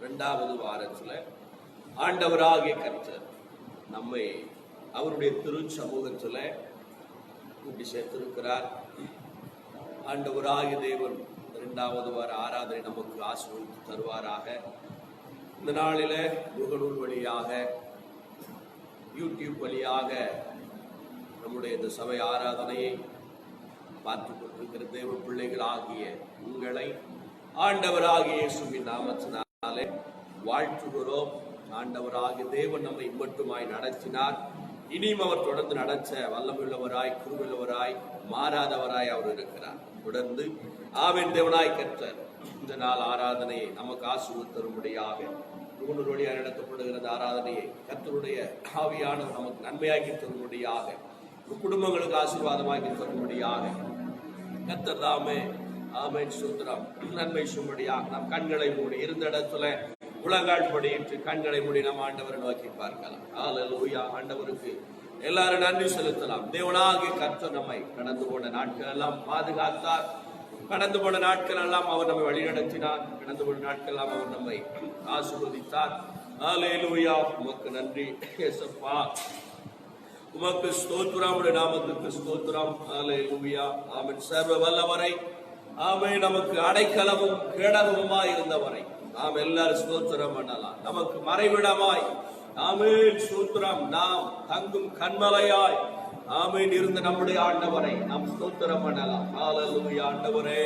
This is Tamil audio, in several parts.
இரண்டாவது வாரத்துல ஆண்டவராகிய கர்த்தர் நம்மை அவருடைய திரு சமூகத்துல கூட்டி சேர்த்திருக்கிறார். ஆண்டவராகிய தேவன் இரண்டாவது வார ஆராதனை நமக்கு ஆசீர்வதித்து தருவாராக. இந்த நாளில முகநூல் வழியாக, யூடியூப் வழியாக நம்முடைய இந்த சபை ஆராதனையை பார்த்து கொண்டிருக்கிற தேவ பிள்ளைகள் ஆகிய உங்களை ஆண்டவராகிய இயேசுவின் நாமத்தினாலே வாழ்த்துகிறோம். ஆண்டவராகிய தேவன் நம்மை மட்டுமாய் நடத்தினார். இனியும் அவர் தொடர்ந்து நடத்த வல்லமுள்ளவராய், கிருபையுள்ளவராய், மாறாதவராய் அவர் இருக்கிறார். தொடர்ந்து ஆவின் தேவனாய் கர்த்தர் இந்த நாள் ஆராதனையை நமக்கு ஆசீர்வதித்து தரும்படியாக வழியாக நடத்தப்படுகிற ஆராதனையை கர்த்தருடைய ஆவியானவர் நமக்கு நன்மையாக்கி தரும்படியாக, குடும்பங்களுக்கு ஆசீர்வாதமாக்கி தரும்படியாக கர்த்தர் தாமே ஆமென் சுத்திரம் நன்மை சும்படியாக நம் கண்களை மூடி இருந்த இடத்துல உலகால் படியிட்டு கண்களை மூடி நம் ஆண்டவரை நோக்கி பார்க்கலாம். ஹல்லேலூயா. ஆண்டவருக்கு எல்லாரும் நன்றி செலுத்தலாம். தேவனாகிய கர்த்தர் நம்மை கடந்து போன நாட்கள் எல்லாம் பாதுகாத்தார். கடந்து போன நாட்கள் எல்லாம் அவர் நம்மை வழிநடத்தினார். கடந்து போன நாட்கள் எல்லாம் அவர் நம்மை ஆசீர்வதித்தார். ஹல்லேலூயா. உமக்கு நன்றி இயேசுப்பா, உமக்கு ஸ்தோத்திரம், நாமத்துக்கு ஸ்தோத்திரம். ஹல்லேலூயா. ஆமென். சர்வ வல்லவரை, ஆமென், நமக்கு அடைக்கலமும் கேடகமுமாய் இருந்தவரை நாம் எல்லாரும் ஸ்தோத்திரம் பண்ணலாம். நமக்கு மறைவிடமாய், ஆமென் ஸ்தோத்திரம், நாம் தங்கும் கண்மலையாய், ஆமென், இருந்த நம்முடைய ஆண்டவரை நாம் ஸ்தோத்திரம் பண்ணலாம். ஹல்லேலூயா. ஆண்டவரே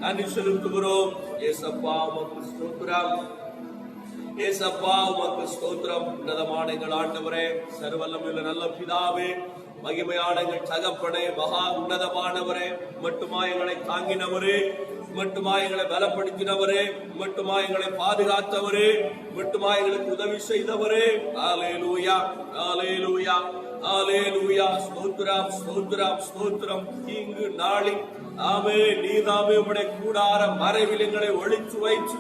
நன்றி செலுத்துகிறோம். ஏசப்பா உமக்கு ஸ்தோத்திரம், ஏசப்பா உமக்கு ஸ்தோத்திரம். உன்னதமான எங்கள் ஆண்டவரே, சர்வல்லமையுள்ள நல்ல பிதாவே, மகிமையான எங்கள் தகப்பனே, மகா உன்னதமானவரே, மட்டுமா எங்களை தாங்கினவரே, மட்டுமா எங்களை பலப்படுத்தினவரே, மட்டுமா எங்களை பாதுகாத்தவரே, மட்டுமா எங்களுக்கு உதவி செய்தவரே. ஹல்லேலூயா, ஹல்லேலூயா, ஹல்லேலூயா. ஸ்தோத்திரம், ஸ்தோத்திரம், ஸ்தோத்திரம். தீங்கு நாளில் ஆமென் நீதாமே உம்முடைய கூடார மறைவில் எங்களை ஒளிச்சு வைத்து,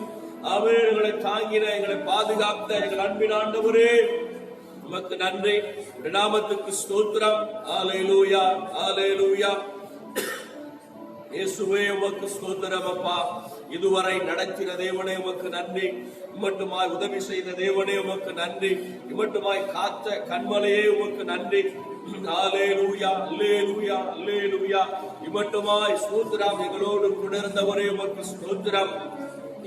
ஆமென், எங்களை தாங்கின, எங்களை பாதுகாத்த எங்கள் அன்பின் ஆண்டவரே, உமக்கு நன்றி. நாமத்துக்கு ஸ்தோத்திரம். ஹல்லேலூயா, ஹல்லேலூயா. இயேசுவே உமக்கு ஸ்தோத்திரம் அப்பா. இதுவரை நடத்தின தேவனே உமக்கு நன்றி. இம்மட்டுமாய் உதவி செய்த தேவனே உமக்கு நன்றி. இம்மட்டுமாய் காத்த கண்மலையே உமக்கு நன்றி. ஹல்லேலூயா, ஹல்லேலூயா, ஹல்லேலூயா. இம்மட்டுமாய் ஸ்தோத்திரம். எங்களோடு கூட இருந்தவரே உமக்கு ஸ்தோத்திரம்.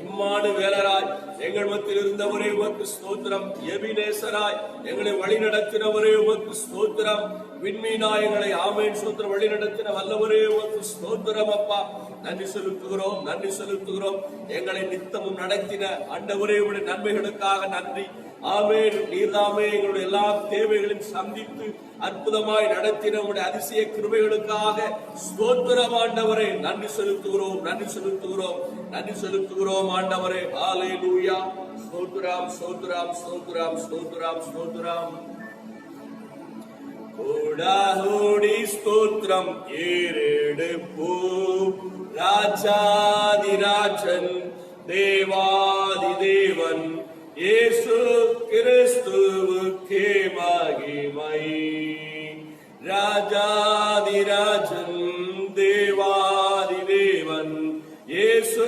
இம்மானு வேலராய் எங்கள் மத்தியில் இருந்தவரே உமக்கு ஸ்தோத்திரம். எபினேசராய் எங்களை வழி நடத்தினவரே உமக்கு ஸ்தோத்திரம். விண்மீனாய் எங்களை ஆமென் ஸ்தோத்திரம் வழி நடத்தின வல்லவரே உமக்கு ஸ்தோத்திரம் அப்பா. நன்றி செலுத்துகிறோம், நன்றி செலுத்துகிறோம். எங்களை நித்தமும் நடத்தின ஆண்டவரே உடைய நன்மைகளுக்காக நன்றி. ஆமென். நீர்தாமே எங்களுடைய எல்லா தேவைகளையும் சந்தித்து அற்புதமாய் நடத்தின உடைய அதிசய கிருபைகளுக்காக ஸ்தோத்திரம் ஆண்டவரே. நன்றி செலுத்துகிறோம், நன்றி செலுத்துகிறோம், நன்றி செலுத்துகிறோம் ஆண்டவரே. ஹல்லேலூயா. ஸ்தோத்திரம், ஸ்தோத்திரம், ஸ்தோத்திரம், ஸ்தோத்திரம், ஸ்தோத்திரம். கோடாகோடி ஸ்தோத்திரம் ஏறெடுப்போம். ராஜாதிராஜன் தேவாதி தேவன் இயேசு கிறிஸ்துவுக்கே மகிமை. ராஜாதிராஜன் தேவாதி தேவன் இயேசு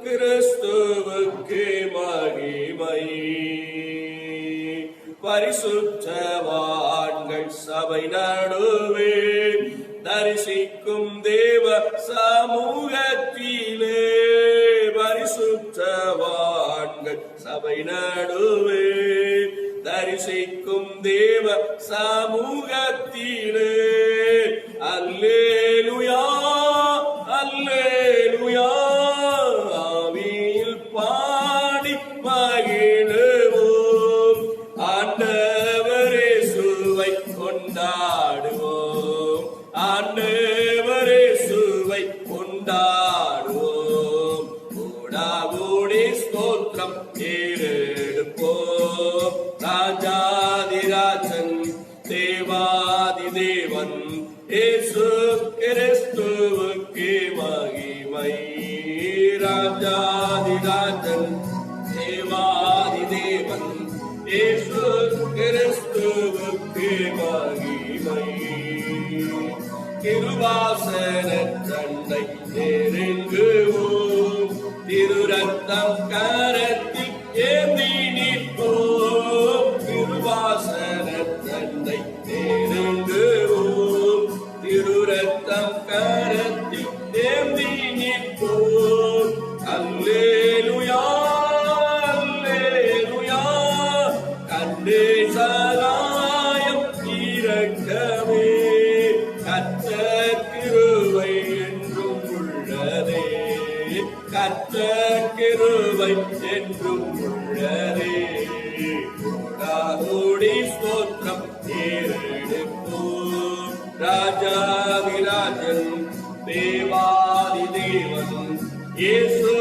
கிறிஸ்துவுக்கே மகிமை. பரிசுத்தவான்கள் சபை நடுவே தரிசிக்கும் தேவ சமூகத்திலே, பரிசுத்தவான்கள் சபை நடுவே தரிசிக்கும் தேவ சமூகத்திலே, அல்லேலூயா, அல்லேலூயா. ஆவியில் பாடி மகிழுவோம், ஆண்டவரே சுவை கொண்டாடுவோம், ஆண்டவரே சுவை கொண்டாடுவோம். கூடாகூடி ஸ்தோத்திரம் ஏறெடுப்போம். ராஜாதிராஜன் தேவாதி தேவன் இயேசு கிறிஸ்துவுக்கே மகிமை. ராஜாதிராஜன் தேவாதி தேவன் இயேசு கிறிஸ்துவுக்கே மகிமை. கிருபாசன தண்டை நெருங்குவோம், திரு ரத்தம் கரத்தில் என்றும் உள்ளதே. கோடாகோடி ஸ்தோத்திரம் ஏறெடுப்போம். ராஜாதிராஜன் தேவாதி தேவன் இயேசு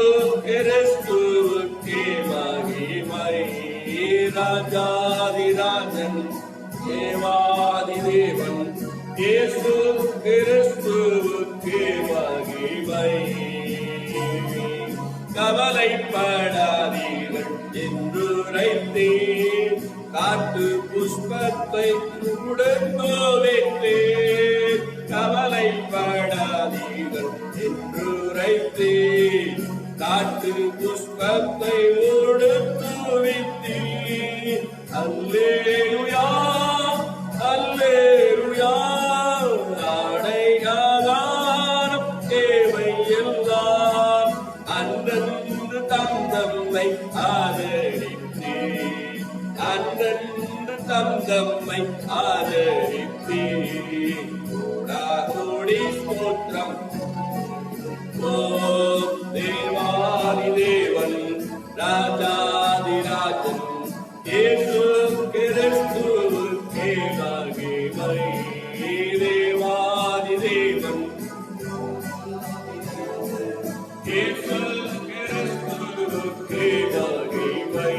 கிறிஸ்துவுக்கே மகிமை. ராஜாதிராஜன் தேவாதி தேவன் இயேசு கிறிஸ்துவுக்கே மகிமை. கவலைப்படாதீர்கள் என்றுரைத்தேன், காட்டு புஷ்பத்தை கொடுத்து வைத்தேன். கவலைப்படாதீர்கள் என்றுரைத்தேன், காட்டு புஷ்பத்தை கொடுத்து வைத்தேன். அல்லேலூயா அல்லேலூயா. அடையாளம் தேவை எல்லாம் அன்றன்று தந்தம்மை ஆதரித்தேன். அன்றன்று தந்தம்மை ஆதரித்தேன். கோடாகோடி ஸ்தோத்திரம். ஓம் தேவாதி தேவன் ராஜாதிராஜன் இயேசு கிறிஸ்துவுக்கே மகிமை. தேவாதி தேவன் இயேசு கிறிஸ்துவுக்கே மகிமை.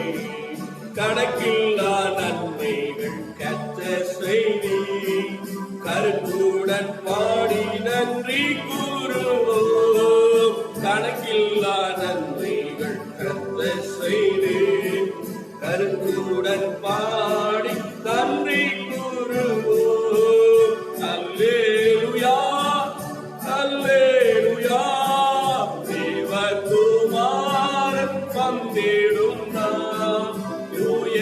கணக்கில்லா நன்மைகள் கர்த்தர் செய்தீர், கருத்துடன் பாடி நன்றி கூறுவோம். கணக்கில்லா நன்மைகள் கர்த்தர் செய்தீர், கருத்துடன் பாடி நன்றி கூறுவோம். அல்லேலூயா அல்லேலூயா. தேவகுமாரன் வந்திடும் நாம் தூய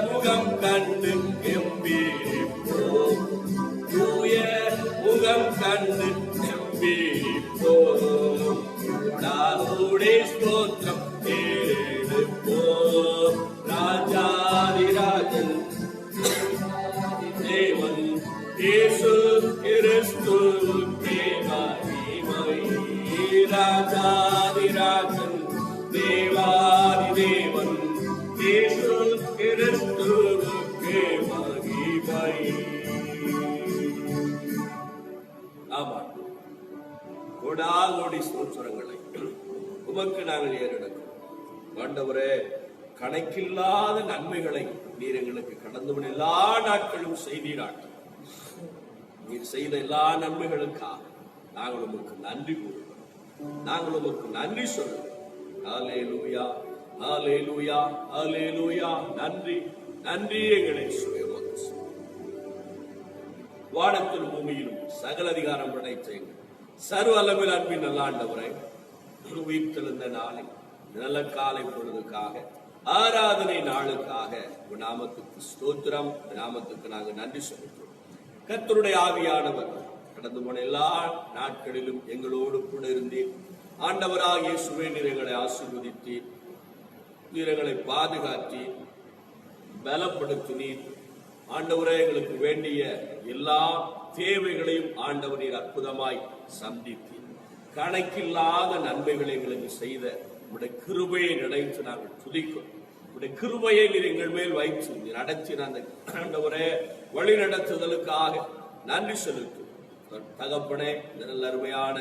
முகம் கண்டு கெம்பீரிப்போம். தூய முகம் கண்டு கெம்பீரிப்போம். கோடாகோடி ஸ்தோத்திரம் ஏறெடுப்போம். ராஜாதிராஜன் தேவன் இயேசு கிறிஸ்துவுக்கே மகிமை. ராஜாதிராஜன் தேவாதி தேவன் இயேசு கிறிஸ்துவுக்கே மகிமை. ஆமா, கோடாகோடி ஸ்தோத்திரங்களை உமக்கு நாங்கள் ஏறெடுக்கிறோம். ஆண்டவரே, கணக்கில்லாத நன்மைகளை நீர் எங்களுக்கு கடந்தவன் எல்லா நாட்களும் செய்தீராட்டும். நீர் செய்த எல்லா நன்மைகளுக்காக நாங்கள் உமக்கு நன்றி கூறுகிறோம். நாங்கள் உமக்கு நன்றி சொல்லுவோம். ஹல்லேலூயா ஹல்லேலூயா ஹல்லேலூயா. நன்றி நன்றி எங்களை சுயமது. வானத்தில் பூமியிலும் சகல அதிகாரம் படைத்த சர்வ அளவில் அன்பின் நல்ல ஆண்டவரை, உயிர்த்தெழுந்த நாளை நல்ல காலை பொழுதுக்காக ஆராதனை நாளுக்காக உன் நாமத்துக்கு ஸ்தோத்திரம். நாமத்துக்கு நாங்கள் நன்றி செலுத்துவோம். கர்த்தருடைய ஆவியானவர் கடந்து போன எல்லா நாட்களிலும் எங்களோடு கூட இருந்தீர். ஆண்டவராகிய இயேசுவே, நீர் எங்களை ஆசீர்வதித்தீர், நீர் எங்களை பாதுகாத்தீர், பலப்படுத்தினீர். ஆண்டவரே, எங்களுக்கு வேண்டிய எல்லா தேவைகளையும் ஆண்டவர் நீர் அற்புதமாய் சந்தித்தீர். கணக்கில்லாத நன்மைகளை எங்களுக்கு செய்த உடைய கிருபையை நினைத்து நாங்கள் துதிக்கிறோம். உடைய கிருபையை நீர் எங்கள் மேல் வைத்து நீர் நடத்தின அந்த ஆண்டவரே வழி நடத்துதலுக்காக நன்றி செலுத்தும். தகப்பனே, நல்ல அருமையான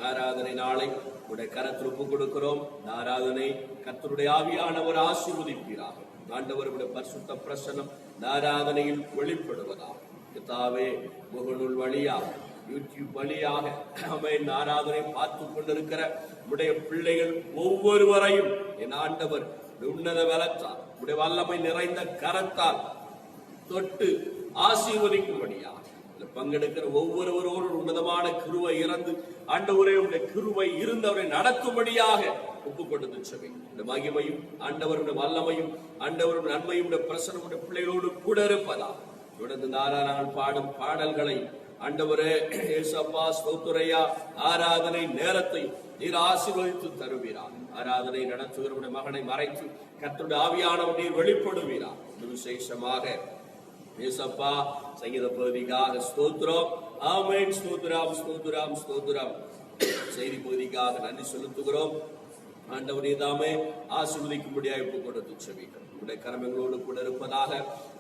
ஆராதனை நாளை உடைய கரத்தில் ஒப்புக் கொடுக்கிறோம். ஆராதனை கர்த்தருடைய ஆவியானவர் ஆசீர்வதிப்பீராக. ஆண்டவருடைய பரிசுத்த பிரசன்னம் ஆராதனையில் வெளிப்படுவதாக. கர்த்தாவே, முகநூல் வழியாக யூடியூப் வழியாக அமேன் ஆராதனை பார்த்து கொண்டிருக்கிற உடைய பிள்ளைகள் ஒவ்வொருவரையும் என் ஆண்டவர் உன்னத பலத்தால் உடைய வல்லமை நிறைந்த கரத்தால் தொட்டு ஆசீர்வதிக்கும்படியாக பங்கெடுக்கிற ஒவ்வொருவரோடு உன்னதமான கிருபை இறந்து ஆண்டவரே உடைய கிருபை இருந்தவரை நடக்கும்படியாக ஒப்புக் கொடுத்து செவி. இந்த மகிமையும் ஆண்டவருடைய வல்லமையும் ஆண்டவருடைய நன்மையும் பிரசனமுடைய பிள்ளைகளோடு கூட இருப்பதா. தொடர்ந்து நாங்கள் பாடும் பாடல்களை ஆண்டவரே ஏசப்பா ஸ்தோத்திரையா ஆராதனை நேரத்தை நீர் ஆசீர்வதித்து தருவீரார். ஆராதனை நடத்துகிறவருடைய மகனை மறைத்து கர்த்தருடைய ஆவியானவர் நீர் வெளிப்படுவீரார். விசேஷமாக ஏசப்பா சங்கீத பகுதிக்காக ஸ்தோத்திரம். ஆமென். ஸ்தோத்திரம் ஸ்தோத்திரம் ஸ்தோத்திரம். செய்தி பகுதிக்காக நன்றி செலுத்துகிறோம். ஆண்டவரே தாமே ஆசீர்வதிக்கும்படியாய் ஒப்புக் கொடுத்து செபிக்கிறோம். உடைய கரங்களோடு கூட இருப்பதாக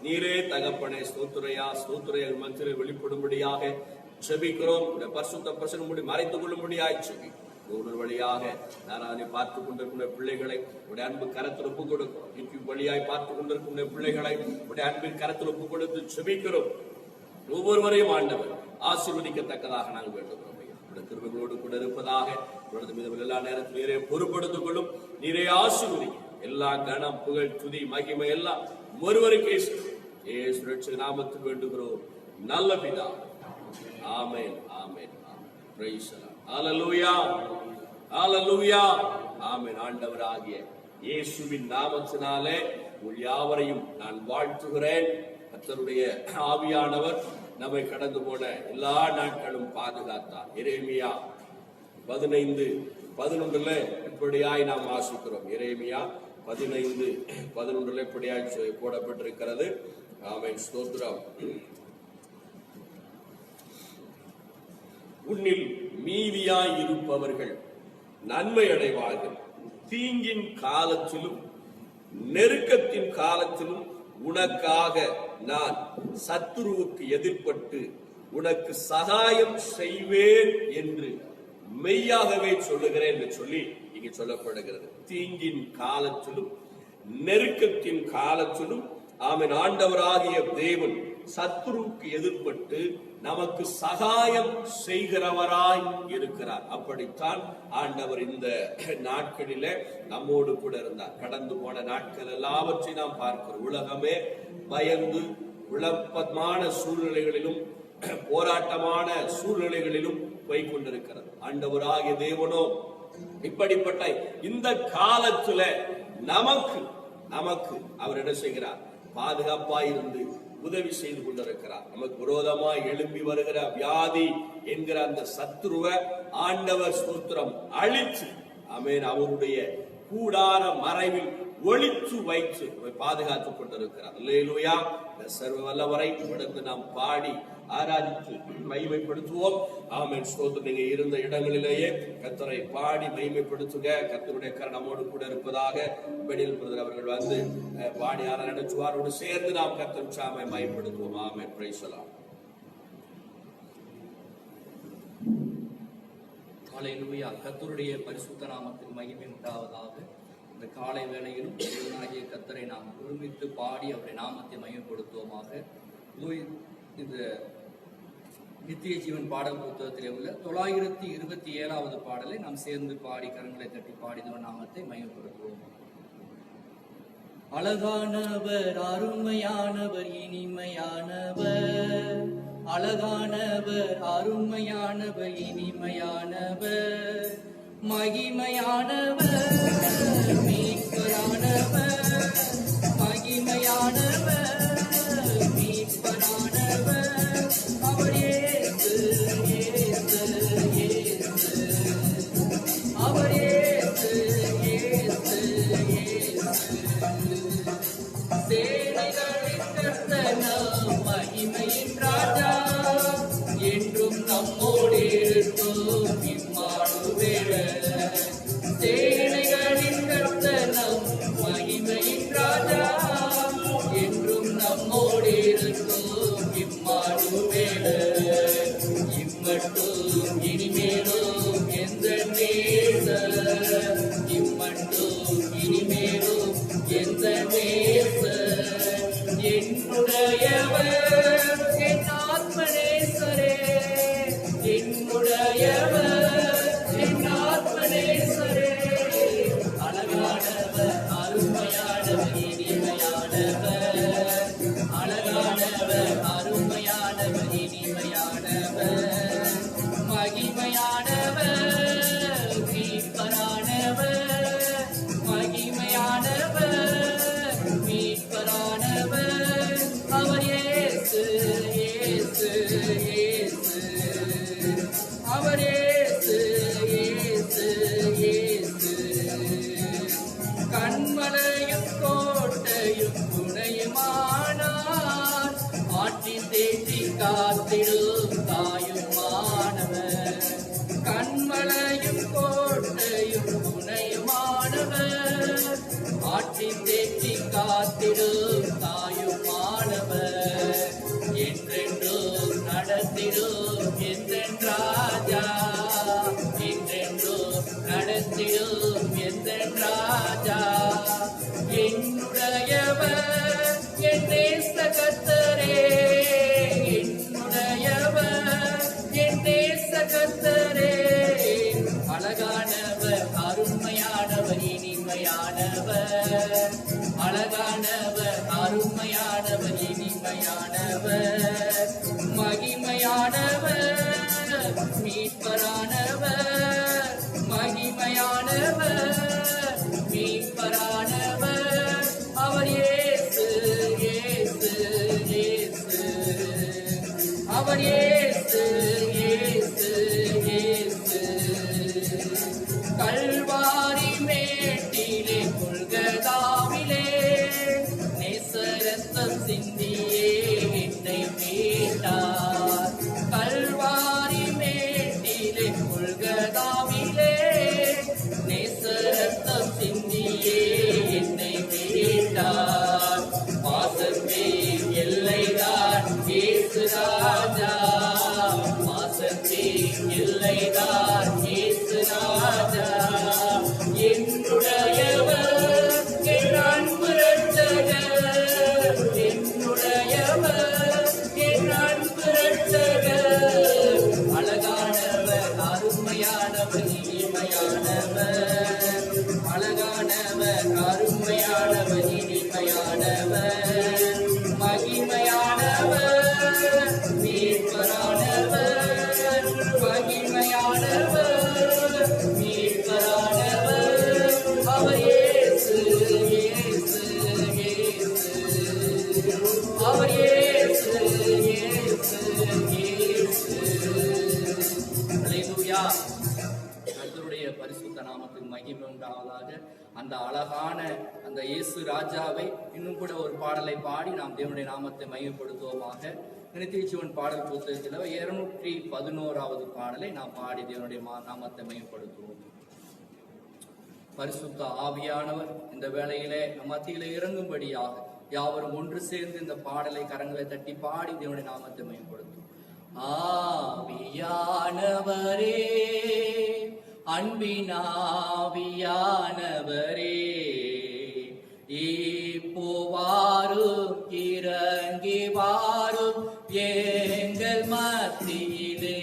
நீரே தகப்பனே ஸ்தோத்திரையா மத்தியிலே வெளிப்படும்படியாக செபிக்கிறோம். உடைய பரிசுத்த பிரசனமுடி மறைத்துக் கொள்ளும்படியாய் செபிக்கிறோம். ஒவ்வொரு வழியாக நாராயணை பார்த்து கொண்டிருக்கிற பிள்ளைகளை உடைய அன்பு கரத்தில் ஒப்புக் கொடுக்கிறோம். யூடியூப் வழியாய் பார்த்து கொண்டிருக்கிற பிள்ளைகளை உடைய அன்பின் கரத்தில் ஒப்புக் கொடுத்து செபிக்கிறோம். ஒவ்வொருவரையும் ஆண்டவர் ஆசீர்வதிக்கத்தக்கதாக நாங்கள் வேண்டுகிறோம். கிருபைகளோடு கூட இருப்பதாக எல்லா நேரத்தில் நீரே பொறுப்படுத்திக் கொள்ளும். நீரே ஆசீர்வதிக்கும். எல்லா கனம் புகழ் துதி மகிமை எல்லாம் ஒருவருக்கே இயேசு நாமத்தில் வேண்டுகிறோம் நல்ல பிதா. Amen amen. Praise the Lord. Hallelujah hallelujah amen. ஆண்டவராகிய இயேசுவின் நாமத்தினாலே உங்கள் யாவரையும் நான் வாழ்த்துகிறேன். கர்த்தருடைய ஆவியானவர் நம்மை கடந்து போன எல்லா நாட்களும் பாதுகாத்தார். எரேமியா 15:11 இப்படியாய் நாம் வாசிக்கிறோம். எரேமியா 15:11 இப்படியாய் போடப்பட்டிருக்கிறது. ஆமென் ஸ்தோத்திரம். உன்னில் மீதியாய் இருப்பவர்கள் நன்மை அடைவார்கள். தீங்கின் காலத்திலும் நெருக்கத்தின் காலத்திலும் உனக்காக நான் சத்துருவுக்கு எதிர்பட்டு உனக்கு சகாயம் செய்வேன் என்று மெய்யாகவே சொல்லுகிறேன் என்று சொல்லி இங்கு சொல்லப்படுகிறது. தீங்கின் காலத்திலும் நெருக்கத்தின் காலத்திலும் ஆமென் ஆண்டவராகிய தேவன் சத்துருவுக்கு எதிர்பட்டு நமக்கு சகாயம் செய்கிறவராய் இருக்கிறார். அப்படித்தான் ஆண்டவர் இந்த நாட்களிலே நம்மோடு கூட இருந்தார். கடந்து போன நாட்கள் எல்லாவற்றையும் நாம் பார்க்கிறோம். உலகமே பயந்து குழப்பமான சூழ்நிலைகளிலும் போராட்டமான சூழ்நிலைகளிலும் போய் கொண்டிருக்கிறது. ஆண்டவராகிய தேவனோ இப்படிப்பட்ட இந்த காலத்துல நமக்கு அவர் என்ன செய்கிறார்? பாதுகாப்பாய் இருந்து உதவி செய்து கொண்டிருக்கிறார். நமக்கு விரோதமாய் எழும்பி வருகிற வியாதி என்கிற அந்த சத்துருவ ஆண்டவர் ஸ்தோத்திரம் அழித்து ஆமென் அவருடைய கூடார மறைவில் ஒளித்து வைத்து பாதுகாத்துக் கொண்டிருக்கிறார். அல்லேலூயா. சர்வ வல்லவரை தொடர்ந்து நாம் பாடி ஆராதித்து மகிமைப்படுத்துவோம். ஆமென் ஸ்தோத்திரம். நீங்க இருந்த இடங்களிலேயே கர்த்தரை பாடி மகிமைப்படுத்துங்க. கர்த்தருடைய கரணமோடு கூட இருப்பதாக பெனில் பிரதர் அவர்கள் வந்து பாடி ஆராய்ச்சுவாரோடு சேர்ந்து நாம் கர்த்தர் சாமை மகிமைப்படுத்துவோம். Amen. Praise the Lord. Hallelujah. கர்த்தருடைய பரிசுத்த நாமத்துக்கு மகிமை உண்டாவதாக. இந்த காலை வேளையிலும் தேவனாகிய கர்த்தரை நாம் ஒருமித்து பாடி அவருடைய நாமத்தை மகிமைப்படுத்துவோமாக. இந்த நித்திய ஜீவன் பாடல் புத்தகத்திலே உள்ள 927வது பாடலை நாம் சேர்ந்து பாடி கரங்களை தட்டி பாடி நாமத்தை மகிமைப்படுத்துவோம். அழகானவர், அருமையானவர், இனிமையானவர், அழகானவர், அருமையானவர், இனிமையானவர், மகிமையானவர், மீட்பரானவர், மகிமையானவர், மீட்பரானவர், அவர் இயேசு, இயேசு, இயேசு, அவர் இயேசு, இயேசு, இயேசு. சேனைகளின் கர்த்தர் மகிமையின் ராஜா, என்றும் நம்மோடு இருக்கும் இம்மானுவேலர். சேனைகளின் கர்த்தர் மகிமையின் ராஜா, என்றும் நம்மோடு இருக்கும் இம்மானுவேலர். இம்மட்டும் இனிமேலும் எந்த நேசர், இம்மட்டும் இனிமேலும் எந்த நேசர், என்னுடையவர் என் ஆத்மநேசரே, என்னுடையவர் என் ஆத்மநேசரே. அழகானவர், அருமையானவர், இனிமையானவர், அழகானவர், அருமையானவர், இனிமையானவர், மகிமையானவர், மீட்பரானவர், மகிமையானவர், மீட்பரானவர், அவர் இயேசு, இயேசு, இயேசு, அவர் இயேசு, இயேசு, இயேசு. கண்மலையும் கோட்டையும் துணையுமானார், ஆற்றின் தேற்றி காத்திடும் தாயுமானவர். கண்மலையும் கோட்டையும் துணையுமானார், ஆற்றி தேற்றி காத்திடும் தாயுமானவர் என்றென்றும் நடத்திடும் எந்தன் ராஜா என்றென்றும் நடத்திடும் எந்தன் ராஜா என்னுடையவர் என் நேச கர்த்தரே என்னுடையவர் என் நேச கர்த்தரே அழகானவர் அருமையானவர் இனிமையானவர் அழகானவர் அருமையானவர் இனிமையானவர் மகிமையானவர் மீட்பரானவர் மகிமையானவர் மீட்பரானவர் அவர் இயேசு இயேசு இயேசு அவர் இயேசு இயேசு இயேசு கல்வாரி மேட்டிலே கொள்கதாவிலே நேசரத்தம் சிந்தியே என்னை மீட்டார் கல்வாரி மேட்டிலே கொள்கதாவிலே நேசரத்தம் சிந்தியே என்னை மீட்டார் பாசத்தின் எல்லைதான் இயேசு ராஜா பாசத்தின் எல்லைதான் இயேசு ராஜா என்னுடையவர் என் அன்பு ரட்சகர் என்னுடையவர் என் அன்பு ரட்சகர் அழகானவர் அருமையானவர் இனிமையானவர் அழகானவர் அருமையானவர் இனிமையானவர் மகிமையானவர் மீட்பரானவர் மகிமையானவர் மீட்பரானவர் அவர் இயேசு இயேசு இயேசு அவர் இயேசு இயேசு இயேசு அல்லேலூயா. கர்த்தருடைய பரிசுத்த நாமத்துக்கு மகிமை உண்டாவதாக. அந்த அழகான அந்த இயேசு ராஜாவை இன்னும் கூட ஒரு பாடலை பாடி நாம் தேவனுடைய நாமத்தை மையப்படுத்துவோமாக. நித்தியஜீவன் பாடல் புத்தகத்தில் 211வது பாடலை நாம் பாடி தேவனுடைய நாமத்தை மையப்படுத்துவோம். பரிசுத்த ஆவியானவர் இந்த வேளையிலே நம் மத்தியிலே இறங்கும்படியாக யாவரும் ஒன்று சேர்ந்து இந்த பாடலை கரங்களை தட்டி பாடி தேவனுடைய நாமத்தை மையப்படுத்தும். ஆவியானவரே அன்பினாவியானவரே இப்போ வாரும் இறங்கி வாரும் எங்கள் மத்தியிலே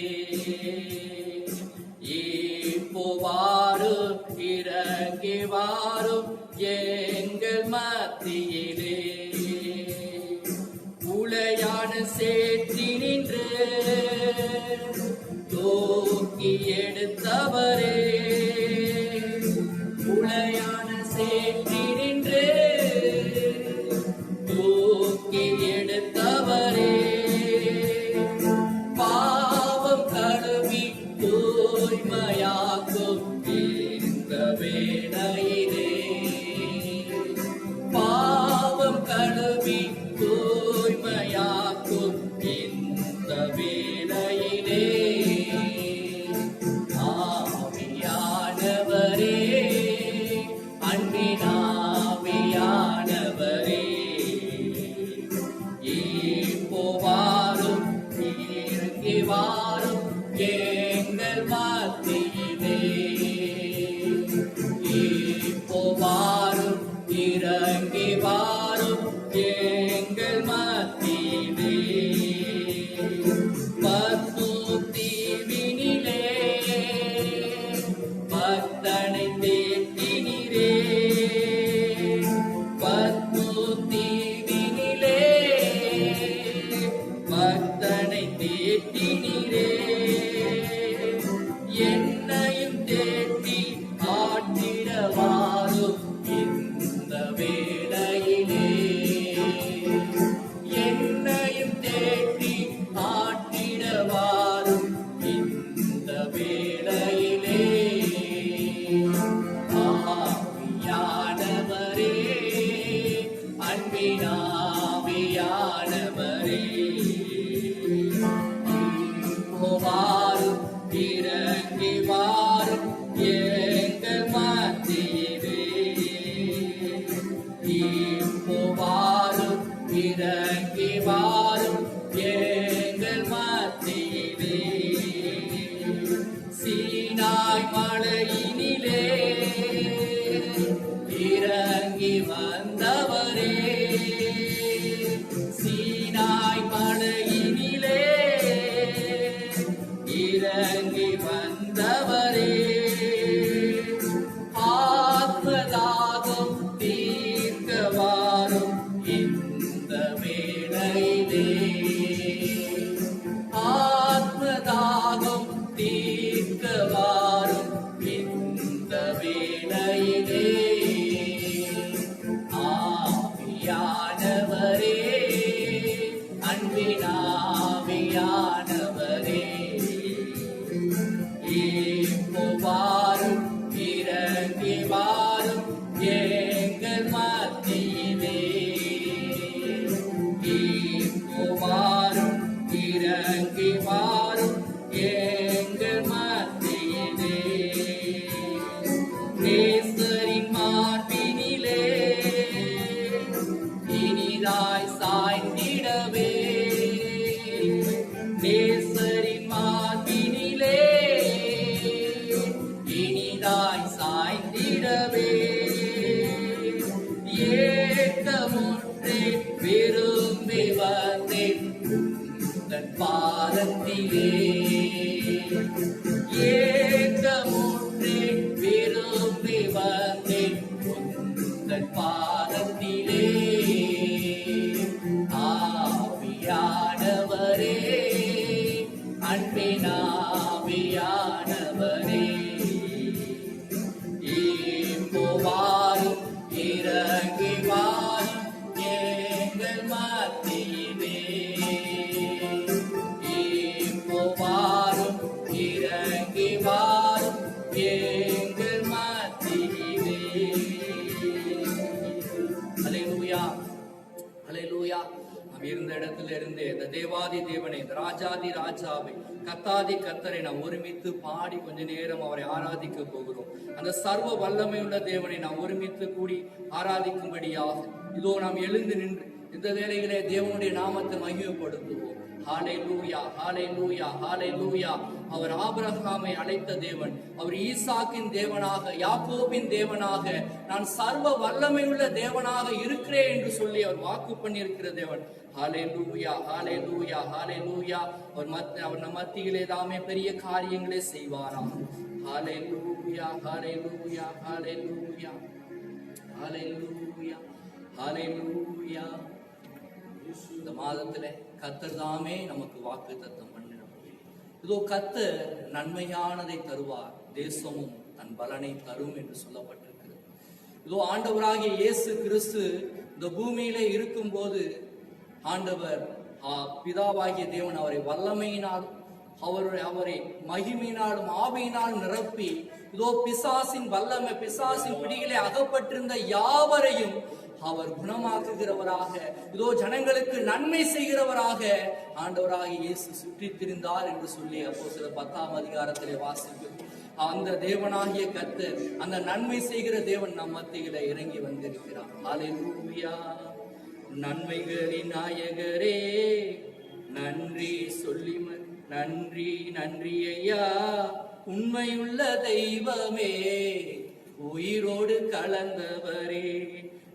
இப்போ வாரும் இறங்கி வாரும் எங்கள் மத்தியிலே உளையான சேற்றி நின்று தூக்கி எடுத்தவரே உளையான சேற்றி நின்று தூக்கி எடுத்தவரே பாவம் கழுவி தூய்மையாக்கும் இந்த வேளையிலே பாவம் கழுவி தூய்மையாக்கும் இந்த வேளையிலே ஆவியானவரே அன்பினாவியானவரே இப்போ வாரும் இறங்கி வாரும் எங்கள் மத்தியிலே இப்போ வாரும் இறங்கி வாரும் எங்கள் மத்தியிலே தீவினிலே பக்தனை தேற்றினீரே தீவினிலே பக்தனை தேற்றினீரே என்னையும் தேற்றி ஆற்றிடவாரும் இந்த வேளையிலே வந்தவரே, சீனாய் மலையினிலே இறங்கி வந்தவரே, ஆத்மதாகம் தீர்க்க வாரும் இந்த வேளையிலே, ஆத்மதாகம் தீர்க்க வாரும் இந்த வேளையிலே, ஆவியானவரே, அன்பினாவியானவரே, இப்போ வாரும் இறங்கி வாரும் எங்கள் மத்தியிலே, இப்போ வாரும் இறங்கி வாரும் எங்கள் மத்தியிலே, நேசரின் மார்பினிலே இனிதாய் சாய்ந்திடவே, நேசரின் மார்பினிலே இனிதாய் சாய்ந்திடவே, ஏக்கமுற்றே விரும்பி வந்தேன் உந்தன் பாதத்திலே, ஏக்கமுற்றே விரும்பி வந்தேன் உந்தன் பாதத்திலே, ஆவியானவரே, அன்பினாவியானவரே, இப்போ வாரும் இறங்கி வாரும் எங்கள் மத்தியிலே, இப்போ வாரும் இறங்கி வாரும் எங்கள் மத்தியிலே. அல்லேலூயா, அல்லேலூயா. நாம் இருந்த இடத்துல இருந்து இந்த தேவாதி தேவனை, இந்த ராஜாதி ராஜாவை, கத்தாதி கத்தரை நாம் ஒருமித்து பாடி கொஞ்ச நேரம் அவரை ஆராதிக்க போகிறோம். அந்த சர்வ வல்லமையுள்ள தேவனை நாம் ஒருமித்து கூடி ஆராதிக்கும்படியாக இதோ நாம் எழுந்து நின்று இந்த வேளையிலே தேவனுடைய நாமத்தை மகிமைப்படுத்துவோம். ஹல்லேலூயா, ஹல்லேலூயா, ஹல்லேலூயா. அவர் ஆபிரகாமை அழைத்த தேவன், அவர் ஈசாக்கின் தேவனாக, யாக்கோபின் தேவனாக, நான் சர்வ வல்லமையுள்ள தேவனாக இருக்கிறேன் என்று சொல்லி அவர் வாக்கு பண்ணியிருக்கிற தேவன். ஹல்லேலூயா, ஹல்லேலூயா, ஹல்லேலூயா. அவர் நம் மத்தியிலே தாமே பெரிய காரியங்களை செய்வாராம். ஹல்லேலூயா, ஹல்லேலூயா, ஹல்லேலூயா, ஹல்லேலூயா, ஹல்லேலூயா. இந்த மாதத்துல கர்த்தர் தாமே நமக்கு வாக்கு தத்தம் பண்ணிடும். இதோ கர்த்தர் நன்மையானதை தருவார், தேசமும் தன் பலனை தரும் என்று சொல்லப்பட்டிருக்கிறது. இதோ ஆண்டவராகிய இயேசு கிறிஸ்து இந்த பூமியிலே இருக்கும் போது ஆண்டவர் பிதாவாகிய தேவன் அவரை வல்லமையினாலும் அவரை மகிமையினாலும் ஆவியினாலும் நிரப்பி இதோ பிசாசின் வல்லமை, பிசாசின் பிடியிலே அகப்பட்டிருந்த யாவரையும் அவர் குணமாக்குகிறவராக, இதோ ஜனங்களுக்கு நன்மை செய்கிறவராக ஆண்டவராக இயேசு சுற்றி திரிந்தார் என்று சொல்லி அப்போஸ்தலர் 10ஆம் அதிகாரத்திலே வாசிக்கிறோம். அந்த தேவனாகிய கர்த்தர், அந்த நன்மை செய்கிற தேவன் நம் மத்தியில இறங்கி வந்திருக்கிறார். ஹல்லேலூயா. நன்மைகளின் நாயகரே நன்றி சொல்லி நன்றி நன்றி ஐயா, உண்மையுள்ள தெய்வமே, உயிரோடு கலந்தவரே,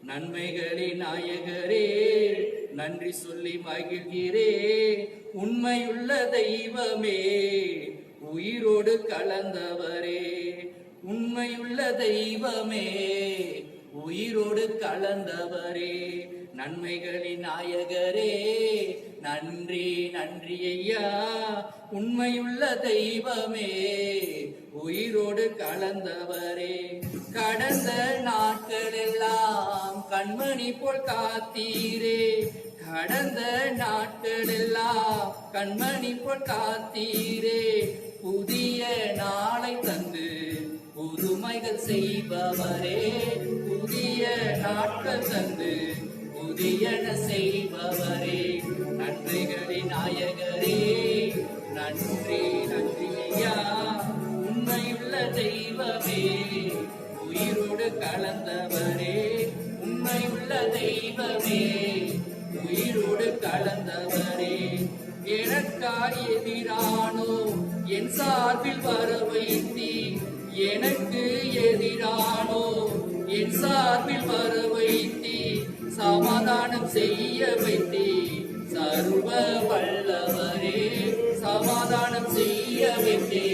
நன்மைகளின் நாயகரே நன்றி சொல்லி மகிழ்கிறே, உண்மையுள்ள தெய்வமே, உயிரோடு கலந்தவரே, உண்மையுள்ள தெய்வமே, உயிரோடு கலந்தவரே, நன்மைகளின் நாயகரே நன்றி நன்றி ஐயா, உண்மையுள்ள தெய்வமே, உயிரோடு கலந்தவரே, கடந்த நாட்களெல்லாம் கண்மணி போல் காத்தீரே, கடந்த நாட்களெல்லாம் கண்மணி போல் காத்தீரே, புதிய நாளை தந்து புதுமைகள் செய்பவரே, புதிய நாட்கள் தந்து புதியன செய்பவரே, நன்றிகளின் நாயகரே நன்றி நன்றி ஐயா, உண்மையுள்ள தெய்வமே, உயிரோடு கலந்தவரே, உண்மையுள்ள தெய்வமே, உயிரோடு கலந்தவரே, எனக்காய் எதிரானோ என் சார்பில் வர வைத்தி, எனக்கு எதிரானோ என் சார்பில் வர வைத்தி, சமாதானம் செய்ய வைத்தே சர்வ வல்லவரே. சமாதானம் செய்ய வைத்தே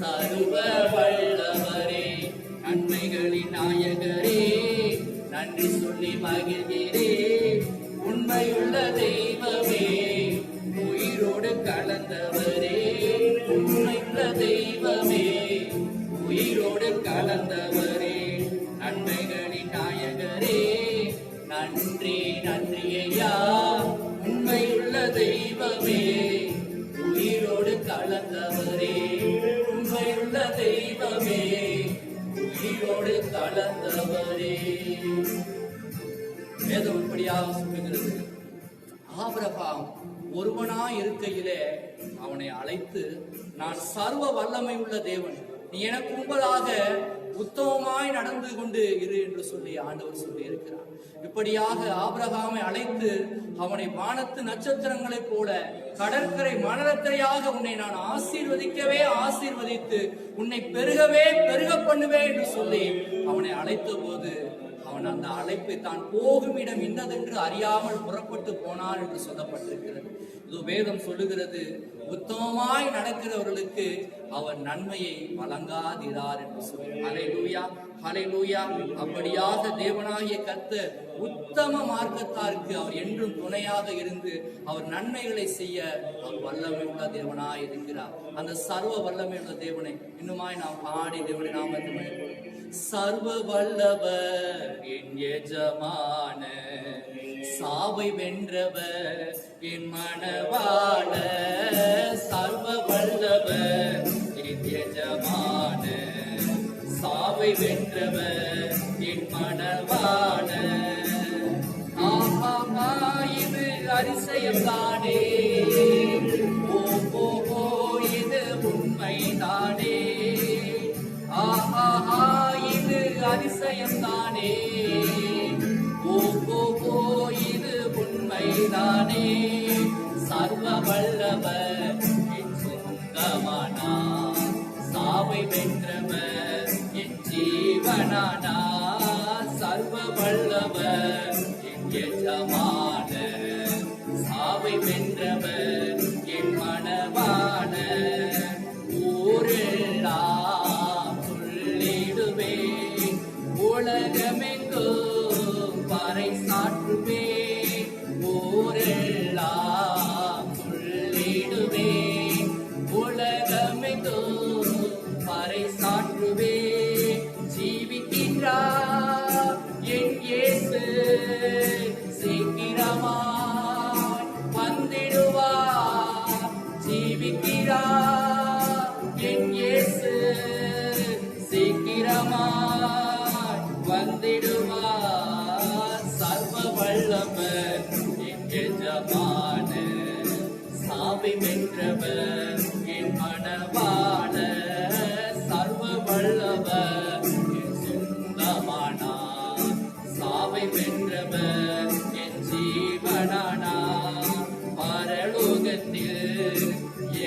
சர்வ வல்லவரே. நன்மைகளின் நாயகரே, நன்றி சொல்லி மகிழ்கிறே. உண்மையுள்ள தெய்வமே, உயிரோடு கலந்தவரே. உண்மையுள்ள தெய்வமே, உயிரோடு கலந்தவரே. நன்மைகளின் நாயகரே, நன்றி நன்றி ஐயா. உண்மையுள்ள தெய்வமே, உயிரோடு கலந்தவரே. உண்மையுள்ள தெய்வமே, உயிரோடு கலந்தவரே. வேதம் இப்படியாக சொல்லுகிறது, ஆபிரகாம் ஒருவனாய் இருக்கையிலே அவனை அழைத்து, நான் சர்வ வல்லமை உள்ள தேவன், நீ எனக்கு முன்பதாக உத்தமமாய் நடந்து கொண்டு இரு என்று சொல்லி ஆண்டவர் சொல்லி இருக்கிறார். இப்படியாக ஆபிரகாமை அழைத்து அவனை வானத்து நட்சத்திரங்களைப் போல கடற்கரை மணலத்திரையாக உன்னை நான் ஆசீர்வதிக்கவே ஆசீர்வதித்து உன்னை பெருகவே பெருக பண்ணுவேன் என்று சொல்லி அவனை அழைத்த போது அவன் அந்த அழைப்பை தான் போகும் இடம் இன்னதென்று அறியாமல் புறப்பட்டு போனான் என்று சொல்லப்பட்டிருக்கிறது. இது வேதம் சொல்லுகிறது, உத்தமமாய் நடக்கிறவர்களுக்கு அவர் நன்மையை வழங்காதிரார் என்று சொல்லி. ஹல்லேலூயா, ஹல்லேலூயா. அப்படியாக தேவனாகிய கர்த்தர் உத்தம மார்க்கத்தாருக்கு அவர் என்றும் துணையாக இருந்து அவர் நன்மைகளை செய்ய அவர் வல்லமை உள்ள தேவனாய் இருக்கிறார். அந்த சர்வ வல்லமை உள்ள தேவனை இன்னுமாய் நாம் பாடி தேவனை நாமத்தை சர்வ வல்லவர் என் எஜமான, சாவை வென்றவர் என் மணவாள. சர்வ வல்லவர் என் எஜமான, சாவை வென்றவர் என் மணவாள. ஆஹா, இது அதிசயம்தானே, ஓ இது உண்மைதானே. ஆஹா, இது அதிசயம்தானே, ஓ இது உண்மைதானே. சர்வ வல்லவர் என் சொந்தமானா, சாவை வென்றவர் என் ஜீவனானா. சர்வ வல்லவர் என் எஜமான, சாவை வென்றவர் என் மணவாள. ஊரெல்லாம் சொல்லிடுவேன், உலகமெங்கும் பறை சாற்றுவேன். ஊரெல்லாம் சொல்லிடுவேன், உலகமெங்கும் பறை சாற்றுவேன். ஜீவிக்கின்றார் என் இயேசு, சீக்கிரமாய் வந்திடுவார். ஜீவிக்கிறார் என் இயேசு, சீக்கிரமாய் வந்திடுவார். சர்வ வல்லவர் என் எஜமான, சாவை வென்றவர் என் மணவாள. சர்வ வல்லவர் என் சொந்தமானா, சாவை வென்றவர் என் ஜீவனானா. பரலோகத்தில்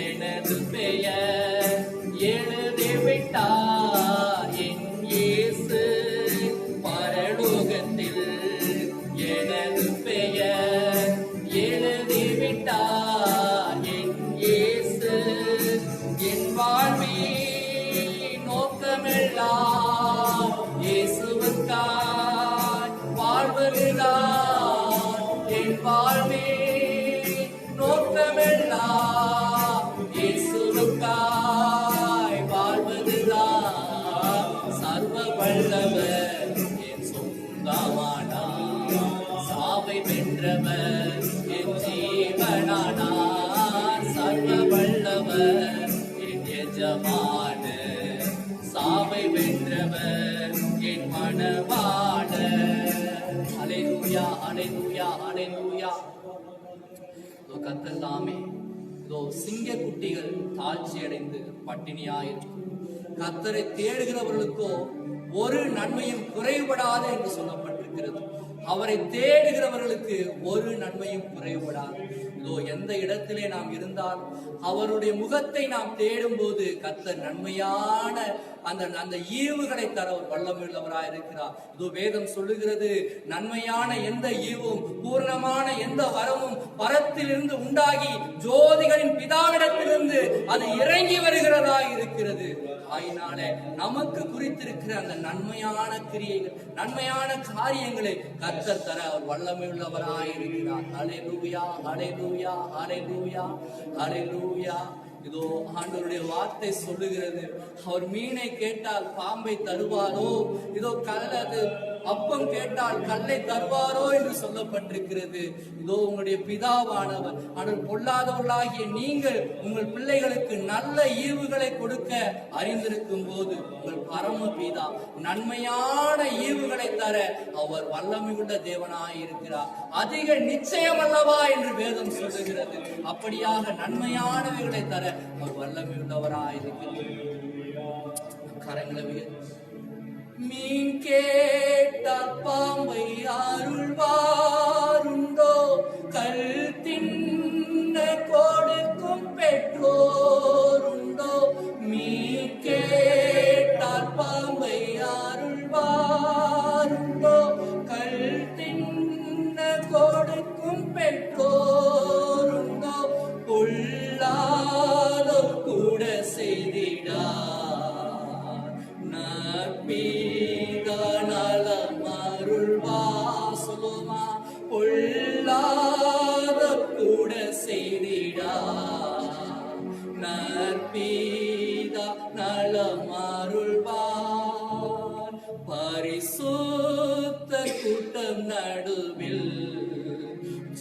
எனது பெயர் எழுதிவிட்டார் என் இயேசு. பரலோகத்தில் எனது பெயர் எழுதிவிட்டார் என் இயேசு. என் வாழ்வின் நோக்கமெல்லாம் இயேசுவுக்காய் வாழ்வதுதான். என் வாழ்வின் நோக்கமெல்லாம் இயேசுவுக்காய் வாழ்வதுதான். சர்வ வல்லவர் என் சொந்தமானா, சாவை வென்றவர் என் ஜீவனானா. சர்வ வல்லவர் என் எஜமான, சாவை வென்றவர் என் மணவாள. ஹல்லேலூயா, ஹல்லேலூயா, ஹல்லேலூயா. கர்த்தர் தாமே இதோ சிங்க குட்டிகள் தாழ்ச்சி அடைந்து பட்டினியாயிருக்கும். கர்த்தரை தேடுகிறவர்களுக்கோ ஒரு நன்மையும் குறைபடாது என்று சொல்லப்பட்டிருக்கிறது. அவரை தேடுகிறவர்களுக்கு ஒரு நன்மையும் குறைபடாது. இதோ எந்த இடத்திலே நாம் இருந்தாலும் அவருடைய முகத்தை நாம் தேடும் போது கர்த்தர் நன்மையான அந்த ஈவுகளை தர ஒரு வல்லமையுள்ளவராய் இருக்கிறார். இதோ வேதம் சொல்லுகிறது, நன்மையான எந்த ஈவும் பூர்ணமான எந்த வரமும் பரத்திலிருந்து உண்டாகி ஜோதிகளின் பிதாவிடத்திலிருந்து அது இறங்கி வருகிறதா இருக்கிறது. ஆயினாலே நமக்கு குறித்திருக்கிற அந்த நன்மையான கிரியைகள், நன்மையான காரியங்களை கர்த்தர் தர அவர் வல்லமையுள்ளவராய் இருக்கிறார். ஹல்லேலூயா, ஹல்லேலூயா, ஹல்லேலூயா, ஹல்லேலூயா. இதோ ஆண்டவருடைய வார்த்தை சொல்லுகிறது, அவர் மீனை கேட்டால் பாம்பை தருவாரோ, இதோ கல்லது அப்பம் கேட்டால் கல்லை தருவாரோ என்று சொல்லப்பட்டிருக்கிறது. இதோ உங்களுடைய பிதாவானவர் ஆனால் பொல்லாதவர்களாகிய நீங்கள் உங்கள் பிள்ளைகளுக்கு நல்ல ஈவுகளை கொடுக்க அறிந்திருக்கும் போது உங்கள் பரம பிதா நன்மையான ஈவுகளை தர அவர் வல்லமையுள்ள தேவனாய் இருக்கிறார். அதிக நிச்சயம் அல்லவா என்று வேதம் சொல்லுகிறது. அப்படியாக நன்மையானவைகளை தர அவர் வல்லமையுள்ளவராய் இருக்கிறார். கரங்களை மீன் கேட்டால் பாம்பை அருள்வாருண்டோ, கல் தின்ன கொடுக்கும் பெற்றோருண்டோ. மீன் கேட்டால் பாம்பை அருள்வாருண்டோ, கல் தின்ன கொடுக்கும் பெற்றோருண்டோ. பொல்லாதோ கூட செய்திடா சொல்லுமா, பொல்லாத கூட செய்திடா நற்பீதா நலமருள்வார். பரிசுத்த கூட்டம் நடுவில்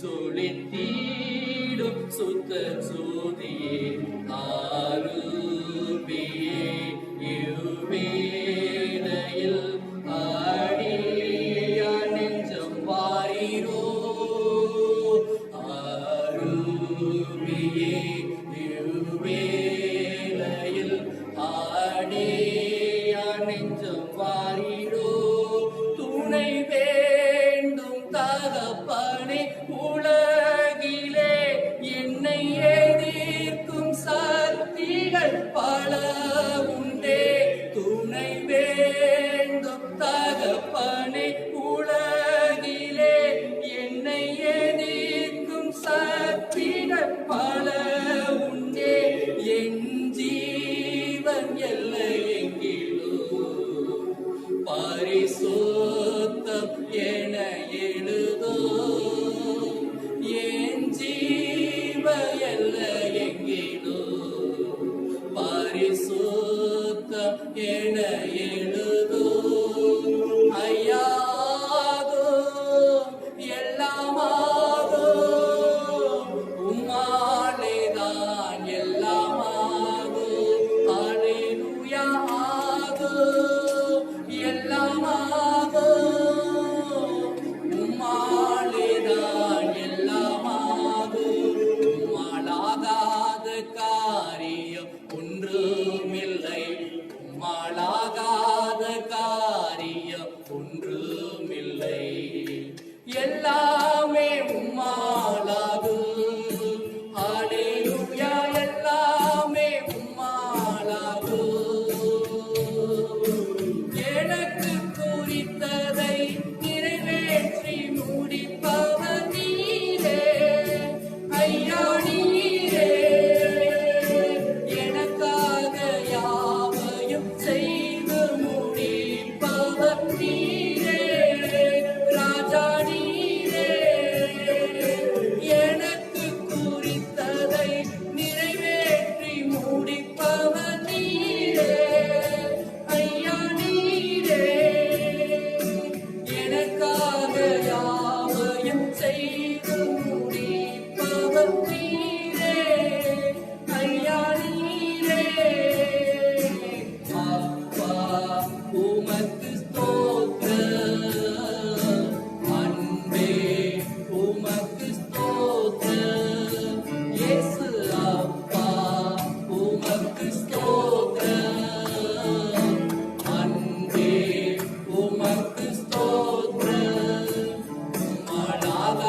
சொலித்தீடும் சுத்த ஜோதியே ஆருபியே இவ்வேளையில் ஆடிய நெஞ்சம் வாரீரோ. ஆருபியே இவ்வேளையில் ஆடிய நெஞ்சம் வாரீரோ. துணை வேண்டும் தகப்பனே உலகிலே, என்னை எதிர்க்கும் சக்திகள் பல உண்டே. துணை வேண்டும் தகப்பனே உலகிலே, என்னை எதிர்க்கும் சக்திகள் பல உண்டே. என் ஜீவன் எல்லை எங்கிலோ பரிசுத்தம் என எழுதோ. என் ஜீவ எல்லை எங்கிலோ பரிசுத்தம் என எழுதோ. ஐயாதோ எல்லாமாதோ உம்மாலேதான் எல்லாமாதோ. ஹல்லேலூயா ஆதோ எல்லாமாதோ உம்மாலேதான் எல்லாமாதோ. உம்மாலாகாத காரியம் ஒன்றுமில்லை, உம்மாலாகாத காரியம் ஒன்றுமில்லை. எல்லாமே உம்மாலாகும். ஹல்லேலூயா, எல்லாமே உம்மாலாகும். எனக்கு குறித்ததை நிறைவேற்றி முடிப்பவர் நீரே. ஐயா நீரே, எனக்காக யாவையும் செய்து முடிப்பவர் நீரே. ராஜா நீரே, எனக்கு குறித்ததை நிறைவேற்றி முடிப்பவர் நீரே. ஐயா நீரே, எனக்காக யாவையும் செய்து முடிப்பவர் நீரே. ஐயா நீரே. அப்பா உமக்கு ஸ்தோத்திரம், அன்பே உமக்கு ஸ்தோத்திரம். இயேசு அப்பா உமக்கு ஸ்தோத்திரம், அன்பே உமக்கு ஸ்தோத்திரம். உம்மாலாகாத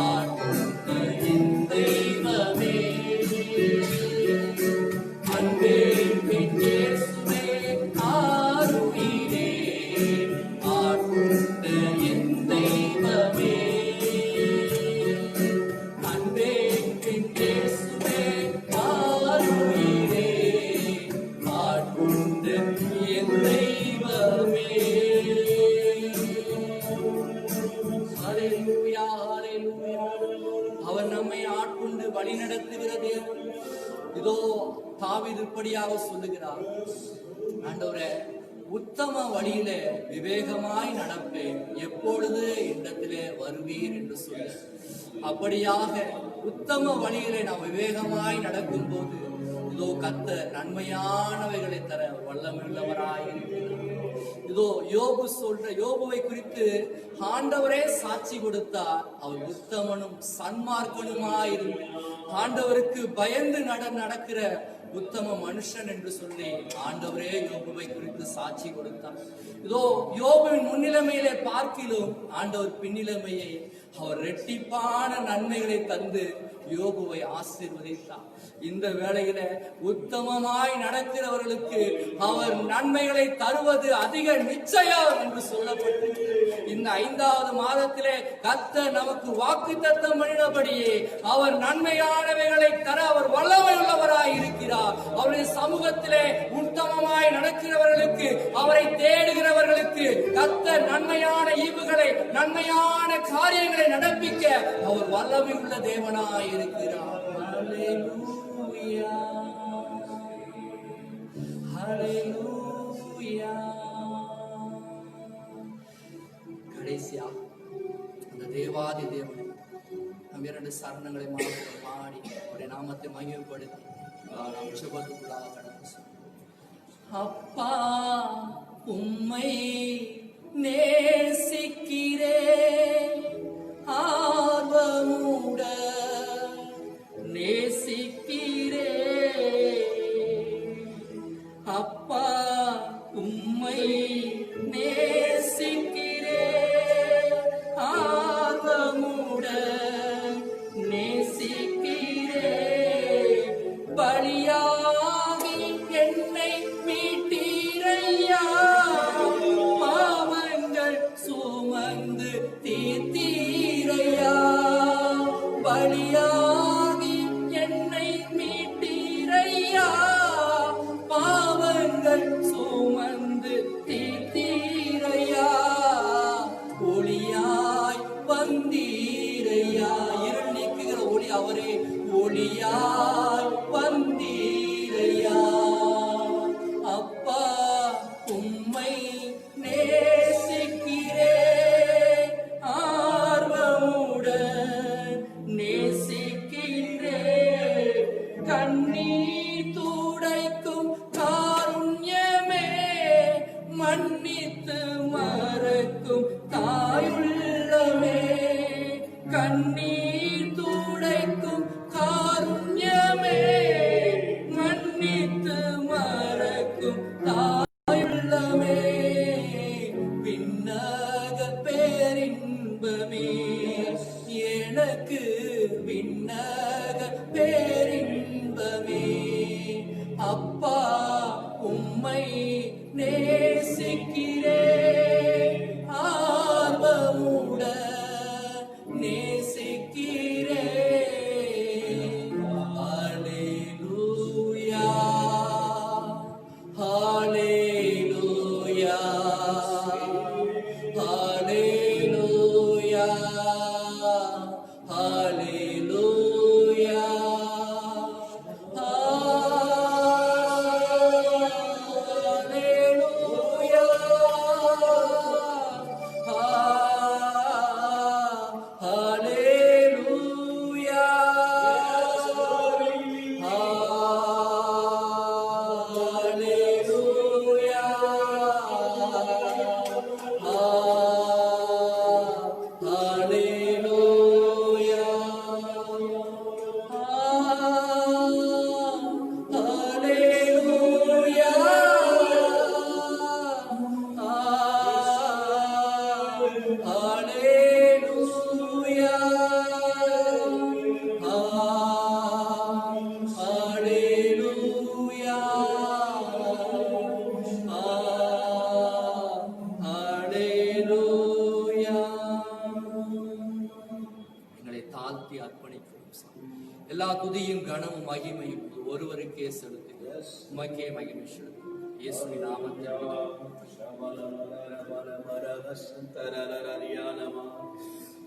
ஆட்கொண்ட என் தெய்வமே, அன்பே என் இயேசுவே, ஆருயிரே, ஆட்கொண்ட என் தெய்வமே, அன்பே என் இயேசுவே, ஆருயிரே, ஆட்கொண்ட என் தெய்வமே. ஹல்லேலூயா, ஹல்லேலூயா. அவர் நம்மை ஆட்கொண்டு வழி நடத்துகிற தேவன். இதோ தாவீது இப்படியாக சொல்லுகிறார், ஆண்டவரே, உத்தம வழியிலே விவேகமாய் நடப்பேன், எப்பொழுது இடத்திலே வருவீர் என்று சொல்லி. அப்படியாக உத்தம வழியிலே நாம் விவேகமாய் நடக்கும் போது இதோ கர்த்தர் நன்மையானவைகளை தர வல்லமையுள்ளவராயிருக்கிறார். இதோ யோபுவை குறித்து ஆண்டவரே சாட்சி கொடுத்தார். அவர் உத்தமனும் சன்மார்க்கனுமாயிருந்து ஆண்டவருக்கு பயந்து நடக்கிற உத்தம மனுஷன் என்று சொல்லி ஆண்டவரே யோபுவை குறித்து சாட்சி கொடுத்தார். இதோ யோபுவின் முன்னிலைமையிலே பார்க்கிலும் ஆண்டவர் பின்னிலைமையை அவர் இரட்டிப்பான நன்மைகளை தந்து யோபுவை ஆசீர்வதித்தார். இந்த வேளையில உத்தமமாய் நடக்கிறவர்களுக்கு அவர் நன்மைகளை தருவது அதிக நிச்சயம் என்று சொல்லப்பட்டு இந்த 5வது மாதத்திலே கர்த்தர் நமக்கு வாக்குத்தத்தம் பண்ணினபடியே அவர் நன்மையானவைகளை தர அவர் வல்லமை உள்ளவராய் இருக்கிறார். அவருடைய சமூகத்திலே உத்தமமாய் நடக்கிறவர்களுக்கு, அவரை தேடுகிறவர்களுக்கு கர்த்தர் நன்மையான ஈவுகளை, நன்மையான காரியங்களை நடப்பிக்க அவர் வல்லமை உள்ள தேவனாய் இருக்கிறார். ஹல்லேலூயா, ஹல்லேலூயா. கடைசியா அந்த தேவாதி தேவனை நம் 2 சரணங்களை மாத்திரம் பாடி அவருடைய நாமத்தை மகிமைப்படுத்தி நாம் சுபத்துக்குள்ளாக கடந்து செல்வோம். அப்பா, உம்மை நேசிக்கிறேன், ஆர்வமுட நேசிக்கிறேன். அப்பா, உம்மை நேசிக்கிறேன், ஆர்வமுட நேசிக்கிறேன். பலியாகி என்னை மீட்டீரையா, பாவங்கள் சுமந்து தீர்த்தீரையா. பலியாகி என்னை மீட்டீரையா, பாவங்கள் சுமந்து தீர்த்தீரையா. ஒளியாய் வந்தீரையா, இருள் நீக்குகிற ஒளி அவரே, ஒளியாய் வந்தீரையா. அப்பா, உம்மை நேசிக்கிறேன், ஆர்வமுடன் நேசிக்கிறேன். கண்ணீர் துடைக்கும் காருண்யமே, மன்னித்து மறக்கும் தாயுள்ளமே. கண்ணீர் துடைக்கும் காருண்யமே, மன்னித்து மறக்கும் தாயுள்ளமே. விண்ணக பேரின்பமே, எனக்கு விண்ணக பேரின்பமே. அப்பா, உம்மை நேசிக்கிறேன், ஆர்வமுட நேசிக்கிறேன். ஹல்லேலூயா, ஹல்லேலூயா, ஹல்லேலூயா, ஹல்லேலூயா. Hallelujah. தாழ்த்தி அர்ப்பணிக்கிறோம் சாமி. எல்லா துதியும் கனமும் மகிமையும் ஒருவருக்கே செலுத்துகிறோம். உமக்கே மகிமை செலுத்துகிறோம். இயேசுவின் நாமத்தில்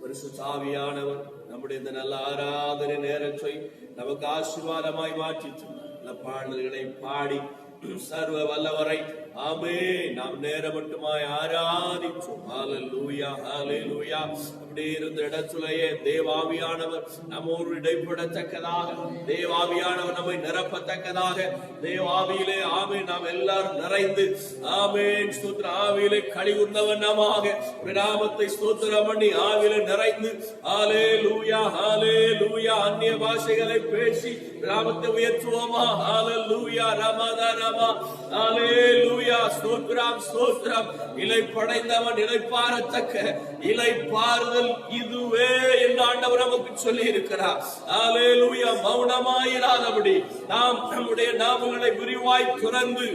பரிசுத்த ஆவியானவர் நம்முடைய இந்த நல்ல ஆராதனை நேரத்தை நமக்கு ஆசீர்வாதமாய் மாற்றி நல்ல பாடல்களை பாடி சர்வ வல்லவரை ஆமே நாம் நேரம் மட்டுமாய் ஆராதிச்சோம். ஹல்லேலூயா ஹல்லேலூயா. அப்படியே இருந்த இடத்திலேயே தேவாவியானவர் நம்மோடு இடைப்படத்தக்கதாக, தேவாவியானவர் நம்மை நிரப்பத்தக்கதாக, தேவாவியிலே ஆமே நாம் எல்லாரும் நிறைந்து ஆமேன் ஸ்தோத்திர ஆவியிலே கழிவுண்டவனமாக நாமத்தை ஸ்தோத்திரம் பண்ணி ஆவியிலே நிறைந்து ஹல்லேலூயா ஹல்லேலூயா. அந்நிய பாஷைகளை பேசி நாமத்தை உயர்த்துவோமா? ஹல்லேலூயா ரமதா ரமா ஹல்லேலூயா. ஸ்தோத்திரம் ஸ்தோத்திரம். இலை படைந்தவன் இலைப்பாரத்தக்க இலை பாறுதல் இதுவே என்று ஆண்டவர் நமக்கு சொல்லி இருக்கிறார். ஹல்லேலூயா. மௌனமாயிராதபடி நாம் நம்முடைய நாமங்களை விரிவாய் துறந்து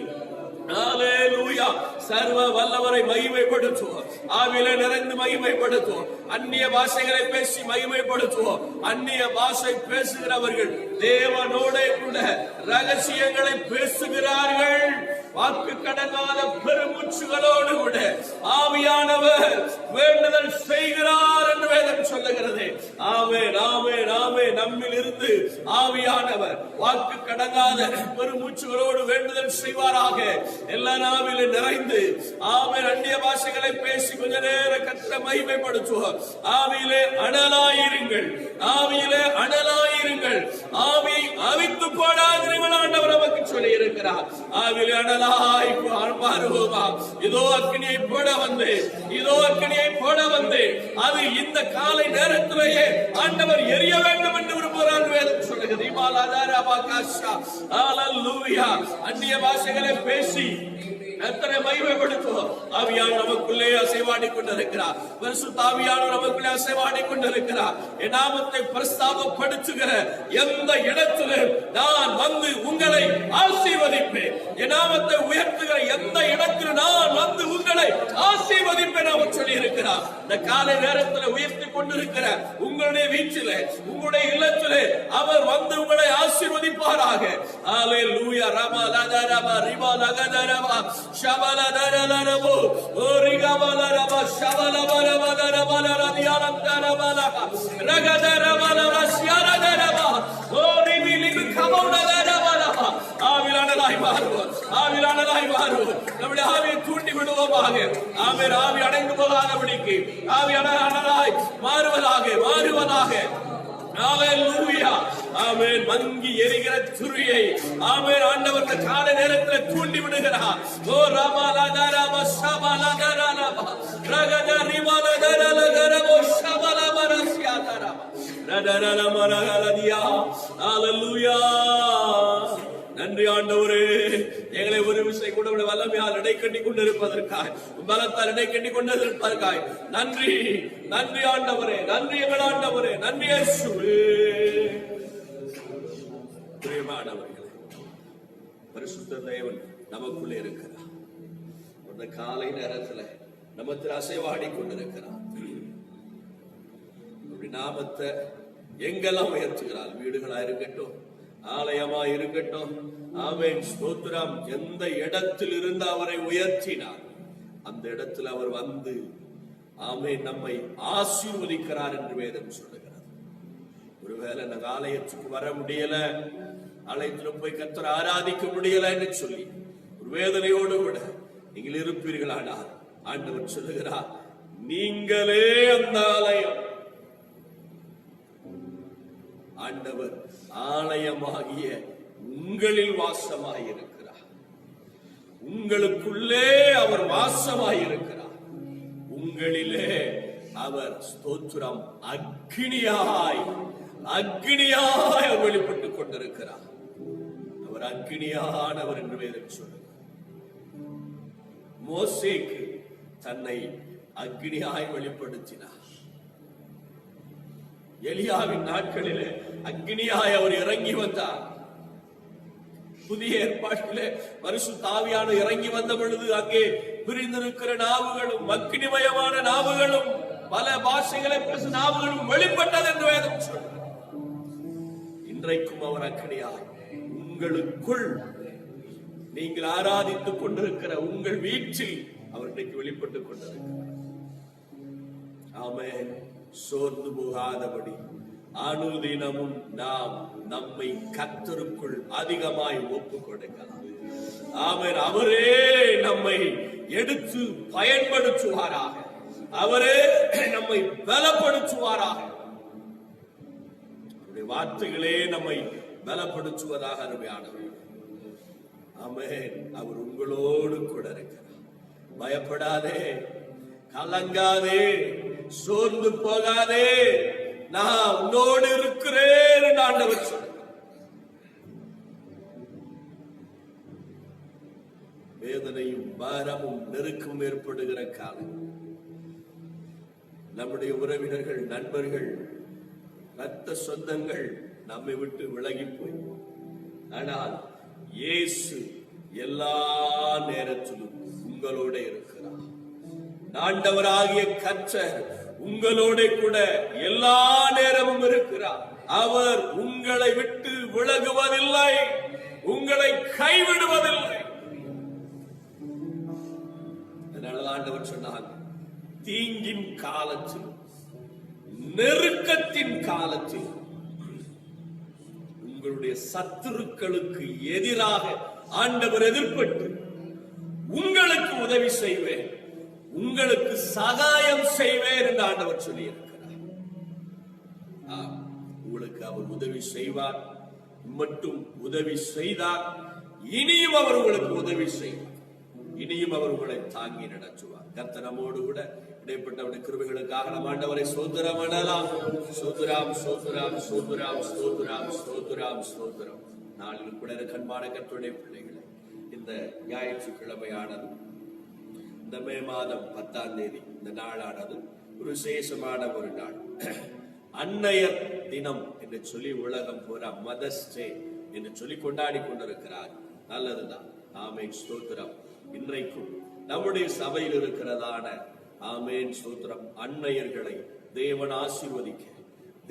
ஹல்லேலூயா சர்வ வல்லவரை மகிமைப்படுத்துவோம். ஆவியிலே நிறைந்து மகிமைப்படுத்துவோம். அந்நிய பாஷைகளை பேசி மகிமைப்படுத்துவோம். அந்நிய பாஷை பேசுகிறவர்கள் தேவனோட கூட ரகசியங்களை பேசுகிறார்கள். வாக்கு கடங்காத பெருமூச்சுகளோடு கூட ஆவியானவர் வேண்டுதல் செய்கிறார் என்று வேதம் சொல்லுகிறது. ஆமென் ஆமென் ஆமென். நம்மில் இருந்து ஆவியானவர் வாக்கு கடங்காத பெருமூச்சுகளோடு வேண்டுதல் செய்வாராக. எல்லா நாவிலே நிறைந்து ஆமென் அந்நிய பாஷைகளை பேசி கொஞ்ச நேரம் கர்த்தரை மகிமைப்படுத்துவோம். ஆவியிலே அனலாயிருங்கள், ஆவியிலே அனலாயிருங்கள், ஆவி அவித்து போடாதீர்கள் ஆண்டவர் நமக்கு சொல்லி இருக்கிறார். ஆவியிலே அனலாய் பாருவோமா? இதோ அக்கினியை போட வந்து, இதோ அக்கினியை போட வந்து அது இந்த காலை நேரத்திலேயே ஆண்டவர் எரிய வேண்டும் என்று விரும்புகிறார் வேதம் சொல்லுகிறது. அந்நிய பாஷைகளை பேசி எத்தனை மகிமைப்படுத்துவோம். ஆவியானவர் நமக்குள்ளே அசைவாடி கொண்டிருக்கிறார். பரிசுத்த ஆவியானவர் நமக்குள்ளே அசைவாடி கொண்டிருக்கிறார். என் நாமத்தை பிரஸ்தாபப்படுத்துகிற எந்த இடத்திலும் நான் வந்து உங்களை ஆசீர்வதிப்பேன். என் நாமத்தை உயர்த்துகிற எந்த இடத்தில் நான் வந்து உங்களை ஆசீர்வதிப்பேன் அவர் சொல்லி இருக்கிறார். இந்த காலை நேரத்தில் உயர்த்தி கொண்டிருக்கிற உங்களுடைய வீட்டிலே, உங்களுடைய இல்லத்திலே அவர் வந்து உங்களை ஆசீர்வதிப்பாராக. ஹல்லேலூயா. ரமா லதா ரமா ரிமா லகதா ரமா ஷபல தரலரபு ஓரிகபல ரப ஷபல வரபல ரபல ரதியாலம் தரபல ரகதரபல ரஷ்யர தரப ஓரிபிலிபி கபௌட தரபல. ஆவியானவராய் மாறுவோம், ஆவியானவராய் மாறுவோம். நம்முடைய ஆவியை தூண்டி விடுவோமாக. ஆமென். ஆவி அடைந்து போகாதபடிக்கு ஆவியானவராய் மாறுவதாக மாறுவதாக. ஹல்லேலூயா. ஆமென். மங்கி எரிகிற துரியை ஆமென் ஆண்டவர் இந்த காலை நேரத்தில் தூண்டி விடுகிறார். ஓ ரமலதரம ஷபலதரலப ரகதரிமலதரலகரம ஷபலபரஸ்யாதரம ரதரலமரகலதியா. ஹல்லேலூயா. நன்றி ஆண்டவரே, எங்களை ஒரு விஷயம் கூட வல்லமையால் இடை கட்டி கொண்டிருப்பதற்காய், பலத்தால் இடை கட்டி கொண்டிருப்பதற்காய் நன்றி நன்றி ஆண்டவரே, நன்றி எங்கள் ஆண்டவரே, நன்றி இயேசுவே. பிரியமானவர்களே, பரிசுத்த தேவன் நமக்குள்ளே இருக்கிறார். அந்த காலை நேரத்தில் நமக்கு அசைவாடி கொண்டிருக்கிறார். நாமத்தை எங்கெல்லாம் உயர்த்துகிறார். வீடுகளா இருக்கட்டும், ஆலயமா இருக்கட்டும், ஆமென் ஸ்தோத்திரம். எந்த இடத்தில் இருந்து அவரை உயர்த்தினார் அந்த இடத்தில் அவர் வந்து ஆமென் நம்மை ஆசீர்வதிக்கிறார் என்று வேதம் சொல்லுகிறது. ஒருவேளை நாங்கள் ஆலயத்துக்கு வர முடியல, ஆலயத்துல போய் கர்த்தரை ஆராதிக்க முடியல என்று சொல்லி ஒரு வேதனையோடு கூட நீங்கள் இருப்பீர்களானால் ஆண்டவர் சொல்லுகிறார், நீங்களே அந்த ஆலயம். ஆண்டவர் ஆலயமாகிய உங்களில் வாசமாயிருக்கிறார். உங்களுக்குள்ளே அவர் வாசமாயிருக்கிறார். உங்களிலே அவர் ஸ்தோத்திரம் அக்கினியாய் அக்கினியாய் வெளிப்பட்டுக் கொண்டிருக்கிறார். அவர் அக்கினியானவர் என்று வேதம் சொல்லுகிறார். மோசேக்கு தன்னை அக்கினியாய் வெளிப்படுத்தினார். எலியாவின் நாட்களிலே அக்னியாய் அவர் இறங்கி வந்தார். புதிய ஏற்பாட்டிலே பரிசுத்த ஆவியான இறங்கி வந்த பொழுது அங்கே பிரிந்திருக்கிற நாவுகளும் அக்னிமயமான நாவுகளும் பல பாஷைகளை பேசும் நாவுகளும் வெளிப்பட்டது என்று வேதம் சொல்கிறது. இன்றைக்கும் அவர் அக்னியாய் உங்களுக்குள் நீங்கள் ஆராதித்துக் கொண்டிருக்கிற உங்கள் வீட்டில் அவர் இன்றைக்கு வெளிப்பட்டுக் கொண்டிருக்கிறார். ஆமென். சோர்ந்து போகாதபடி அனுதினமும் நாம் நம்மை கர்த்தருக்குள் அதிகமாய் ஒப்புக் கொடுக்கலாம். ஆமென். அவரே நம்மை எடுத்து பயன்படுத்துவாராக. அவரே நம்மை பலப்படுத்துவாராக. அவருடைய வார்த்தைகளே நம்மை பலப்படுத்துவதாக அருமையானவர். ஆமென். அவர் உங்களோடு கூட இருக்கிறார். பயப்படாதே, கலங்காதே, சோர்ந்து போகாதே, நான் உன்னோடு இருக்கிறேன் என்று ஆண்டவர் சொன்னார். வேதனையும் பாரமும் நெருக்கம் ஏற்படுகிற காலம், நம்முடைய உறவினர்கள், நண்பர்கள், ரத்த சொந்தங்கள் நம்மை விட்டு விலகி போய், ஆனால் இயேசு எல்லா நேரத்திலும் உங்களோட இருக்கிறார். ஆண்டவராகிய கர்த்தர் உங்களோட கூட எல்லா நேரமும் இருக்கிறார். அவர் உங்களை விட்டு விலகுவதில்லை, உங்களை கைவிடுவதில்லை. அதனால ஆண்டவர் சொன்னார், தீங்கின் காலத்தில், நெருக்கத்தின் காலத்தில் உங்களுடைய சத்துருக்களுக்கு எதிராக ஆண்டவர் எதிர்ப்பட்டு உங்களுக்கு உதவி செய்வேன், உங்களுக்கு சகாயம் செய்வேன் என்று ஆண்டவர் சொல்லி இருக்கிறார். உங்களுக்கு அவர் உதவி செய்வார், மட்டும் உதவி செய்தார், இனியும் அவர் உங்களுக்கு உதவி செய்வார், இனியும் அவர் உங்களை தாங்கி நடத்துவார். கர்த்தர் நம்மோடு கூட இடைப்பட்ட கிருபைகளுக்காக நம் ஆண்டவரை ஸ்தோத்திரம் பண்ணலாம். ஸ்தோத்திரம், ஸ்தோத்திரம், ஸ்தோத்திரம், ஸ்தோத்திரம், ஸ்தோத்திரம், ஸ்தோத்திரம். நாளில் கூட கண்பான கர்த்தருடைய பிள்ளைகளை, இந்த ஞாயிற்றுக்கிழமையானது, இந்த மே மாதம் 10ஆம் தேதி இந்த நாளானது ஒரு விசேஷமான ஒரு நாள். அன்னையர் தினம் என்று சொல்லி உலகம் பூரா மதர்ஸ் டே என்று சொல்லி கொண்டாடி கொண்டிருக்கிறார். நல்லதுதான். ஆமென், ஸ்தோத்திரம். இன்றைக்கும் நம்முடைய சபையில் இருக்கிறதான ஆமென், ஸ்தோத்திரம், அன்னையர்களை தேவன் ஆசீர்வதிக்க,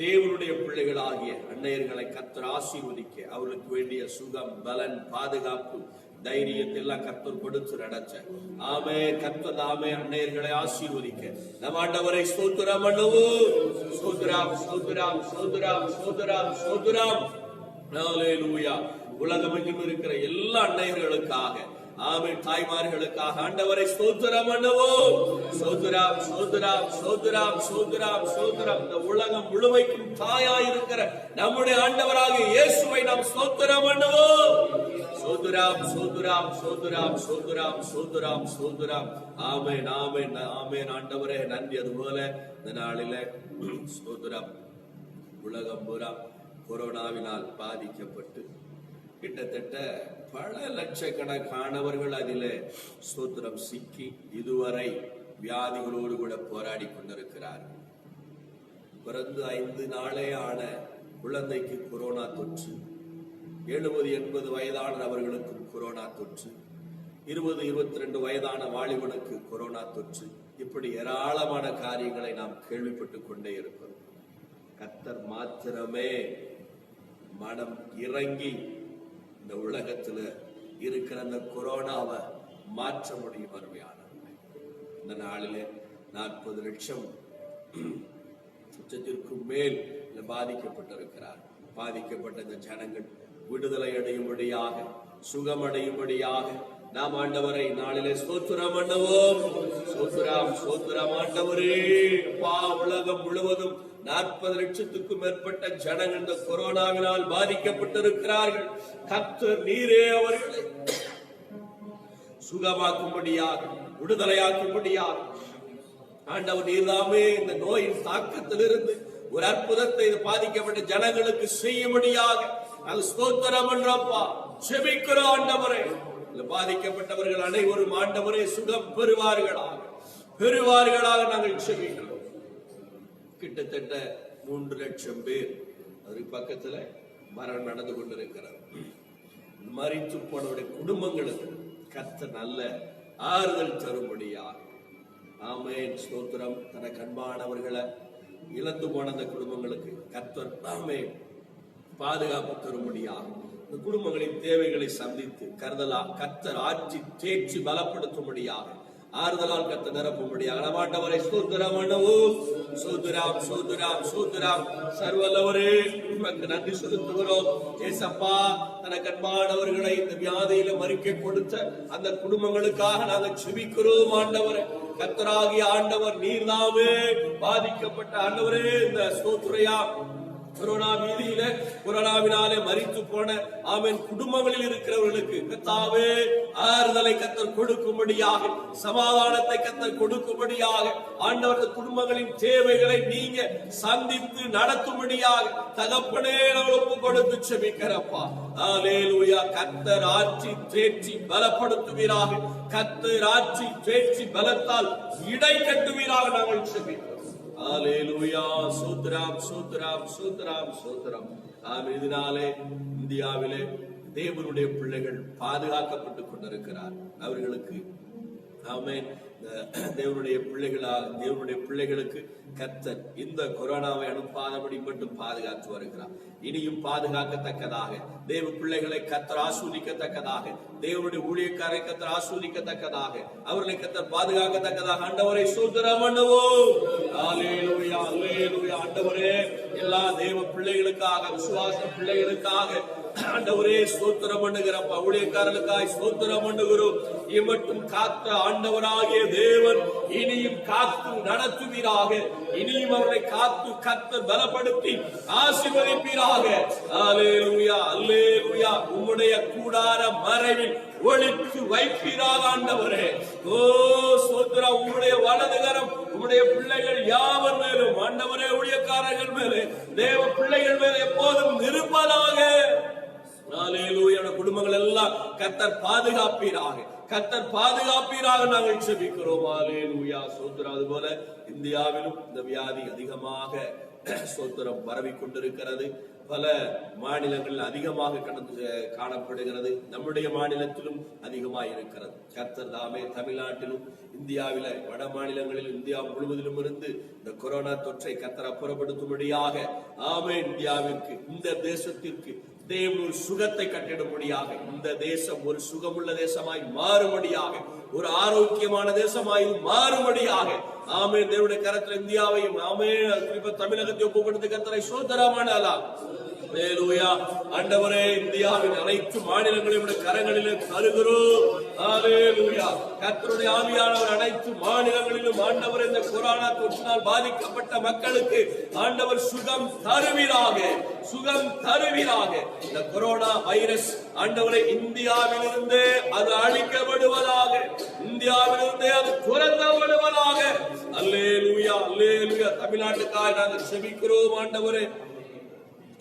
தேவனுடைய பிள்ளைகளாகிய அன்னையர்களை கர்த்தர் ஆசீர்வதிக்க, அவர்களுக்கு வேண்டிய சுகம், பலன், பாதுகாப்பு, தைரியத்தை எல்லாம் கர்த்தர் கொடுத்து நடத்த, ஆமே கர்த்தர் தாமே அன்னையர்களை ஆசீர்வதிக்க நம் ஆண்டவரை ஸ்தோத்திரம் பண்ணுவோம். ஸ்தோத்திரம், ஸ்தோத்திரம், ஸ்தோத்திரம், ஸ்தோத்திரம், ஸ்தோத்திரம். ஹல்லேலூயா. உலகமெங்கும் இருக்கிற எல்லா அன்னையர்களுக்காக, ஆமே தாய்மார்களுக்காக ஆண்டவரை ஸ்தோத்திரம் பண்ணுவோம். ஸ்தோத்திரம், ஸ்தோத்திரம், ஸ்தோத்திரம், ஸ்தோத்திரம், ஸ்தோத்திரம். இந்த உலகம் முழுமைக்கும் தாயாயிருக்கிற நம்முடைய ஆண்டவராகிய இயேசுவை நாம் ஸ்தோத்திரம் பண்ணுவோம். ஸ்தோத்திரம், ஸ்தோத்திரம், ஸ்தோத்திரம், ஸ்தோத்திரம், ஸ்தோத்திரம், ஸ்தோத்திரம். ஆமென், ஆமென், ஆமென். ஆண்டவரே நன்றி. அதுபோல இந்த நாளிலே ஸ்தோத்திரம், உலகம் பூரா கொரோனாவினால் பாதிக்கப்பட்டு கிட்டத்தட்ட பல லட்சக்கணக்கானவர்கள் அதிலே ஸ்தோத்திரம் சிக்கி இதுவரை வியாதிகளோடு கூட போராடி கொண்டிருக்கிறார்கள். பிறந்து 5 நாளே ஆன குழந்தைக்கு கொரோனா தொற்று, 70-80 வயதான அவர்களுக்கும் கொரோனா தொற்று, 20-22 வயதான வாலிபனுக்கு கொரோனா தொற்று, இப்படி ஏராளமான காரியங்களை நாம் கேள்விப்பட்டுக் கொண்டே இருக்கிறோம். கர்த்தர் மாத்திரமே மனம் இறங்கி இந்த உலகத்துல இருக்கிற அந்த கொரோனாவை மாற்ற முடியும். அருமையானவர்களே, இந்த நாளிலே 40 லட்சத்திற்கும் மேல் பாதிக்கப்பட்டிருக்கிறார். பாதிக்கப்பட்ட இந்த ஜனங்கள் விடுதலை அடையும்படியாக, சுகமடையும்படியாக நாம் ஆண்டவரை நாளிலே ஸ்தோத்திரம் பண்ணுவோம். ஸ்தோத்திரம், ஸ்தோத்திரம். ஆண்டவரே, உலகம் முழுவதும் 40 லட்சத்துக்கும் மேற்பட்ட ஜனங்கள் இந்த கொரோனாவினால் பாதிக்கப்பட்டிருக்கிறார்கள். கர்த்தர் நீரே அவர்களை சுகமாக்கும்படியாக, விடுதலையாக்கும்படியாக ஆண்டவர் நீர்தாமே இந்த நோயின் தாக்கத்திலிருந்து ஒரு அற்புதத்தை பாதிக்கப்பட்ட ஜனங்களுக்கு செய்யும்படியாக அது ஸ்தோத்திரம் என்றப்பா செபிக்கிறோம். ஆண்டவரே, பாதிக்கப்பட்டவர்கள் அனைவரும் ஆண்டவரே சுகம் பெறுவார்களாக நாங்கள் செபிக்கிறோம். கிட்டத்தட்ட 3 லட்சம் பேர் அதுக்கு பக்கத்துல மரணம் நடந்து கொண்டிருக்கிறது. மரித்து போனவருடைய குடும்பங்களுக்கு கர்த்தர் நல்ல ஆறுதல் தரும்படியாக, ஆமென், ஸ்தோத்திரம். தனக்கு அன்பானவர்களை இழந்து போன அந்த குடும்பங்களுக்கு கர்த்தர் ஆமென் பாதுகாப்பு தரும்படியாக, இந்த குடும்பங்களின் தேவைகளை சந்தித்து கர்த்தர் ஆட்சி தேர்ச்சி பலப்படுத்தும்படியாக, ஆறுதலால் கர்த்தர் நிரப்பும்படியாக ஆண்டவரை ஸ்தோத்திரம் பண்ணுவோம். ஸ்தோத்திரம், ஸ்தோத்திரம், ஸ்தோத்திரம். சர்வல்லவரே உமக்கு நன்றி செலுத்துகிறோம். ஏசப்பா, தனக்கு அன்பானவர்களை இந்த வியாதியில மறிக்க கொடுத்த அந்த குடும்பங்களுக்காக நாங்கள் செபிக்கிறோம். ஆண்டவரே, கர்த்தராகிய ஆண்டவர் நீர்தாமே பாதிக்கப்பட்ட ஆண்டவரே, இந்த ஸ்தோத்திரையா கொரோனா வீதியில கொரோனாவினாலே மரித்து போன ஆமென் குடும்பங்களில் இருக்கிறவர்களுக்கு கர்த்தாவே ஆறுதலை கர்த்தர் கொடுக்கும்படியாக, சமாதானத்தை கர்த்தர் கொடுக்கும்படியாக, ஆண்டவர் குடும்பங்களின் தேவைகளை நீங்க சந்தித்து நடத்தும்படியாக தகப்பனே நாங்கள் ஒப்பு கொடுத்து செபிக்கிறப்பா. அல்லேலூயா. கர்த்தர் ஆட்சி தேர்ச்சி பலப்படுத்துவீராக, கர்த்தர் ஆட்சி தேர்ச்சி பலத்தால் இடை கட்டுவீராக நாங்கள் செபிக்கிறோம். அல்லேலூயா. ஸ்தோத்திரம், ஸ்தோத்திரம், ஸ்தோத்திரம், ஸ்தோத்திரம். இதனாலே இந்தியாவிலே தேவனுடைய பிள்ளைகள் பாதுகாக்கப்பட்டுக் கொண்டிருக்கிறார். அவர்களுக்கு ஆமென் தேவனுடைய பிள்ளைகளுக்கு கர்த்தர் இந்த கொரோனாவை அனுப்பாதபடி மட்டும் பாதுகாத்து வருகிறார். இனியும் பாதுகாக்கத்தக்கதாக, தேவ பிள்ளைகளை கர்த்தர் ஆசீர்வதிக்கத்தக்கதாக, தேவனுடைய ஊழியக்காரை கர்த்தர் ஆசீர்வதிக்கத்தக்கதாக, அவர்களை கர்த்தர் பாதுகாக்கத்தக்கதாக ஆண்டவரை ஸ்தோத்திரம் பண்ணுவோம். அல்லேலூயா, அல்லேலூயா. ஆண்டவரே, எல்லா தேவ பிள்ளைகளுக்காக, விசுவாச பிள்ளைகளுக்காக ஆண்டவரே ஸ்தோத்திரம் பண்ணுகிறப்பா. ஊழியக்காரர்களுக்காய் ஸ்தோத்திரம் பண்ணுகிறோம். இம்மட்டும் காத்த ஆண்டவராகிய தேவன் இனியும் காத்து நடத்துவீராக. இனியும் அவர்களை காத்து கர்த்தர் பலப்படுத்தி ஆசீர்வதிப்பீராக. அல்லேலூயா, அல்லேலூயா. உம்முடைய கூடார மறைவில் ஒளித்து வைப்பீராக ஆண்டவரே. ஓ ஸ்தோத்திரம். உம்முடைய வலதுகரம் உம்முடைய பிள்ளைகள் யாவர் மேலும் ஆண்டவரே, ஊழியக்காரர்கள் மேலே, தேவ பிள்ளைகள் மேலே எப்போதும் இருப்பதாக. அல்லேலூயா. குடும்பங்கள் எல்லாம் கர்த்தர் பாதுகாப்பீராக, கர்த்தர் பாதுகாப்பீராக நாங்கள் செபிக்கிறோம். அல்லேலூயா, ஸ்தோத்திரம். அதுபோல இந்தியாவிலும் இந்த வியாதி அதிகமாக ஸ்தோத்திரம் பரவி கொண்டிருக்கிறது. பல மாநிலங்களில் அதிகமாக காணப்படுகிறது. நம்முடைய மாநிலத்திலும் அதிகமாக இருக்கிறது. கர்த்தர் தாமே தமிழ்நாட்டிலும் இந்தியாவில வட மாநிலங்களிலும் இந்தியா முழுவதிலும் இருந்து இந்த கொரோனா தொற்றை கர்த்தர் அப்புறப்படுத்தும்படியாக, ஆமென், இந்தியாவிற்கு, இந்த தேசத்திற்கு தேவன் ஒரு சுகத்தை கட்டிடும்படியாக, இந்த தேசம் ஒரு சுகமுள்ள தேசமாய் மாறும்படியாக, ஒரு ஆரோக்கியமான தேசமாய் மாறும்படியாக, ஆமென், தேவனுடைய கரத்தில் இந்தியாவையும், ஆமென், குறிப்பா தமிழகத்தை ஒப்பு கொடுத்து கர்த்தரை ஸ்தோத்திரம் பண்ணலாம். அல்லேலூயா. ஆண்டவரே, இந்தியாவின் அனைத்து மாநிலங்களையும் கரங்களிலே தருகிறோம். அல்லேலூயா. கர்த்தருடைய ஆவியானவர் அனைத்து மாநிலங்களிலும் ஆண்டவர் இந்த கொரோனா தொற்றினால் பாதிக்கப்பட்ட மக்களுக்கு ஆண்டவர் சுகம் தருவீராக, சுகம் தருவீராக. இந்த கொரோனா வைரஸ் ஆண்டவரை இந்தியாவிலிருந்தே அது அழிக்கப்படுவதாக, இந்தியாவிலிருந்தே அது துரத்தப்படுவதாக. அல்லேலூயா, அல்லேலூயா. தமிழ்நாட்டுக்காக நாங்கள் செபிக்கிறோம் ஆண்டவரே.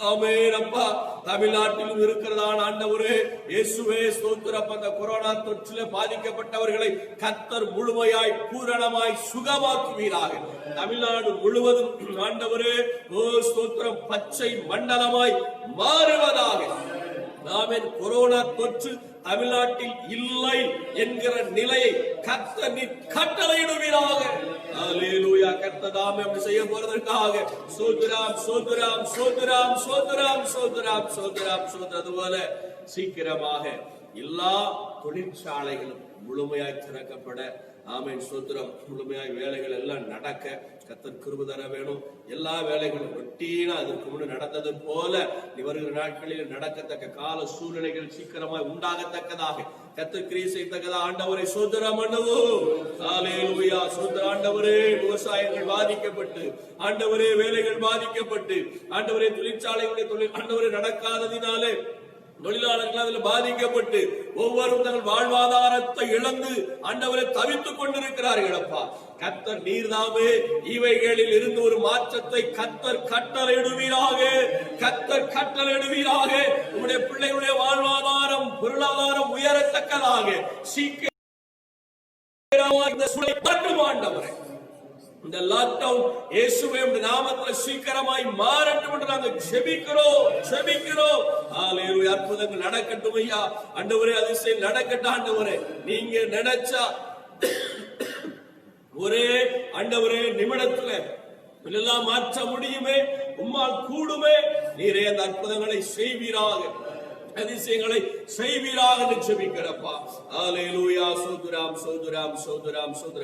ஆமென். அப்பா, தமிழ்நாட்டிலும் இருக்கிறதான ஆண்டவரே இயேசுவே ஸ்தோத்திரம். அந்த கொரோனா தொற்றிலே பாதிக்கப்பட்டவர்களை கர்த்தர் முழுமையாய் பூரணமாய் சுகமாக்குவீராக. தமிழ்நாடு முழுவதும் ஆண்டவரே ஓ ஸ்தோத்திரம் பச்சை மண்டலமாய் மாறுவதாக. ஆமென். கொரோனா தொற்று தமிழ்நாட்டில் இல்லை என்கிற நிலையை கர்த்தர் நீர் கட்டளையிடுவீராக. அல்லேலூயா. கர்த்தர் தாமே அப்படி செய்ய போறதற்காக ஸ்தோத்திரம், ஸ்தோத்திரம், ஸ்தோத்திரம், ஸ்தோத்திரம், ஸ்தோத்திரம், ஸ்தோத்திரம், ஸ்தோத்திரம். அதுபோல சீக்கிரமாக எல்லா தொழிற்சாலைகளும் முழுமையாய் திறக்கப்பட, ஆமென், ஸ்தோத்திரம், முழுமையாய் வேலைகள் எல்லாம் நடக்க கர்த்தர் கிருபை தர வேணும். எல்லா வேலைகளும் ரொட்டீனா அதற்கு முன்பு நடந்தது போல வருகிற நாட்களில் நடக்கத்தக்க கால சூழ்நிலைகள் சீக்கிரமாய் உண்டாகத்தக்கதாக கர்த்தர் கிரியை செய்யத்தக்கதாக ஆண்டவரை ஸ்தோத்திரம் பண்ணுவோம். அல்லேலூயா. ஸ்தோத்திரம். ஆண்டவரே, விவசாயங்கள் பாதிக்கப்பட்டு, ஆண்டவரே வேலைகள் பாதிக்கப்பட்டு, ஆண்டவரே தொழிற்சாலைகளுடைய தொழில் ஆண்டவரே நடக்காததினாலே தொழிலாளர்கள் அதில் பாதிக்கப்பட்டு ஒவ்வொருவரும் தங்கள் வாழ்வாதாரத்தை இழந்து ஆண்டவரை தவித்துக் கொண்டிருக்கிறார்கள். அப்பா, கர்த்தர் நீர்தாமே இவைகளில் இருந்து ஒரு மாற்றத்தை கர்த்தர் கட்டளையிடுவீராக, கர்த்தர் கட்டளையிடுவீராக. உங்களுடைய பிள்ளைகளுடைய வாழ்வாதாரம் பொருளாதாரம் உயரத்தக்கதாக சீக்கிரம் ஆண்டவரை இந்த லாக்டவுன் இயேசுவே நாமத்தில் சீக்கிரமாய் மாறட்டும் என்று நாங்கள் ஜெபிக்கிறோம். ஹalleluya. அற்புதங்கள் நடக்கட்டும் ஐயா. ஆண்டவரே, அதிசயம் நடக்கட்டும் ஆண்டவரே. நீங்க நினைச்சா ஒரே ஆண்டவரே நிமிடத்துல எல்லாம் மாற்ற முடியுமே, உம்மால் கூடுமே. நீரே அந்த அற்புதங்களை செய்வீராக, அதிசயங்களை செய்வீராக ஜெபிக்கிறப்பா. ஹalleluya. சோதரம்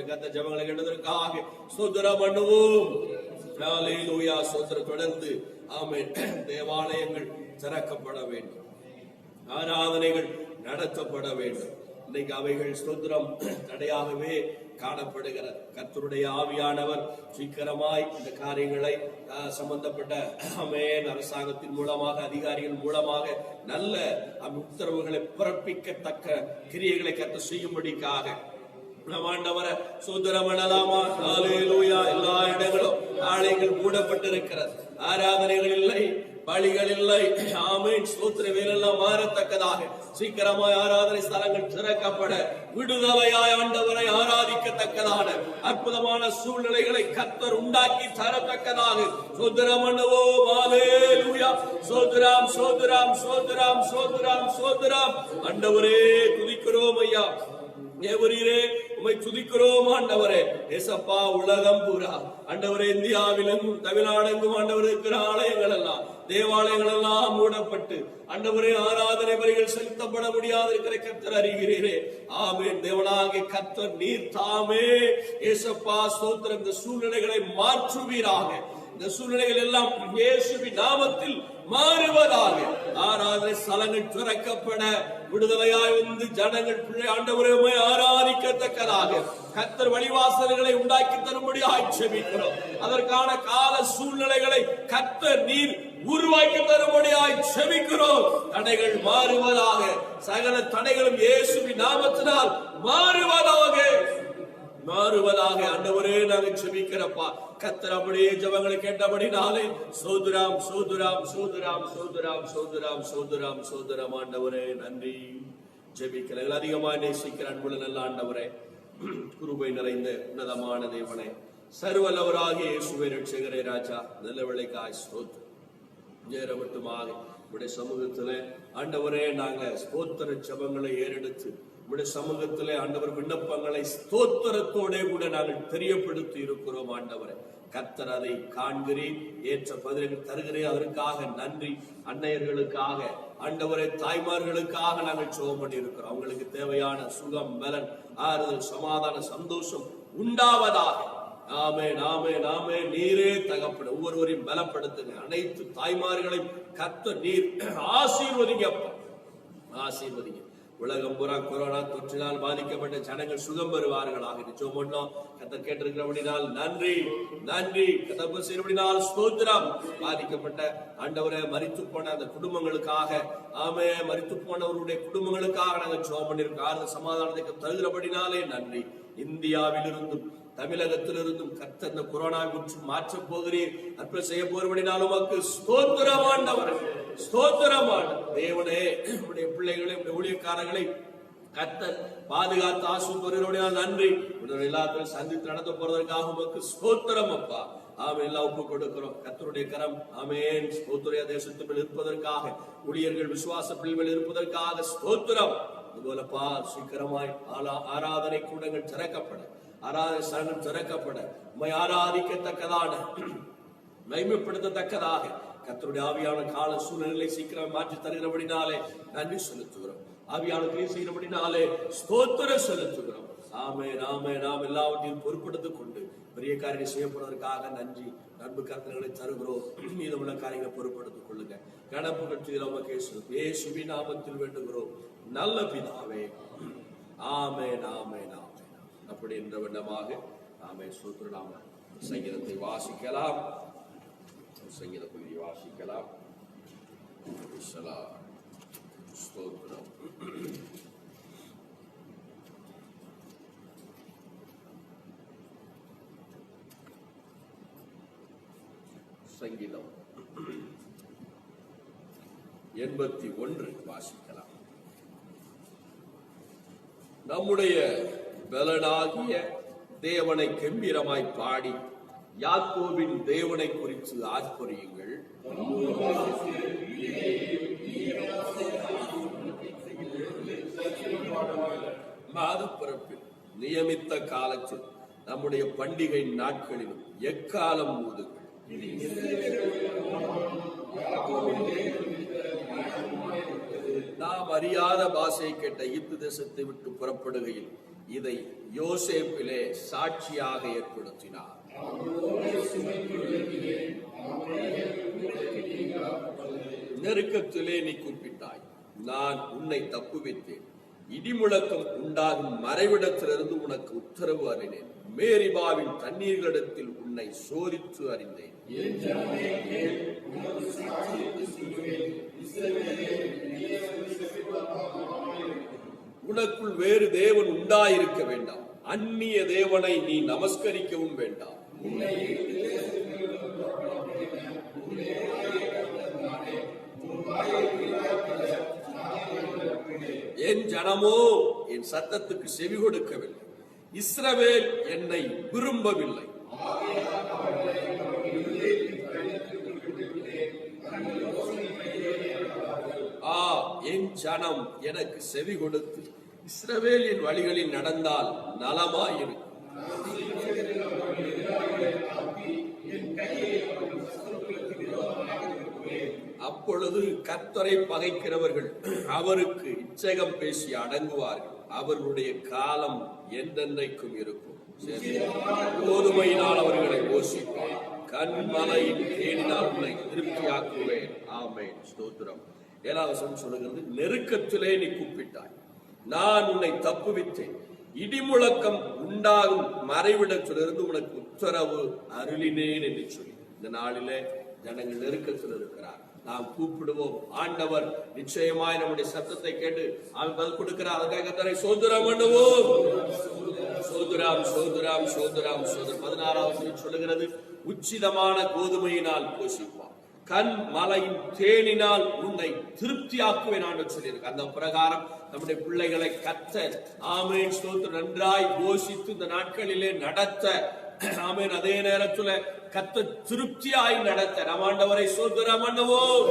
கத்த ஜெபங்களை கேட்டதற்காக ஸ்தோத்திரம் பண்ணுவோம். ஹalleluya. ஸ்தோத்திரம். தொடர்ந்து ஆமென். தேவாலயங்கள் திறக்கப்பட வேண்டும், ஆராதனைகள் நடத்தப்பட வேண்டும். இன்னைக்கு அவைகள் ஸ்தோத்திரம் தடையாகவே காணப்படுகிறது. கர்த்தருடைய ஆவியானவர் சீக்கிரமாய் இந்த காரியங்களை சம்பந்தப்பட்ட அரசாங்கத்தின் மூலமாக, அதிகாரிகள் மூலமாக நல்ல உத்தரவுகளை பிறப்பிக்கத்தக்க கிரியைகளை கர்த்தர் செய்யும்படிக்காக ஆண்டவரை சோதரம் பண்ணலாமா. ஹalleluya. எல்லா இடங்களும் ஆலயங்கள் மூடப்பட்டிருக்கிறது, ஆராதனைகள் இல்லை, பலிகள் இல்லை. ஆமென். ஸ்தோத்திர வேலெல்லாம் மாறத்தக்கதாக சீக்கிரமாய் ஆராதனை ஸ்தலங்கள் திறக்கப்பட, விடுதலையாய் ஆண்டவரை ஆராதிக்கத்தக்கதான அற்புதமான சூழ்நிலைகளை கர்த்தர் உண்டாக்கி தரத்தக்கதாக சோதரம் பண்ணுவோம். ஹalleluya. சோதரம் ஆண்டவரே துதிக்கிறோம் ஐயா. தேவரீரே உம்மை துதிக்கிறோம் ஆண்டவரே. ஏசப்பா, உலகம் பூரா ஆண்டவரே, இந்தியாவிலும் தமிழ்நாடெங்கும் ஆண்டவரே இருக்கிற ஆலயங்கள் எல்லாம், தேவாலயங்கள் எல்லாம் மூடப்பட்டு ஆண்டவரே ஆராதனை பலிகள் செலுத்தப்பட முடியாது இருக்கிற கர்த்தர் அறிகிறீரே. ஆமென். தேவனாகிய கர்த்தர் நீர் தாமே ஏசப்பா ஸ்தோத்திரம் இந்த சூழ்நிலைகளை மாற்றுவீராக. இந்த சூழ்நிலைகள் எல்லாம் இயேசுவின் நாமத்தில் மாறுவதாக. ஆராதனை ஸ்தலங்கள் திறக்கப்பட, விடுதலையாய் வந்து ஜனங்கள் பிள்ளை ஆண்டவரை ஆராதிக்கத்தக்கதாக கர்த்தர் வழிவாசல்களை உண்டாக்கி தரும்படி ஜெபிக்கிறோம். அதற்கான கால சூழ்நிலைகளை கர்த்தர் நீர் உருவாக்கி தரும்படியாய் ஜெபிக்கிறோம். தடைகள் மாறுவதாக, சகல தடைகளும் இயேசுவின் நாமத்தினால் மாறுவதாக ஆண்டவரே நாங்கள் ஜெபிக்கிறப்பா. கர்த்தர் அப்படியே ஜெபங்களை கேட்டபடினாலே சோதரம் ஆண்டவரே நன்றி. ஜெபிக்கிறீர்கள் அதிகமாக நேசிக்கிற அன்புள்ள நல்ல ஆண்டவரே, கிருபை நிறைந்த உன்னதமான தேவனே, சர்வல்லவராகிய இயேசுவே ரட்சகரே ராஜா, நல்ல வேளைக்காய் ஸ்தோத்திரம். நேரமட்டுமாக உடைய சமூகத்திலே ஆண்டவரே நாங்கள் ஸ்தோத்திர ஜெபங்களை ஏறெடுத்து உடைய சமூகத்திலே ஆண்டவர் விண்ணப்பங்களை ஸ்தோத்திரத்தோட கூட நாங்கள் தெரியப்படுத்தி இருக்கிறோம். ஆண்டவரை கர்த்தர் அதை காண்கிறேன், ஏற்ற பதில்கள் தருகிறேன். அதற்காக நன்றி. அன்னையர்களுக்காக ஆண்டவரை, தாய்மார்களுக்காக நாங்கள் ஜெபம் பண்ணி இருக்கிறோம். அவங்களுக்கு தேவையான சுகம், பலன், ஆறுதல், சமாதான, சந்தோஷம் உண்டாவதாக. ஆமென், ஆமென், ஆமென். நீரே தகப்பட ஒவ்வொருவரையும் பலப்படுத்துங்க. அனைத்து தாய்மார்களையும் கர்த்தர் நீர் ஆசீர்வதிங்க. உலகம் பூரா கொரோனா தொற்றினால் பாதிக்கப்பட்ட ஜனங்கள் சுகம் பெறுவார்களாக. கர்த்தர் கேட்டிருக்கிறபடினால் நன்றி. கர்த்தர் செய்யபடினால் ஸ்தோத்திரம். பாதிக்கப்பட்ட ஆண்டவரை மரித்து போன அந்த குடும்பங்களுக்காக, மரித்து போனவருடைய குடும்பங்களுக்காக நாங்கள் ஜெபம் பண்ணியிருக்கோம். ஆறுதல் சமாதானத்தை தருகிறபடினாலே நன்றி. இந்தியாவிலிருந்தும் தமிழகத்திலிருந்தும் கர்த்தர் இந்த கொரோனா குற்று மாற்ற போகிறீர், அற்புதம் செய்ய போகிறபடினால் உமக்கு ஸ்தோத்திரமாண்டவர். தேவனே, உடைய பிள்ளைகளை, உடைய ஊழியக்காரர்களை கர்த்தர் பாதுகாத்து ஆசீர்வதிக்கிறபடியா நன்றி. எல்லாத்தையும் சந்தித்து நடத்த போறதற்காக உமக்கு ஸ்தோத்திரம் அப்பா. ஆமென். எல்லாம் ஒப்பு கொடுக்கிறோம். கர்த்தருடைய கரம் ஆமென் ஸ்தோத்திர தேசத்து மேல் இருப்பதற்காக, ஊழியர்கள் விசுவாச பிள்ளைகள் இருப்பதற்காக ஸ்தோத்திரம். இதுபோலப்பா சீக்கிரமாய் ஆராதனை கூடங்கள் திறக்கப்பட, ஆராதனை ஸ்தலங்கள் திறக்கப்பட, உம்மை ஆராதிக்கத்தக்கதான, மகிமைப்படுத்தத்தக்கதாக கர்த்தருடைய ஆவியான கால சூழ்நிலை சீக்கிரம் மாற்றி தருகிறபடினாலே நன்றி செலுத்துகிறோம். ஆவியான கிரியை செய்கிறபடினாலே ஸ்தோத்திரம் செலுத்துகிறோம். ஆமென், ஆமென். நாம் எல்லாவற்றையும் பொறுப்படுத்திக் கொண்டு பெரிய காரியங்கள் செய்யப்படுவதற்காக நன்றி. அன்பு கர்த்தர்களை தருகிறோம். மீதமுள்ள காரியங்களை பொறுப்படுத்திக் கொள்ளுங்க. கணப்பு கட்சி இயேசுவின் நாமத்தில் வேண்டுகிறோம் நல்ல பிதாவே. ஆமென், ஆமென், ஆமென். அப்படி என்ற வண்ணமாக ஆமென். ஸ்தோத்திரம். சங்கீதத்தை வாசிக்கலாம். சங்கீத பகுதியை வாசிக்கலாம். ஸ்தோத்திரம். சங்கீதம் 81 வாசிக்கலாம். நம்முடைய பலனாகிய தேவனை கம்பீரமாய் பாடி யாக்கோபின் தேவனை குறித்து ஆர்ப்பரியுங்கள். மாத பிறப்பில் நியமித்த காலத்தில் நம்முடைய பண்டிகை நாட்களிலும் எக்காலம் ஊதுங்கள். நாம் அறியாத பாஷையை கேட்ட எகிப்து தேசத்தை விட்டு புறப்படுகையில் இதை யோசேப்பிலே சாட்சியாக ஏற்படுத்தினார். நெருக்கத்திலே நீ கூப்பிட்டாய், நான் உன்னை தப்புவித்தேன். இடிமுழக்கம் உண்டாகும் மறைவிடத்திலிருந்து உனக்கு உத்தரவு அறிந்தேன். மேரிபாவின் தண்ணீர்களிடத்தில் உன்னை சோதித்து அறிந்தேன். உனக்குள் வேறு தேவன் உண்டாயிருக்க வேண்டாம். அந்நிய தேவனை நீ நமஸ்கரிக்கவும் வேண்டாம். என் ஜனமோ என் சத்தத்துக்கு செவி கொடுக்கவில்லை. இஸ்ரவேல் என்னை விரும்பவில்லை. என் ஜனம் எனக்கு செவி கொடுத்து இஸ்ரவேல் என் வழிகளில் நடந்தால் நலமாயிருக்கும். அப்பொழுது கர்த்தரை பகைக்கிறவர்கள் அவருக்கு இச்சகம் பேசி அடங்குவார்கள். அவர்களுடைய காலம் என்றென்றைக்கும் இருக்கும். கோதுமையினால் அவர்களை போஷிப்பேன், கண்மலையின் தேனினால் உன்னை திருப்தியாக்குவேன். ஆமென், ஸ்தோத்திரம். 7வது வசனம் சொல்லுகிறது, நெருக்கத்திலே நீ கூப்பிட்டாய், நான் உன்னை தப்புவித்தேன். இடிமுழக்கம் உண்டாகும் மறைவிடத்திலிருந்து உனக்கு உத்தரவு அருளினேன் என்று சொல்லி இந்த நாளிலே ஜனங்கள் நெருக்கத்தில் இருக்கிறார். நாம் கூப்பிடுவோம். ஆண்டவர் நிச்சயமாய் நம்முடைய சத்தத்தை கேட்டு அவன் பதில் கொடுக்கிறார். அதற்காக கர்த்தரை ஸ்தோத்திரம் பண்ணுவோம். சோதராம் சோதராம் சோதராம் சோதரம். 16வது சொல்லுகிறது, உச்சிதமான கோதுமையினால் போஷிப்பான், கண் மலையின் தேனினால் உன்னை திருப்தியாக்குவேன் என்று சொல்லியிருக்கு. அந்த பிரகாரம் நம்முடைய பிள்ளைகளை கர்த்தர் ஆமென் ஸ்தோத்திரம் நன்றாய் போஷித்து இந்த நாட்களிலே நடத்த, ஆமென், அதே நேரத்தில் கர்த்தர் திருப்தியாய் நடத்த நம் ஆண்டவரை ஸ்தோத்திரம் பண்ணுவோம்.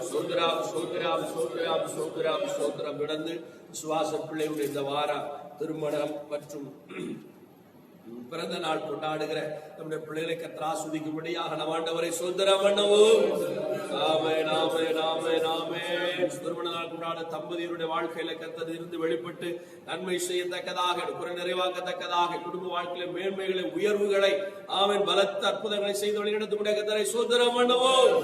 சோதராம் சோதராம் சோதராம் சோதராம் சோதரம். விடந்து சுவாச பிள்ளையுடைய இந்த வாரம் திருமணம் மற்றும் பிறந்த நாள் கொண்டாடுகிற நம்முடைய பிள்ளைகளை கர்த்தர் ஆசீர்வதிக்கும்படியாக நம் ஆண்டவரை ஸ்தோத்திரம் பண்ணுவோம். ஆமென் ஆமென் ஆமென் ஆமென். திருமண நாள் கொண்டாட தம்பதியருடைய வாழ்க்கையில கர்த்தர் இருந்து வெளிப்பட்டு நன்மை செய்யத்தக்கதாக, குறை நிறைவாக்கத்தக்கதாக, குடும்ப வாழ்க்கையில மேன்மைகளை உயர்வுகளை ஆமென் பலத்த அற்புதங்களை செய்து வழிநடத்தக்கூடிய கர்த்தரை ஸ்தோத்திரம் பண்ணுவோம்.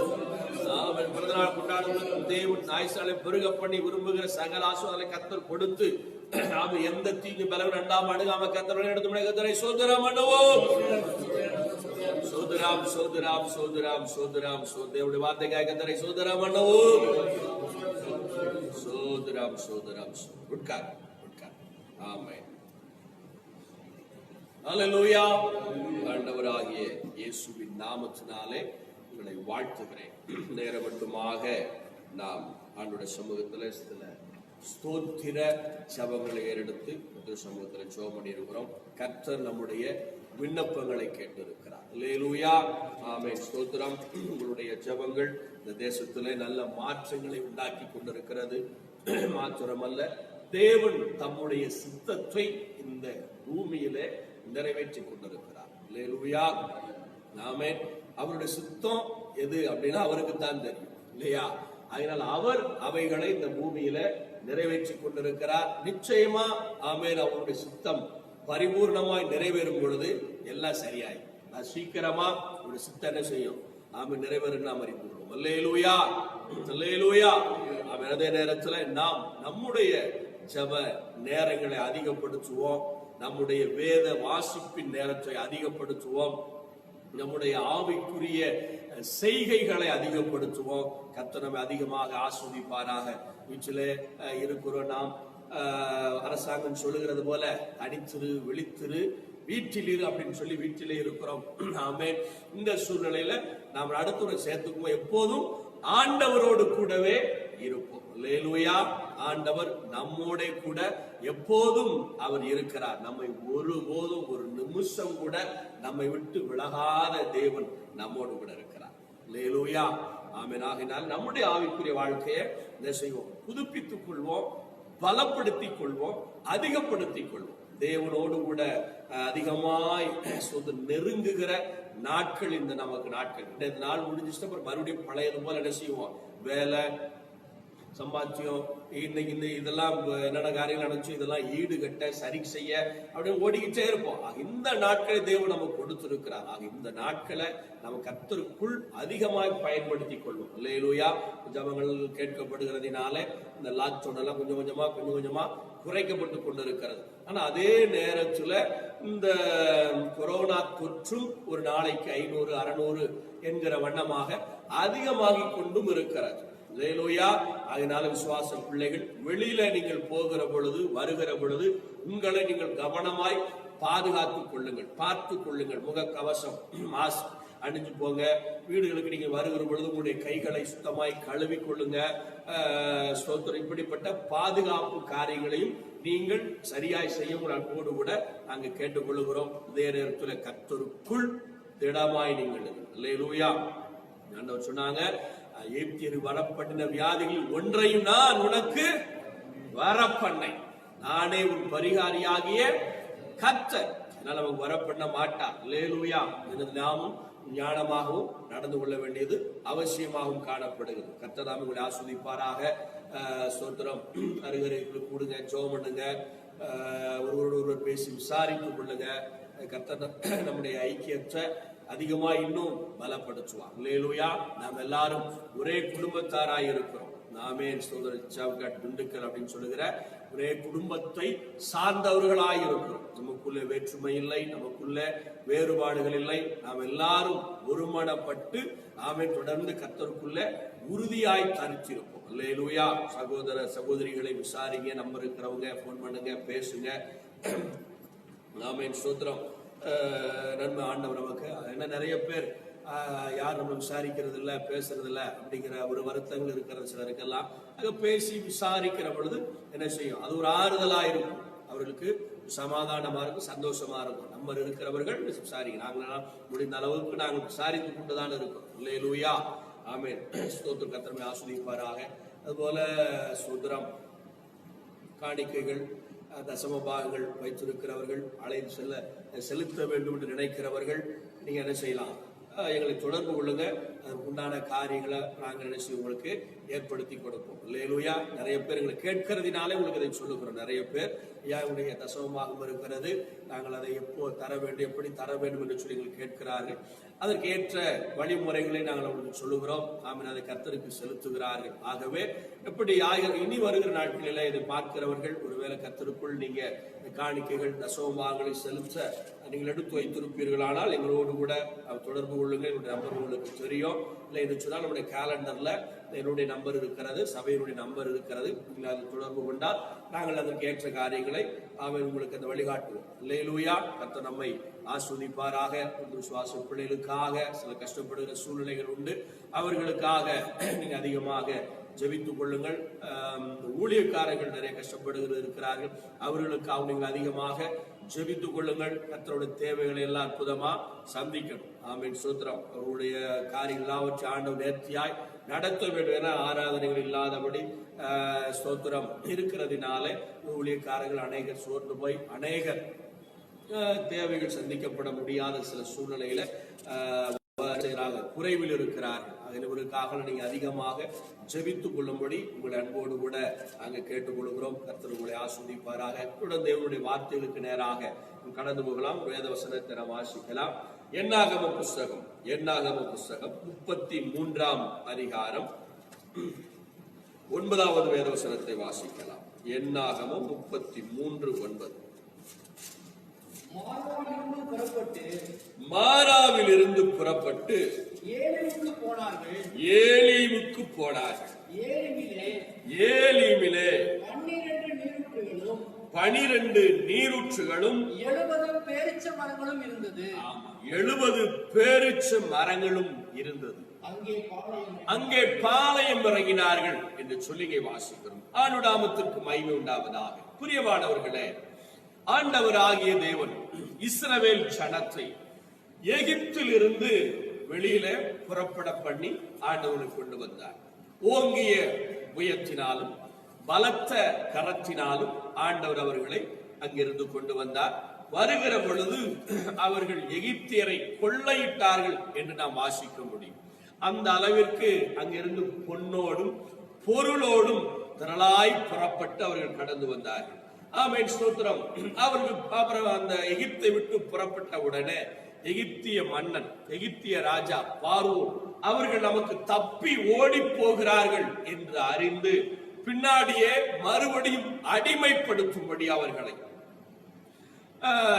ஆமென். பிறந்த நாள் கொண்டாடுவதற்கு தேவன் ஆயுசாலை பெருக பண்ணி விரும்புகிற சகல ஆசீர்வாதங்களை கர்த்தர் கொடுத்து நாம எந்த தீங்கு பலன் ரெண்டாம் அணுகாம கர்த்தரை நடத்தும் கர்த்தரை ஸ்தோத்திரம் பண்ணுவோம். சோதராம் சோதராம் சோதராம் சோதராம் சோதேவுடைய வார்த்தைக்காக கர்த்தரை ஸ்தோத்திரம் பண்ணுவோம். சோதராம் சோதராம் உட்கார் உட்கார். ஆமென். அல்லேலூயா. ஆண்டவராகிய இயேசுவின் நாமத்தினாலே உங்களை வாழ்த்துகிறேன். நேரம் மட்டுமாக நாம் ஆண்டவருடைய சமூகத்தில் சில ஸ்தோத்திர ஜபங்களை ஏறெடுத்து சமூகத்தில் ஜெபம் பண்ணி இருக்கிறோம். கர்த்தர் நம்முடைய விண்ணப்பங்களை கேட்டிருக்கிறார். அல்லேலூயா. ஆமென், ஸ்தோத்திரம். உங்களுடைய ஜபங்கள் இந்த தேசத்திலே நல்ல மாற்றங்களை உண்டாக்கி கொண்டிருக்கிறது. மாத்திரமல்ல, தேவன் தம்முடைய சித்தத்தை இந்த பூமியிலே நிறைவேற்றி கொண்டிருக்கிறார். அல்லேலூயா. ஆமென். அவருடைய சித்தம் எது அப்படின்னா அவருக்கு தான் தெரியும், இல்லையா? அதனால் அவர் அவைகளை இந்த பூமியில நிறைவேற்றி கொண்டிருக்கிறார். நிச்சயமா ஆமென். அவருடைய சித்தம் பரிபூர்ணமாய் நிறைவேறும் பொழுது எல்லாம் சரியாய் சீக்கிரமா அவருடைய சித்தம் என்ன செய்யும்? ஆமென், நிறைவேறும் நாம் அறிந்து கொள்வோம். அல்லேலூயா அல்லேலூயா. ஆமென். அதே நேரத்துல நாம் நம்முடைய ஜெப நேரங்களை அதிகப்படுத்துவோம். நம்முடைய வேத வாசிப்பின் நேரத்தை அதிகப்படுத்துவோம். நம்முடைய ஆவிக்குரிய செய்கைகளை அதிகப்படுத்துவோம். கர்த்தர் நம்மை அதிகமாக ஆஸ்வதிப்பாராக. வீட்டிலே இருக்கிறோம் நாம். அரசாங்கம் சொல்லுகிறது போல தனித்திரு விழித்திரு வீட்டில் அப்படின்னு சொல்லி வீட்டிலே இருக்கிறோம். ஆமென். இந்த சூழ்நிலையில நாம் அடுத்த சேர்த்துக்குவோம். எப்போதும் ஆண்டவரோடு கூடவே இருப்போம். அல்லேலூயா. ஆண்டவர் நம்மோட கூட எப்போதும் அவர் இருக்கிறார். நம்மை ஒருபோதும் ஒரு நிமிஷம் கூட நம்மை விட்டு விலகாத தேவன் நம்மோடு கூட இருக்கிறார். அல்லேலூயா, ஆமென். ஆகையினால் நம்முடைய ஆவிக்குரிய வாழ்க்கையை என்ன செய்வோம்? புதுப்பித்துக் கொள்வோம், பலப்படுத்திக் கொள்வோம், அதிகப்படுத்திக் கொள்வோம். தேவனோடு கூட அதிகமாய் நெருங்குகிற நாட்கள் இந்த நமக்கு நாட்கள். இந்த நாள் முடிஞ்சிட்டு அப்புறம் மறுபடியும் பழையது போல என்ன செய்வோம்? வேலை, சம்பாத்தியம், இன்னைக்கு இந்த இதெல்லாம் என்னென்ன காரியங்கள் நடந்துச்சு இதெல்லாம் ஈடுகட்ட சரி செய்ய அப்படின்னு ஓடிக்கிட்டே இருப்போம். இந்த நாட்களை தேவன் நமக்கு கொடுத்திருக்கிறார். இந்த நாட்களை நம்ம கர்த்தருக்குள் அதிகமாய் பயன்படுத்தி கொள்வோம். அல்லேலூயா. ஜெபங்கள் கேட்கப்படுகிறதுனால இந்த லாக்டவுன் எல்லாம் கொஞ்சம் கொஞ்சமா குறைக்கப்பட்டு கொண்டிருக்கிறது. ஆனா அதே நேரத்துல இந்த கொரோனா தொற்றும் ஒரு நாளைக்கு 500 600 என்கிற வண்ணமாக அதிகமாகி கொண்டும் இருக்கிறது. அல்லேலூயா. அதனால விசுவாச பிள்ளைகள், வெளியில நீங்கள் போகிற பொழுது வருகிற பொழுது உங்களை நீங்கள் கவனமாய் பாதுகாத்துக் கொள்ளுங்கள், பார்த்துக் கொள்ளுங்கள். முகக்கவசம், மாஸ்க் அணிஞ்சு போங்க. வீடுகளுக்கு நீங்க வருகிற பொழுது உங்களுடைய கைகளை சுத்தமாய் கழுவி கொள்ளுங்க. இப்படிப்பட்ட பாதுகாப்பு காரியங்களையும் நீங்கள் சரியாய் செய்ய அன்போடு கூட நாங்கள் கேட்டுக்கொள்ளுகிறோம். இதே நேரத்தில் கர்த்தருக்குள் திடமாய் நீங்கள். அல்லேலூயா. ஆண்டவர் சொன்னாங்க, எகிப்தியர் வரப்பண்ணின வியாதிகளில் ஒன்றையும் நான் உனக்கு வரப்பண்ணேன், நானே உன் பரிகாரியாகிய கர்த்தர். அதனால நமக்கு வரப்பண்ண மாட்டார். அல்லேலூயா. நாமும் ஞானமாகவும் நடந்து கொள்ள வேண்டியது அவசியமாகவும் காணப்படுகிறது. கர்த்தர் தாமே உங்களை ஆஸ்வதிப்பாராக. ஸ்தோத்திரம். அருகரைக்குள்ள கூடுங்க, ஜெபம் பண்ணுங்க, ஒருவர் பேசி விசாரித்துக் கொள்ளுங்க. கர்த்தர் நம்முடைய ஐக்கியத்தை அதிகமா இன்னும் பலப்படுத்துவார். அல்லேலூயா. நாம் எல்லாரும் ஒரே குடும்பத்தாராய் இருக்கிறோம். நாமே திண்டுக்கல் அப்படின்னு சொல்லுகிற ஒரே குடும்பத்தை சார்ந்தவர்களாய் இருக்கிறோம். நமக்குள்ள வேற்றுமை இல்லை, நமக்குள்ள வேறுபாடுகள் இல்லை. நாம் எல்லாரும் ஒருமனப்பட்டு நாமே தொடர்ந்து கர்த்தருக்குள்ள உறுதியாய் தரிச்சிருப்போம். அல்லேலூயா. சகோதர சகோதரிகளை விசாரிங்க, நம்பர் இருக்கிறவங்க போன் பண்ணுங்க, பேசுங்க. நாமே ஸ்தோத்திரம். நன்மை ஆண்டவர் நமக்கு என்ன நிறைய பேர் யார் நம்ம விசாரிக்கிறது இல்லை, பேசுறது இல்லை அப்படிங்கிற ஒரு வருத்தங்கள் இருக்கிறது சிலருக்கெல்லாம். அங்கே பேசி விசாரிக்கிற பொழுது என்ன செய்யும்? அது ஒரு ஆறுதலா இருக்கும், அவர்களுக்கு சமாதானமா இருக்கும், சந்தோஷமா இருக்கும். நம்பர் இருக்கிறவர்கள் விசாரிக்க, நாங்கள் முடிந்த அளவுக்கு நாங்கள் விசாரித்து கொண்டுதான் இருக்கோம். அல்லேலூயா. ஆமென். ஸ்தோத்திரம். கர்த்தர் ஆசீர்வதிப்பாராக. அதுபோல ஸ்தோத்திரம். காணிக்கைகள், தசம பாகங்கள் வைத்திருக்கிறவர்கள், அழைத்து செலுத்த வேண்டும் என்று நினைக்கிறவர்கள் நீங்க என்ன செய்யலாம்? எங்களை தொடர்பு கொள்ளுங்க. அதற்கு உண்டான காரியங்களை நாங்கள் என்ன செய்ய உங்களுக்கு ஏற்படுத்தி கொடுப்போம். அல்லேலூயா. நிறைய பேர் எங்களை கேட்கறதுனாலே உங்களுக்கு அதை சொல்லுகிறோம். நிறைய பேர் ஐயாவுடைய தசமமாகவும் இருக்கிறது, நாங்கள் அதை எப்போ தர வேண்டும், எப்படி தர வேண்டும் என்று சொல்லி எங்களை கேட்கிறார்கள். அதற்கு ஏற்ற வழிமுறைகளை நாங்கள் அவங்களுக்கு சொல்லுகிறோம். ஆமென். அதை கர்த்தருக்கு செலுத்துகிறார்கள். ஆகவே எப்படி இனி வருகிற நாட்களில் இதை பார்க்கிறவர்கள் ஒருவேளை கர்த்தருக்குள் நீங்க காணிக்கைகள் தசமபாகங்களை செலுத்த நீங்கள் எடுத்து வைத்திருப்பீர்களானால் எங்களோடு கூட தொடர்பு கொள்ளுங்க. என்னுடைய நம்பர் உங்களுக்கு தெரியும். இல்லை என்று சொன்னால் நம்முடைய கேலண்டர்ல என்னுடைய நம்பர் இருக்கிறது, சபையினுடைய நம்பர் இருக்கிறது. நீங்கள் அதை தொடர்பு கொண்டால் நாங்கள் அதற்கு ஏற்ற காரியங்களை உங்களுக்கு அந்த வழிகாட்டுவோம். அல்லேலூயா. கர்த்தர் நம்மை ஆஸ்வதிப்பாராக. விசுவாச பிள்ளைகளுக்காக சில கஷ்டப்படுகிற சூழ்நிலைகள் உண்டு, அவர்களுக்காக நீங்க அதிகமாக ஜெபித்துக் கொள்ளுங்கள். ஊழியக்காரர்கள் நிறைய கஷ்டப்படுகிறது இருக்கிறார்கள், அவர்களுக்காக நீங்கள் அதிகமாக ஜெபித்துக் கொள்ளுங்கள். கர்த்தருடைய தேவைகளை எல்லாம் அற்புதமா சந்திக்கணும். ஆமென். ஸ்தோத்திரம். அவருடைய காரியங்கள் எல்லாவற்றையும் ஆண்டவர் நேர்த்தியாய் நடத்த வேண்டும் என ஆராதனைகள் இல்லாதபடி ஸ்தோத்திரம் இருக்கிறதுனால ஊழியக்காரர்கள் அநேகர் சோர்ந்து போய் அநேகர் தேவைகள் சந்திக்கப்பட முடியாத சில சூழ்நிலையில குறைவில் இருக்கிறார்கள். இவருக்காக நீங்க அதிகமாக ஜெபித்துக் கொள்ளும்படி உங்களை அன்போடு கூட நாங்கள் கேட்டுக்கொள்கிறோம். கர்த்தர் உங்களை ஆசீர்வதிப்பாராக. தொடர்ந்து தேவனுடைய வார்த்தைகளுக்கு நேராக கடந்து போகலாம். வேத வசனத்தை நாம் வாசிக்கலாம். என்னாகம புஸ்தகம் 33ஆம் அதிகாரம் 9வது வேத வசனத்தை வாசிக்கலாம். என்னாகமம் 33:9. மாராவிலிருந்து புறப்பட்டு ஏலீமுக்கு போனார்கள். ஏலீமிலே 12 நீரூற்றுகளும் 70 பேரீச்ச மரங்களும் இருந்தது. 70 பேரீச்ச மரங்களும் இருந்தது. அங்கே பாளையம் இறங்கினார்கள் என்று சொல்லி வாசிக்கிறோம். ஆண்டுநாமத்திற்கு மகிமை உண்டாவதாக. பிரியமானவர்களே, ஆண்டவராகிய தேவன் இஸ்ரவேல் ஜனத்தை எகிப்தில் இருந்து வெளியில புறப்பட பண்ணி ஆண்டவனுக்கு கொண்டு வந்தார். ஓங்கிய புயத்தினாலும் பலத்த கரத்தினாலும் ஆண்டவர் அவர்களை அங்கிருந்து கொண்டு வந்தார். வருகிற பொழுது அவர்கள் எகிப்தியரை கொள்ளையிட்டார்கள் என்று நாம் வாசிக்க முடியும். அந்த அளவிற்கு அங்கிருந்து பொன்னோடும் பொருளோடும் திரளாய் புறப்பட்டு அவர்கள் கடந்து வந்தார்கள். ஆமென், ஸ்தோத்திரம். அவர்கள் அப்புறம் அந்த எகிப்தை விட்டு புறப்பட்ட உடனே எகிப்திய மன்னன், எகிப்திய ராஜா பார்வோன் அவர்கள் நமக்கு தப்பி ஓடி போகிறார்கள் என்று அறிந்து பின்னாடியே மறுபடியும் அடிமைப்படுத்தும்படி அவர்களை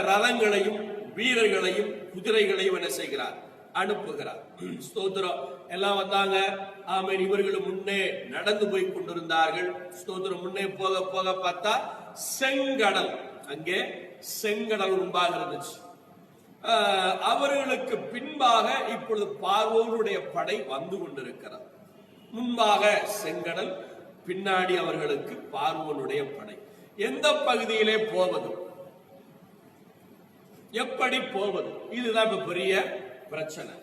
ரதங்களையும் வீரர்களையும் குதிரைகளையும் என்ன செய்கிறார்? அனுப்புகிறார். ஸ்தோத்திரம். எல்லாம் வந்தாங்க. ஆமென். இவர்களும் முன்னே நடந்து போய் கொண்டிருந்தார்கள். ஸ்தோத்திரம். முன்னே போக போக பார்த்தா செங்கடல், அங்கே செங்கடல் முன்பாக இருந்துச்சு. அவர்களுக்கு பின்பாக இப்பொழுது பார்வோனுடைய படை வந்து கொண்டிருக்கிறது. முன்பாக செங்கடல், பின்னாடி அவர்களுக்கு பார்வோனுடைய படை. எந்த பகுதியிலே போவது, எப்படி போவது, இதுதான் இப்ப பெரிய பிரச்சனை.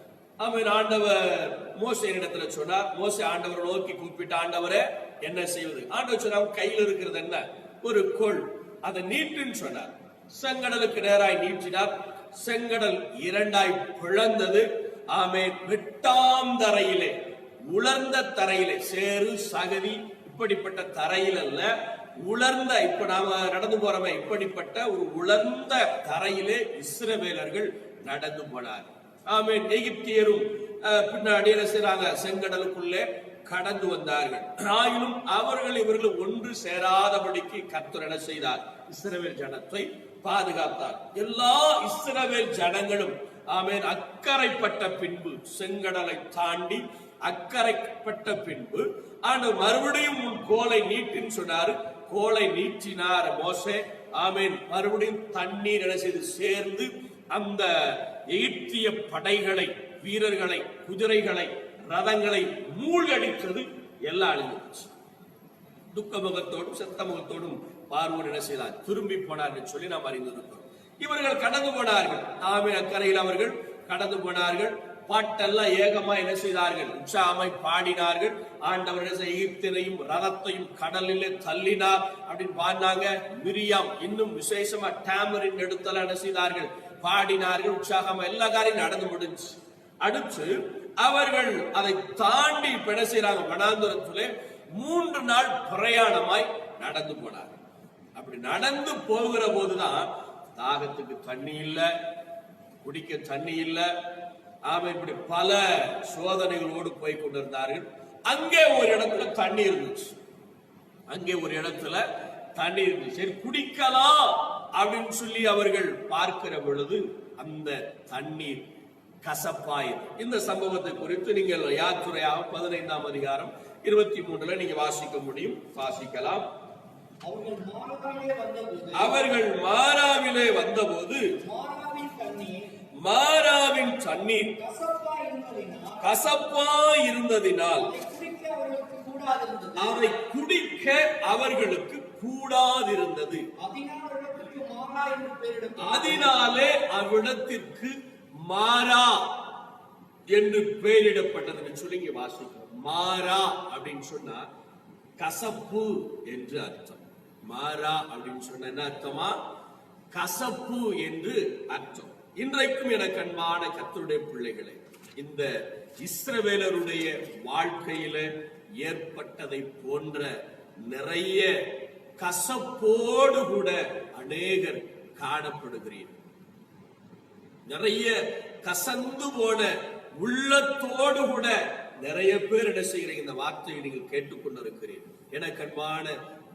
அவன் ஆண்டவர் மோசேயிடத்துல சொன்னார். மோசே ஆண்டவரை நோக்கி கூப்பிட்டு, ஆண்டவரே என்ன செய்வது? ஆண்டவர் சொன்னார், கையில் இருக்கிறது என்ன? ஒரு கோல், அதை நீட்டுன்னு சொன்னார். செங்கடலுக்கு நேராய் நீட்டினார். செங்கடல் இரண்டாய் பிளந்தது. ஆமென். வெட்டாம் தரையிலே, உலர்ந்த தரையிலே, சேறு சகதி இப்படிப்பட்ட தரையில் அல்ல, உலர்ந்த, இப்ப நாம நடந்து போறோமே இப்படிப்பட்ட ஒரு உலர்ந்த தரையிலே இஸ்ரவேலர்கள் நடந்து போனார். ஆமென். எகிப்தியரும் பின்னாடி என்ன செய்றாங்க? செங்கடலுக்குள்ளே கடந்து வந்தார்கள். ஆயினும் அவர்கள் இவர்கள் ஒன்று சேராதபடிக்கு கர்த்தர் என்ன செய்தார்? இஸ்ரவேல் ஜனத்தை பாதுகாத்தார். எல்லா இஸ்ரவேல் ஜனங்களும் ஆமென் அக்கறைப்பட்ட பின்பு, செங்கடலை தாண்டி அக்கறைப்பட்ட பின்பு ஆண்டவர் மறுபடியும் உன் கோலை நீட்டின்னு சொன்னாரு. கோலை நீட்டினார் மோசே. ஆமென். மறுபடியும் தண்ணீர் என்ன செய்து சேர்ந்து அந்த எகிப்திய படைகளை, வீரர்களை, குதிரைகளை, ரதங்களை மூழ்கடித்தது. எல்லாம் அழிஞ்சிருச்சு. துக்க முகத்தோடும் செத்த முகத்தோடும் பார்வோன் என்ன செய்தார்? திரும்பி போனார் என்று சொல்லி நாம் அறிந்திருக்கிறோம். இவர்கள் கடந்து போனார்கள். ஆமென். அக்கறையில் அவர்கள் கடந்து போனார்கள். பாட்டெல்லாம் ஏகமா என்ன செய்தார்கள்? உற்சாகமாய் பாடினார்கள். ஆண்டவர் எகிப்தினையும் ரதத்தையும் கடலிலே தள்ளினார் அப்படின்னு பாடினாங்க. மிரியாம் இன்னும் விசேஷமா டேமரின் எடுத்தல என்ன செய்தார்கள்? பாடினார்கள். உற்சாகமா எல்லா காரியம் நடந்து முடிஞ்சு. அடுத்து அவர்கள் அதை தாண்டி என்ன செய்யறாங்க? வனாந்தரத்திலே 3 நாள் பிரயாணமாய் நடந்து போனார்கள். அப்படி நடந்து போகிற போதுதான் தாகத்துக்கு தண்ணி இல்ல, குடிக்க தண்ணி இல்ல. ஆமென். இப்படி பல சோதனைகளோடு போய் கொண்டிருந்தார்கள். அங்கே ஒரு இடத்துல தண்ணி இருந்துச்சு. அங்கே ஒரு இடத்துல தண்ணி இருந்துச்சு. சரி குடிக்கலாம் அப்படின்னு சொல்லி அவர்கள் பார்க்கிற பொழுது அந்த தண்ணீர் கசப்பாயிரு. இந்த சம்பவத்தை குறித்து நீங்கள் யாத்திரையாக 15ஆம் அதிகாரம் 23 நீங்க வாசிக்க முடியும். வாசிக்கலாம். அவர்கள் மாராவிலே வந்தபோது மாராவின் தண்ணீர் கசப்பா இருந்ததினால் அதை குடிக்க அவர்களுக்கு கூடாதிருந்தது. அதனாலே அவ்விடத்திற்கு மாரா என்று பெயரிடப்பட்டது சொல்லி இங்க வாசிக்கிறோம். மாரா அப்படின்னு சொன்னா கசப்பு என்று அர்த்தம். மாரா அப்படின்னு சொன்ன என்ன அர்த்தமா? கசப்பு என்று அர்த்தம். இன்றைக்கும் எனக்கு அன்பான கர்த்தருடைய பிள்ளைகளே, இந்த இஸ்ரவேலருடைய வாழ்க்கையில ஏற்பட்டதை போன்ற நிறைய கசப்போடு கூட அநேகர் காணப்படுகிறீர்கள். நிறைய கசந்து போன உள்ளத்தோடு கூட நிறைய பேர் என்ன செய்கிறீங்க? இந்த வார்த்தையை நீங்கள் கேட்டுக்கொண்டிருக்கிறீர்கள். எனக்கு அன்பான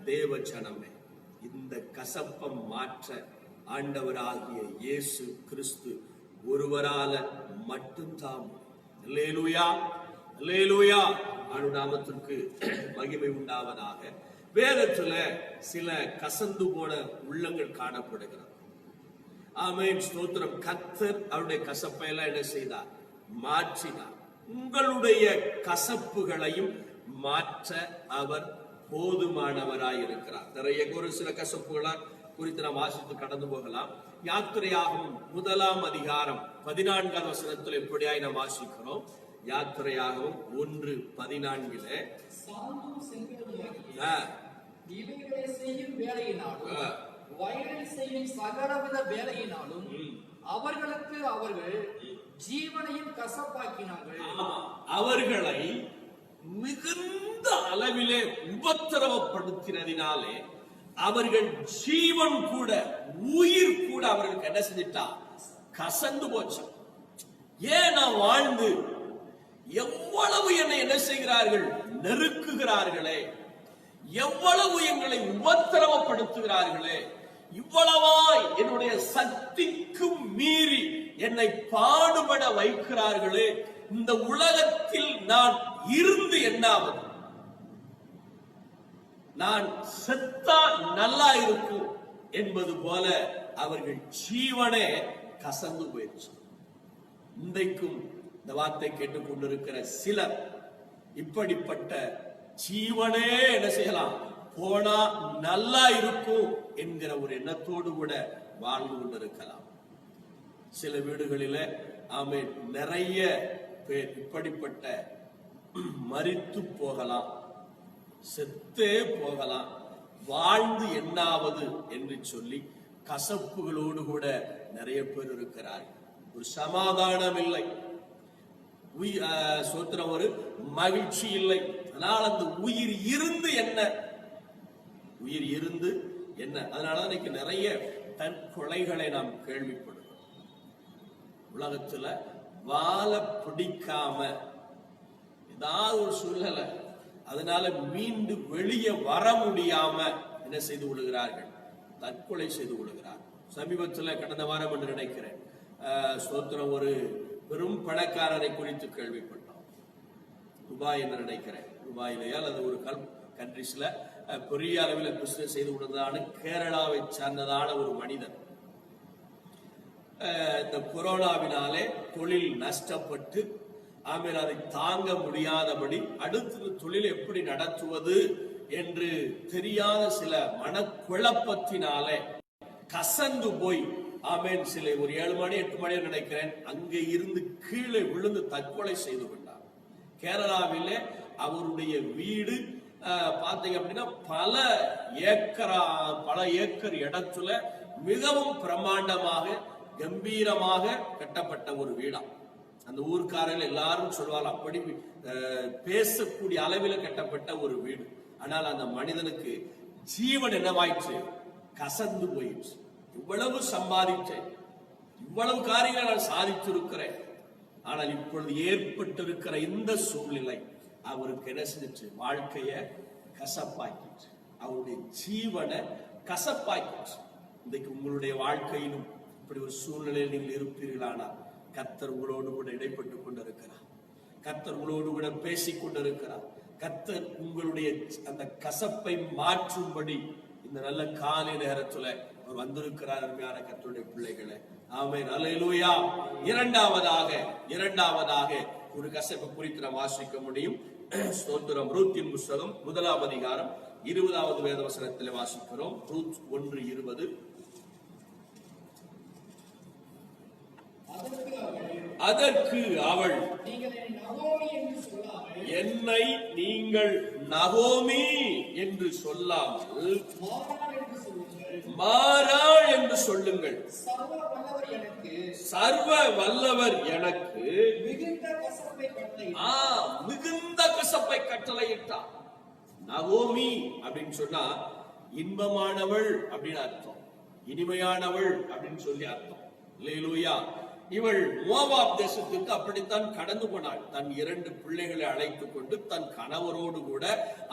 தேவ ஜனமே, இந்த கசப்பம் மாற்ற ஆண்டவராகிய இயேசு கிறிஸ்து ஒருவரால மட்டும்தான். அல்லேலூயா, அல்லேலூயா. அனுநாமத்திற்கு மகிமை உண்டாவதாக. வேதத்துல சில கசந்து போன உள்ளங்கள் காணப்படுகிறது. ஆமென், ஸ்தோத்திரம். கர்த்தர் அவருடைய கசப்பை எல்லாம் என்ன செய்தார்? மாற்றினார். உங்களுடைய கசப்புகளையும் மாற்ற அவர் போதுமானவராய் இருக்கிறார். நிறைய ஒரு சில கசப்புகளா குறித்து நாம் வாசித்து கடந்து போகலாம். யாத்திரையாகவும் 1 அதிகாரம் 14 வசனத்தில் எப்படியாய் நாம் வாசிக்கிறோம். யாத்திரையாகவும் 1:14 இவைகளை செய்யும் வேலையினாலும் வயலில் செய்யும் சகலவித வேலையினாலும் அவர்களுக்கு அவர்கள் ஜீவனையும் கசப்பாக்கினார்கள். அவர்களை மிகுந்த அளவிலே உபத்திரவப்படுத்தினதினாலே அவர்கள் ஜீவன் கூட உயிர் கூட அவர்களுக்கு என்ன செஞ்சிட்டா, கசந்து போச்சு. ஏன் நான் வாழ்ந்து எவ்வளவு என்னை என்ன செய்கிறார்கள், நெருக்குகிறார்களே, எவ்வளவு எங்களை உபத்திரவப்படுத்துகிறார்களே, இவ்வளவாய் என்னுடைய சக்திக்கு மீறி என்னை பாடுபட வைக்கிறார்களே, இந்த உலகத்தில் நான் இருந்து என்னாவது, நான் செத்தா நல்லா இருக்கும் என்பது போல அவர்கள் ஜீவனே கசந்து போயிடுச்சு. இன்றைக்கும் இந்த வார்த்தை கேட்டுக்கொண்டிருக்கிற சிலர் இப்படிப்பட்ட ஜீவனே என்ன செய்யலாம், போனா நல்லா இருக்கும் என்கிற ஒரு எண்ணத்தோடு கூட வாழ்ந்து கொண்டிருக்கலாம். சில வீடுகளில ஆமென் நிறைய பேர் இப்படிப்பட்ட மரித்து போகலாம், செத்தே போகலாம், வாழ்ந்து என்னாவது என்று சொல்லி கசப்புகளோடு கூட நிறைய பேர் இருக்கிறார்கள். ஒரு சமாதானம் இல்லை, சோத்திரம், ஒரு மகிழ்ச்சி இல்லை. அதனால் அந்த உயிர் இருந்து என்ன, உயிர் இருந்து என்ன, அதனால இன்னைக்கு நிறைய தற்கொலைகளை நாம் கேள்விப்படுகிறோம். உலகத்துல வாழ பிடிக்காம ஏதாவது ஒரு சூழ்நிலை, அதனால மீண்டு வெளியே வர முடியாம என்ன செய்து கொள்கிறார்கள், தற்கொலை செய்து கொள்கிறார். சமீபத்தில் கடந்த வாரம் என்று நினைக்கிறேன், ஸ்தோத்திரம், ஒரு பெரும் பணக்காரரை குறித்து கேள்விப்பட்டோம். துபாய் என்று நினைக்கிறேன், துபாயிலேயா அல்லது ஒரு கண்ட்ரிஸ்ல பெரிய அளவில் பிசினஸ் செய்து கொண்டதான கேரளாவை சார்ந்ததான ஒரு மனிதன் இந்த கொரோனாவினாலே தொழில் நஷ்டப்பட்டு ஆமென் அதை தாங்க முடியாதபடி அடுத்த தொழில் எப்படி நடத்துவது என்று தெரியாத சில மனக்குழப்பத்தினாலே கசந்து போய் ஆமென் சில ஒரு 7 மணி 8 மணி நினைக்கிறேன் அங்கே இருந்து கீழே விழுந்து தற்கொலை செய்து கொண்டார். கேரளாவிலே அவருடைய வீடு பார்த்தீங்க அப்படின்னா பல ஏக்கர் இடத்துல மிகவும் பிரமாண்டமாக கம்பீரமாக கட்டப்பட்ட ஒரு வீடா. அந்த ஊர்க்காரர்கள் எல்லாரும் சொல்வாங்க, அப்படி பேசக்கூடிய அளவில் கட்டப்பட்ட ஒரு வீடு. ஆனால் அந்த மனிதனுக்கு ஜீவன் என்னவாயிற்று, கசந்து போயிடுச்சு. இவ்வளவு சம்பாதிச்சேன், இவ்வளவு காரியங்களை நான் சாதித்திருக்கிறேன், ஆனால் இப்பொழுது ஏற்பட்டிருக்கிற இந்த சூழ்நிலை அவருக்கு என்ன செஞ்சிச்சு, வாழ்க்கைய கசப்பாக்கிச்சு, அவருடைய ஜீவனை கசப்பாக்கிச்சு. இன்றைக்கு உங்களுடைய வாழ்க்கையிலும் இப்படி ஒரு சூழ்நிலையில் நீங்கள் இருப்பீர்களானால் கர்த்தர் உங்களோடு கூட இடைப்பட்டு கொண்டிருக்கிறார், கர்த்தர் உங்களோடு கூட பேசிக் கொண்டிருக்கிறார். கர்த்தர் உங்களுடைய அந்த கசப்பை மாற்றும்படி இந்த நல்ல காலை நேரத்துல அவர் வந்திருக்கிறார். அருமையான கர்த்தருடைய பிள்ளைகளே, ஆமென், அல்லேலூயா. இரண்டாவதாக ஒரு கசப்பை குறித்து நாம் வாசிக்க முடியும். ஸ்தோத்திரம், ரூத்தின் புஸ்தகம் 1 அதிகாரம் 20வது வேத வசனத்தில் வாசிக்கிறோம். ரூத் 1:20. அதற்கு அவள், என்னை நீங்கள் நகோமி என்று சொல்லாமல் மாறாள் என்று சொல்லுங்கள். சர்வ வல்லவர் எனக்கு மிகுந்த கசப்பை கட்டளையிட்டார். நகோமி அப்படின்னு சொன்னா இன்பமானவள் அப்படின்னு அர்த்தம், இனிமையானவள் அப்படின்னு சொல்லி அர்த்தம். அல்லேலூயா. இவள் மோவாப் தேசத்திற்கு அப்படித்தான் கடந்து போனாள். தன் 2 பிள்ளைகளை அழைத்துக் கொண்டு தன் கணவரோடு கூட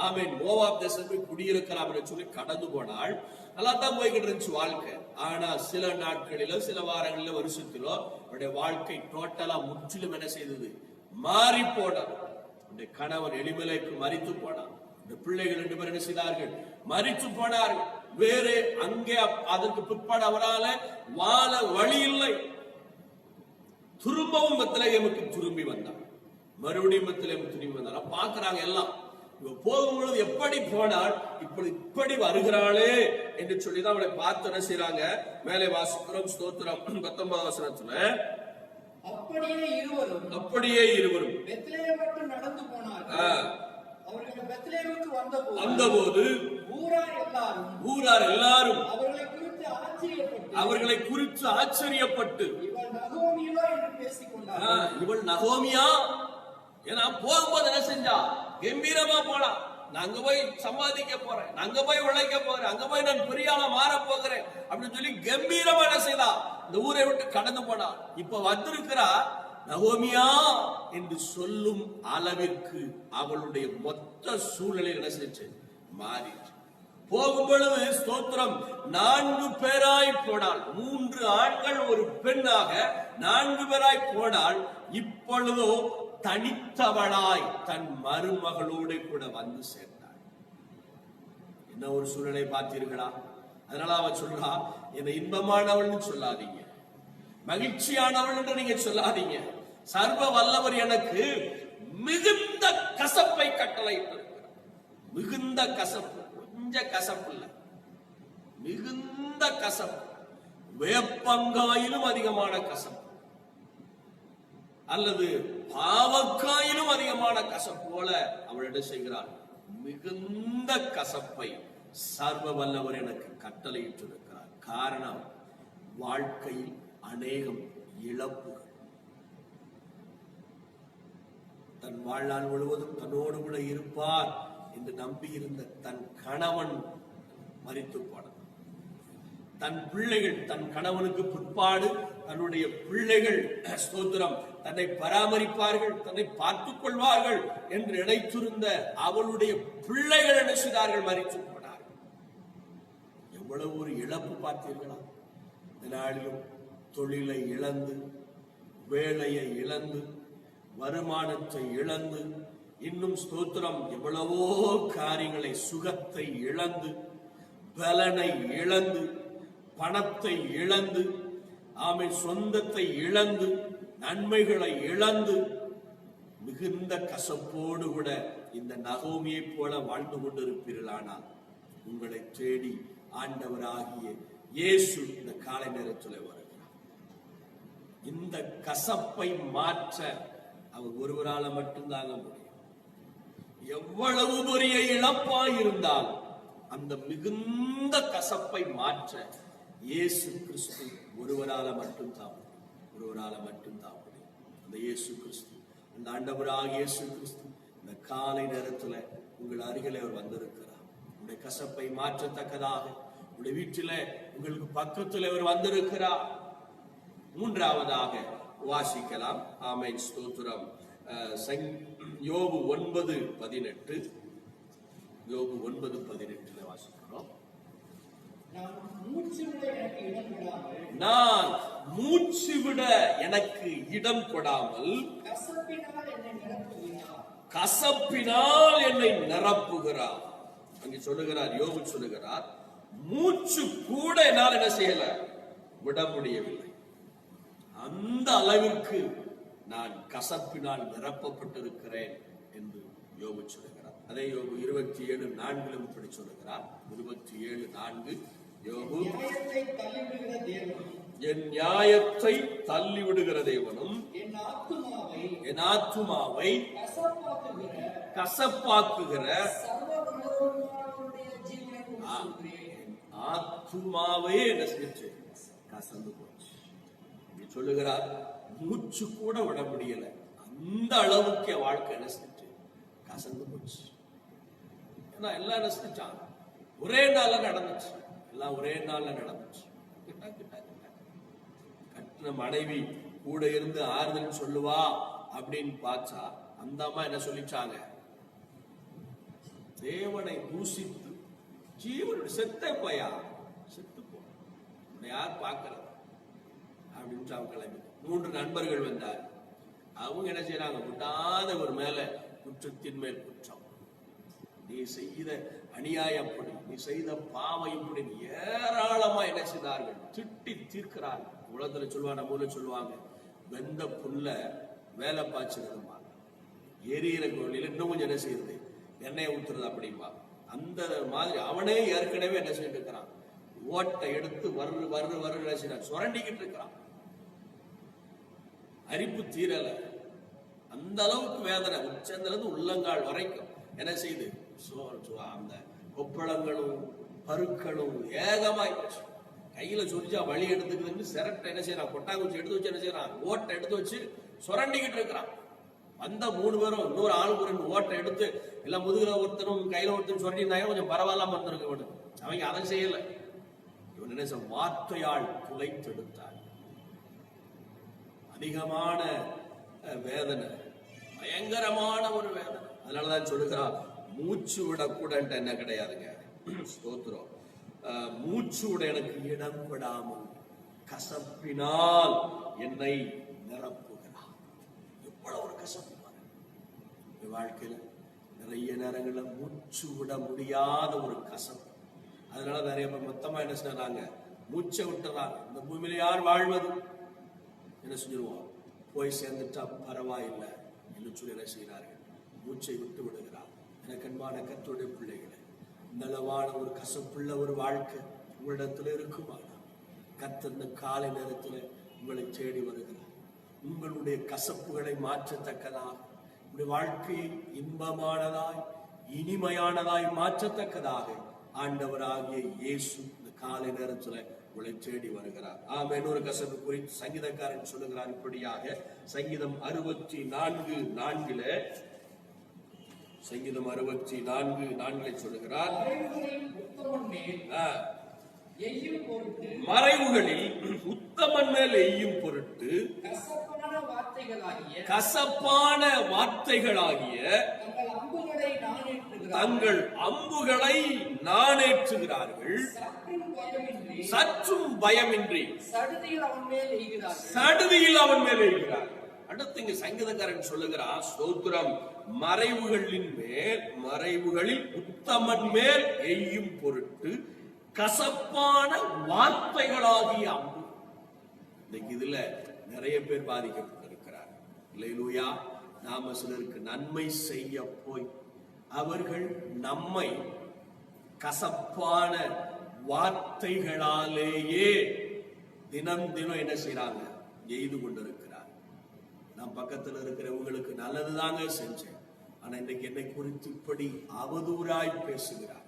ஆமென் மோவாப் தேசத்துக்கு குடியிருக்கலாம் என்று சொல்லி கடந்து போனாள். நல்லா தான் போய்கிட்டு இருந்துச்சு வாழ்க்கை. ஆனா சில நாட்களிலோ சில வாரங்களிலோ வருஷத்திலோ அவருடைய வாழ்க்கை டோட்டலா முற்றிலும் என்ன செய்தது, மாறி போனது. அவருடைய கணவன் எலிமெலேக்கு மரித்து போனான். இந்த பிள்ளைகள் 2 பேர் என்ன செய்தார்கள், மரித்து போனார்கள். வேறு அங்கே அதற்கு பிற்பாடு அவரால் வாழ வழி இல்லை. திரும்பவும் பெத்லகேமுக்கு திரும்பி வந்தார், மறுபடியும் பெத்லகேமுக்கு திரும்பி வந்தார். பாக்குறாங்க எல்லாம் போகும் பொழுது எப்படி போனாள், இப்படி வருகிறாளே என்று சொல்லிதான் அவளை பார்த்து என்ன செய்யறாங்க, மேலே வாசிக்கிறோம். ஸ்தோத்திரம். 19 வசனத்துல அப்படியே இருவரும் பெத்லகேமுக்கு நடந்து போனார்கள். அவர்கள் பெத்லகேமுக்கு வந்தபோது ஊரார் எல்லாரும் அவர்களை குறித்து ஆச்சரியப்பட்டு இவள் நகோமியா, ஏன்னா போகும்போது என்ன செஞ்சா, கம்பீரமா போனா, நான் அங்க போய் சம்பாதிக்க போறேன், நான் அங்க போய் உழைக்க போறேன், அங்க போய் நான் பெரிய ஆளா மாற போகிறேன் அப்படின்னு சொல்லி கம்பீரமா என்ன செய்தா, இந்த ஊரை விட்டு கடந்து போனா. இப்ப வந்திருக்கிறா நகோமியா என்று சொல்லும் அளவிற்கு அவளுடைய மொத்த சூழ்நிலை என்ன செஞ்சு மாறிச்சு. போகும் பொழுது ஸ்தோத்திரம் 4 பேராய் போனாள். 3 ஆண்கள் ஒரு பெண்ணாக 4 பேராய் போனாள். இப்பொழுதோ தனித்தவளாய் தன் மருமகளோடு கூட வந்து சேர்ந்தாள். என்ன ஒரு சூழ்நிலை பார்த்தீர்களா? அதனால அவ சொல்றா, என்னை இன்பமானவள் சொல்லாதீங்க, மகிழ்ச்சியானவள் என்று நீங்க சொல்லாதீங்க. சர்வ வல்லவர் எனக்கு மிகுந்த கசப்பை கட்டளையிட்டிருக்கிறார். மிகுந்த கசப்பு, கொஞ்சம் கசப்பு இல்ல, மிகுந்த கசப்பு. வேப்பங்காயிலும் அதிகமான கசப்பு, அல்லது பாவக்காயிலும் அதிகமான கசப்பு போல அவளிடம் செய்கிறாள். மிகுந்த கசப்பை சர்வ வல்லவர் எனக்கு கட்டளையிட்டிருக்கிறார். காரணம், வாழ்க்கையில் அநேகம் இழப்புகள். தன் வாழ்நாள் முழுவதும் தன்னோடு கூட இருப்பார் என்று நம்பியிருந்த தன் கணவன் மரித்து போனார். தன் பிள்ளைகள், தன் கணவனுக்கு பிற்பாடு தன்னுடைய பிள்ளைகள் ஸ்தோத்திரம் தன்னை பராமரிப்பார்கள், தன்னை பார்த்துக் கொள்வார்கள் என்று நினைத்திருந்த அவளுடைய பிள்ளைகள் என்ன செய்தார்கள், மரித்து போனார்கள். எவ்வளவு ஒரு இழப்பு பார்த்தீர்களா? நாளிலும் தொழிலை இழந்து, வேலையை இழந்து, வருமானத்தை இழந்து, இன்னும் ஸ்தோத்திரம் எவ்வளவோ காரியங்களை, சுகத்தை இழந்து, பலனை இழந்து, பணத்தை இழந்து, சொந்தத்தை இழந்து, நன்மைகளை இழந்து, மிகுந்த கசப்போடு கூட இந்த நகோமியை போல வாழ்ந்து கொண்டிருப்பீர்களானால் உங்களை தேடி ஆண்டவராகிய இயேசு இந்த காலை நேரத்தில் வருகிறார். இந்த கசப்பை மாற்ற அவர் ஒருவரால மட்டும்தாங்க முடியும். எவ்வளவு பெரிய இழப்பாய் இருந்தாலும் அந்த மிகுந்த கசப்பை மாற்ற இயேசு கிறிஸ்து ஒருவரால மட்டும்தான் முடியும். ஒருவரால மட்டும்தான் முடியும். அந்த இயேசு கிறிஸ்து, அந்த ஆண்டவராகிய இயேசு கிறிஸ்து இந்த காலை நேரத்துல உங்கள் அருகிலே அவர் வந்திருக்கிறார். உங்களுடைய கசப்பை மாற்றத்தக்கதாக உங்களுடைய வீட்டில உங்களுக்கு பக்கத்தில் அவர் வந்திருக்கிறார். மூன்றாவதாக வாசிக்கலாம். ஆமென், ஸ்தோத்திரம். யோபு 9:18. யோபு 9:18 வாசிக்கிறோம். நான் மூச்சு விட எனக்கு இடம் கொடாமல் கசப்பினால் என்னை நிரப்புகிறார். அங்கே சொல்லுகிறார், யோபு சொல்லுகிறார், மூச்சு கூட என்னால் என்ன செய்யல, விட முடியவில்லை. அந்த அளவிற்கு நான் கசப்பினால் நிரப்பப்பட்டிருக்கிறேன் என்று யோபு சொல்லுகிறார். அதே யோபு 27:4 இப்படி சொல்லுகிறார். 27:4 யோபு, என் நியாயத்தை தள்ளிவிடுகிற தேவனும் என் ஆத்துமாவை கசப்பாக்குகிற ஆத்துமாவே என்ன செஞ்சு கசந்து போச்சு. சொல்லுகிறார், மூச்சு கூட விட முடியல, அந்த அளவுக்கு வாழ்க்கை என்ன செஞ்சு கசந்து போச்சு. ஏன்னா எல்லாம் என்ன செஞ்சாங்க, ஒரே நாள்ல நடந்துச்சு. எல்லாம் ஒரே நாள்ல நடந்துச்சு. கட்டின மனைவி கூட இருந்து ஆறுதல் சொல்லுவா அப்படின்னு பார்த்தா அந்த அம்மா என்ன சொல்லிச்சாங்க, தேவனை தூசித்து ஜீவன் செத்த போயா, செத்து போ, யார் பார்க்கறது அப்படின்னு அவங்க கிளம்பி 3 நண்பர்கள் வந்தார். அவங்க என்ன செய்யறாங்க, விடாத ஒரு மேல குற்றத்தின் மேல் குற்றம், நீ செய்த அநியாயம் அப்படி, நீ செய்த பாவம் இப்படி ஏராளமா என்ன செய்தார்கள், திட்டி தீர்க்கிறார்கள். உலகத்துல சொல்லுவாங்க, நம்ம ஊர்ல சொல்லுவாங்க, வெந்த புல்ல வேலை பாய்ச்சிருப்பாங்க, எரியிற கோழியில இன்னும் கொஞ்சம் என்ன செய்யுது, எண்ணெய் ஊத்துறது அப்படிம்பா. அந்த மாதிரி அவனே ஏற்கனவே என்ன செய்யிட்டு இருக்கிறான், ஓட்டை எடுத்து வர்ற சுரண்டிக்கிட்டு இருக்கிறான். அரிப்பு தீரல, அந்த அளவுக்கு வேதனை, உச்சந்திலிருந்து உள்ளங்கால் வரைக்கும் என்ன செய்து அந்த கொப்பளங்களும் பருக்களும் ஏகமாய் கையில சொரிச்சா வழி எடுத்துக்குதுன்னு சிரட்டை என்ன செய்யறான், கொட்டாங்குச்சி எடுத்து வச்சு என்ன செய்யறான், ஓட்டை எடுத்து வச்சு சுரண்டிக்கிட்டு இருக்கிறான். அந்த 3 பேரும் இன்னொரு ஆளுக்கு 2 ஓட்டை எடுத்து எல்லாம் முதுகுல ஒருத்தரும் கையில ஒருத்தரும் சுரண்டினாங்க, கொஞ்சம் பரவாயில்லாம இருந்திருக்க வேண்டும். அவங்க அதை செய்யல. இவன் என்ன வார்த்தையால் துளைத்தெடுத்தார். அதிகமான வேதனை, பயங்கரமான ஒரு வேதனை. அதனாலதான் சொல்லுகிறான், மூச்சு விடக்கூட என்ன கிடையாதுங்க. ஸ்தோத்திரம். மூச்சு விட எனக்கு இடம் விடாமல் கசப்பினால் என்னை நிரப்புகிறார். எவ்வளவு ஒரு கசப்பு வாழ்க்கையில. நிறைய நேரங்கள்ல மூச்சு விட முடியாத ஒரு கசப்பு. அதனால நிறைய பேர் மொத்தமா என்ன செய்யறாங்க, மூச்சை விட்டுறாங்க. இந்த பூமியில யார் வாழ்வது, என்ன செஞ்சிருவோம், போய் சேர்ந்துட்டா பரவாயில்லை என்று சொல்லி என்ன செய்கிறார்கள், மூச்சை விட்டு விடுகிறார். எனக்கு அன்பான கர்த்தருடைய பிள்ளைகளை, இந்த அளவான ஒரு கசப்புள்ள ஒரு வாழ்க்கை உங்களிடத்துல இருக்குமானா, கர்த்தர் இந்த காலை நேரத்தில் உங்களை தேடி வருகிறார். உங்களுடைய கசப்புகளை மாற்றத்தக்கதாக, உங்களுடைய வாழ்க்கையை இன்பமானதாய் இனிமையானதாய் மாற்றத்தக்கதாக ஆண்டவராகிய இயேசு இந்த காலை நேரத்தில் உங்களை தேடி வருகிறார். ஆமென். ஒரு கசப்பு குறித்து சங்கீதக்காரன் சொல்லுகிறார் இப்படியாக, சங்கீதம் 64:4 சங்கீதம் 64:4 சொல்லுகிறார், மறைவுகளில் உத்தமன் மேல் எய்யும் பொருட்டு கசப்பான வார்த்தைகளாகிய தங்கள் அம்புகளை நாணேற்றுகிறார்கள், சற்றும் பயமின்றி சடுதியில் அவன் மேல் எய்கிறார். அடுத்து இங்க சங்கீதக்காரன் சொல்லுகிறார், ஸ்தோத்திரம், மறைவுகளில் உத்தமன் மேல் எய்யும் பொருட்டு கசப்பான வார்த்தைகளாகிய அம்பு. இன்னைக்கு இதுல நிறைய பேர் பாதிக்கப்பட்டிருக்கிறார். அல்லேலூயா. நாம சிலருக்கு நன்மை செய்ய போய் அவர்கள் நம்மை கசப்பான வார்த்தைகளாலேயே தினம் என்ன செய்யறாங்க, எய்து கொண்டிருக்கிறார். நான் பக்கத்தில் இருக்கிறவங்களுக்கு நல்லதுதாங்க செஞ்சேன், ஆனா இன்னைக்கு என்னை குறித்து இப்படி அவதூறாய் பேசுகிறார்.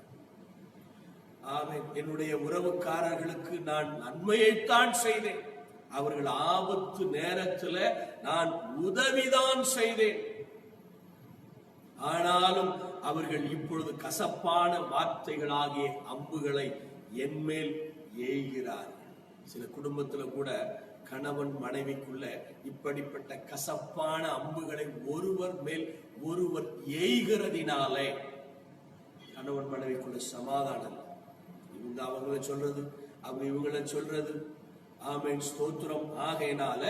ஆமென். என்னுடைய உறவுக்காரர்களுக்கு நான் நன்மையைத்தான் செய்தேன், அவர்கள் ஆபத்து நேரத்தில் நான் உதவிதான் செய்தேன், ஆனாலும் அவர்கள் இப்பொழுது கசப்பான வார்த்தைகளாகிய அம்புகளை என்மேல் ஏய்கிறார்கள். சில குடும்பத்துல கூட கணவன் மனைவிக்குள்ள இப்படிப்பட்ட கசப்பான அம்புகளை ஒருவர் மேல் ஒருவர் ஏய்கிறதினாலே கணவன் மனைவிக்குள்ள சமாதானம், இவங்க அவங்கள சொல்றது, அவங்க இவங்கள சொல்றது. ஆமென். ஸ்தோத்திரம். ஆகையினால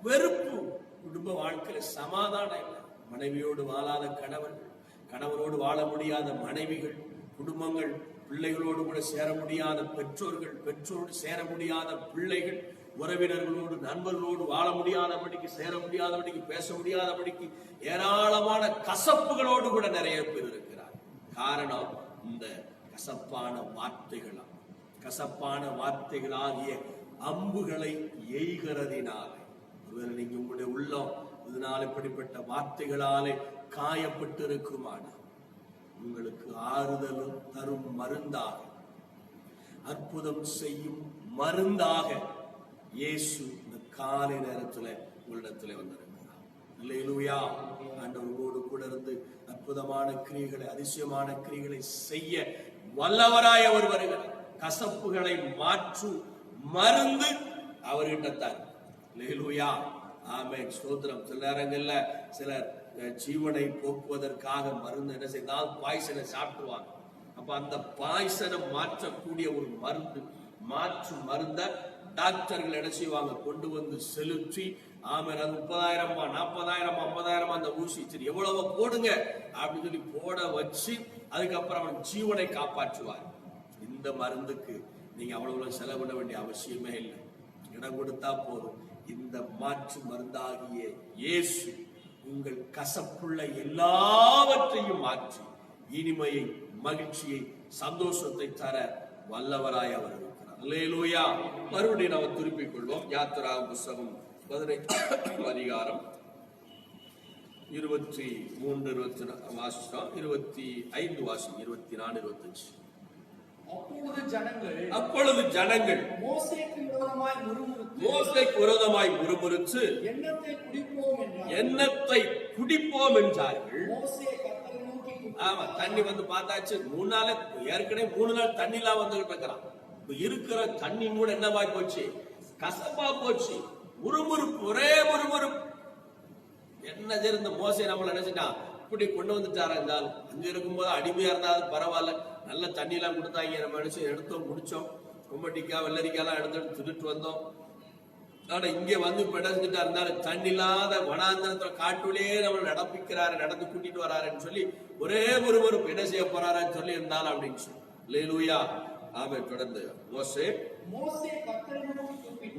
வெறுப்பு, குடும்ப வாழ்க்கையில சமாதானம் இல்லை. மனைவியோடு வாழாத கணவர்கள், கணவரோடு வாழ முடியாத மனைவிகள், குடும்பங்கள், பிள்ளைகளோடு கூட சேர முடியாத பெற்றோர்கள், பெற்றோடு சேர முடியாத பிள்ளைகள், உறவினர்களோடு நண்பர்களோடு வாழ முடியாதபடிக்கு, சேர முடியாதபடிக்கு, பேச முடியாதபடிக்கு ஏராளமான கசப்புகளோடு கூட நிறைய பேர் இருக்கிறார். காரணம் இந்த கசப்பான வார்த்தைகள், கசப்பான வார்த்தைகளாகிய அம்புகளை எய்கிறதினால. ஒருவேளை நீங்க உங்களுடைய உள்ளம் இதனால் இப்படிப்பட்ட வார்த்தைகளாலே காயப்பட்டு இருக்குமானா, உங்களுக்கு ஆறுதலும் தரும் மருந்தாக, அற்புதம் செய்யும் மருந்தாக இயேசு இந்த காலை நேரத்தில் உங்களிடத்துல வந்திருக்கிறார். அல்லேலூயா. ஆண்டவரோடு கூட இருந்து அற்புதமான கிரியைகளை, அதிசயமான கிரியைகளை செய்ய வல்லவராய் அவர் வருகிறார். கசப்புகளை மாற்றும் மருந்து அவர்கிட்ட தான். அல்லேலூயா. ஆமென். ஸ்தோத்திரம். சில நேரங்கள்ல சிலர் ஜீவனை போக்குவதற்காக மருந்து என்ன செய்தால் பாய்சனை சாப்பிடுவாங்க. அப்ப அந்த பாய்சனை மாற்றக்கூடிய ஒரு மருந்து, மாற்று மருந்த டாக்டர்கள் என்ன செய்வாங்க, கொண்டு வந்து செலுத்தி, ஆமென், அது 30,000 40,000 50,000 அந்த ஊசி, சரி எவ்வளவு போடுங்க அப்படின்னு சொல்லி போட வச்சு அதுக்கப்புறம் அவன் ஜீவனை காப்பாற்றுவார். இந்த மருந்துக்கு நீங்க அவ்வளவு செலவிட வேண்டிய அவசியமே இல்லை. இடம் கொடுத்தா போதும். இந்த மாற்று மருந்தாகிய இயேசு உங்கள் கசப்புள்ள எல்லாவற்றையும் மாற்றி இனிமையை, மகிழ்ச்சியை, சந்தோஷத்தை தர வல்லவராய் அவர் இருக்கிறார். அல்லேலூயா. மறுபடியும் நாம் திருப்பிக் கொள்வோம். யாத்திராகம புஸ்தகம் 18 அதிகாரம் 23 24 வாசிச்சோம். 25 வாசி, 24 25. அப்பொழுது ஜனங்கள் மோசேக்கு விரோதமாய் முறுமுறுத்து எண்ணத்தை குடிப்போம் என்றார்கள். ஆமா, தண்ணி வந்து பார்த்தாச்சு. 3 நாள் ஏற்கனவே 3 நாள் தண்ணி எல்லாம் வந்துகிட்டு இருக்கிறான். இப்ப இருக்கிற தண்ணி கூட என்னவாய் போச்சு? கசப்பா போச்சு. முறுமுறுப்பு, ஒரே முறுமுறுப்பு. என்ன இருந்த மோசே நம்மள நினைச்சிட்டான், இப்படி கொண்டு வந்துட்டாரா இருந்தாலும். அங்க இருக்கும்போது அடிமையா இருந்தாலும் பரவாயில்ல, நல்ல தண்ணி எல்லாம் கொடுத்தாங்க. நம்ம நினைச்சு எடுத்தோம், குடிச்சோம். கொம்பட்டிக்காய், வெள்ளரிக்காய் எடுத்து திருட்டு வந்தோம். ஆனா இங்க வந்து இப்ப இடத்துட்டா இருந்தாலும் தண்ணி இல்லாத வனாந்தரத்துல காட்டுலயே நம்மளை நடந்து கூட்டிட்டு வராருன்னு சொல்லி ஒரே ஒரு என்ன செய்ய போறாருன்னு சொல்லி இருந்தாலும் அப்படின்னு சொல்லி. அல்லேலூயா. ஆமென். தொடர்ந்து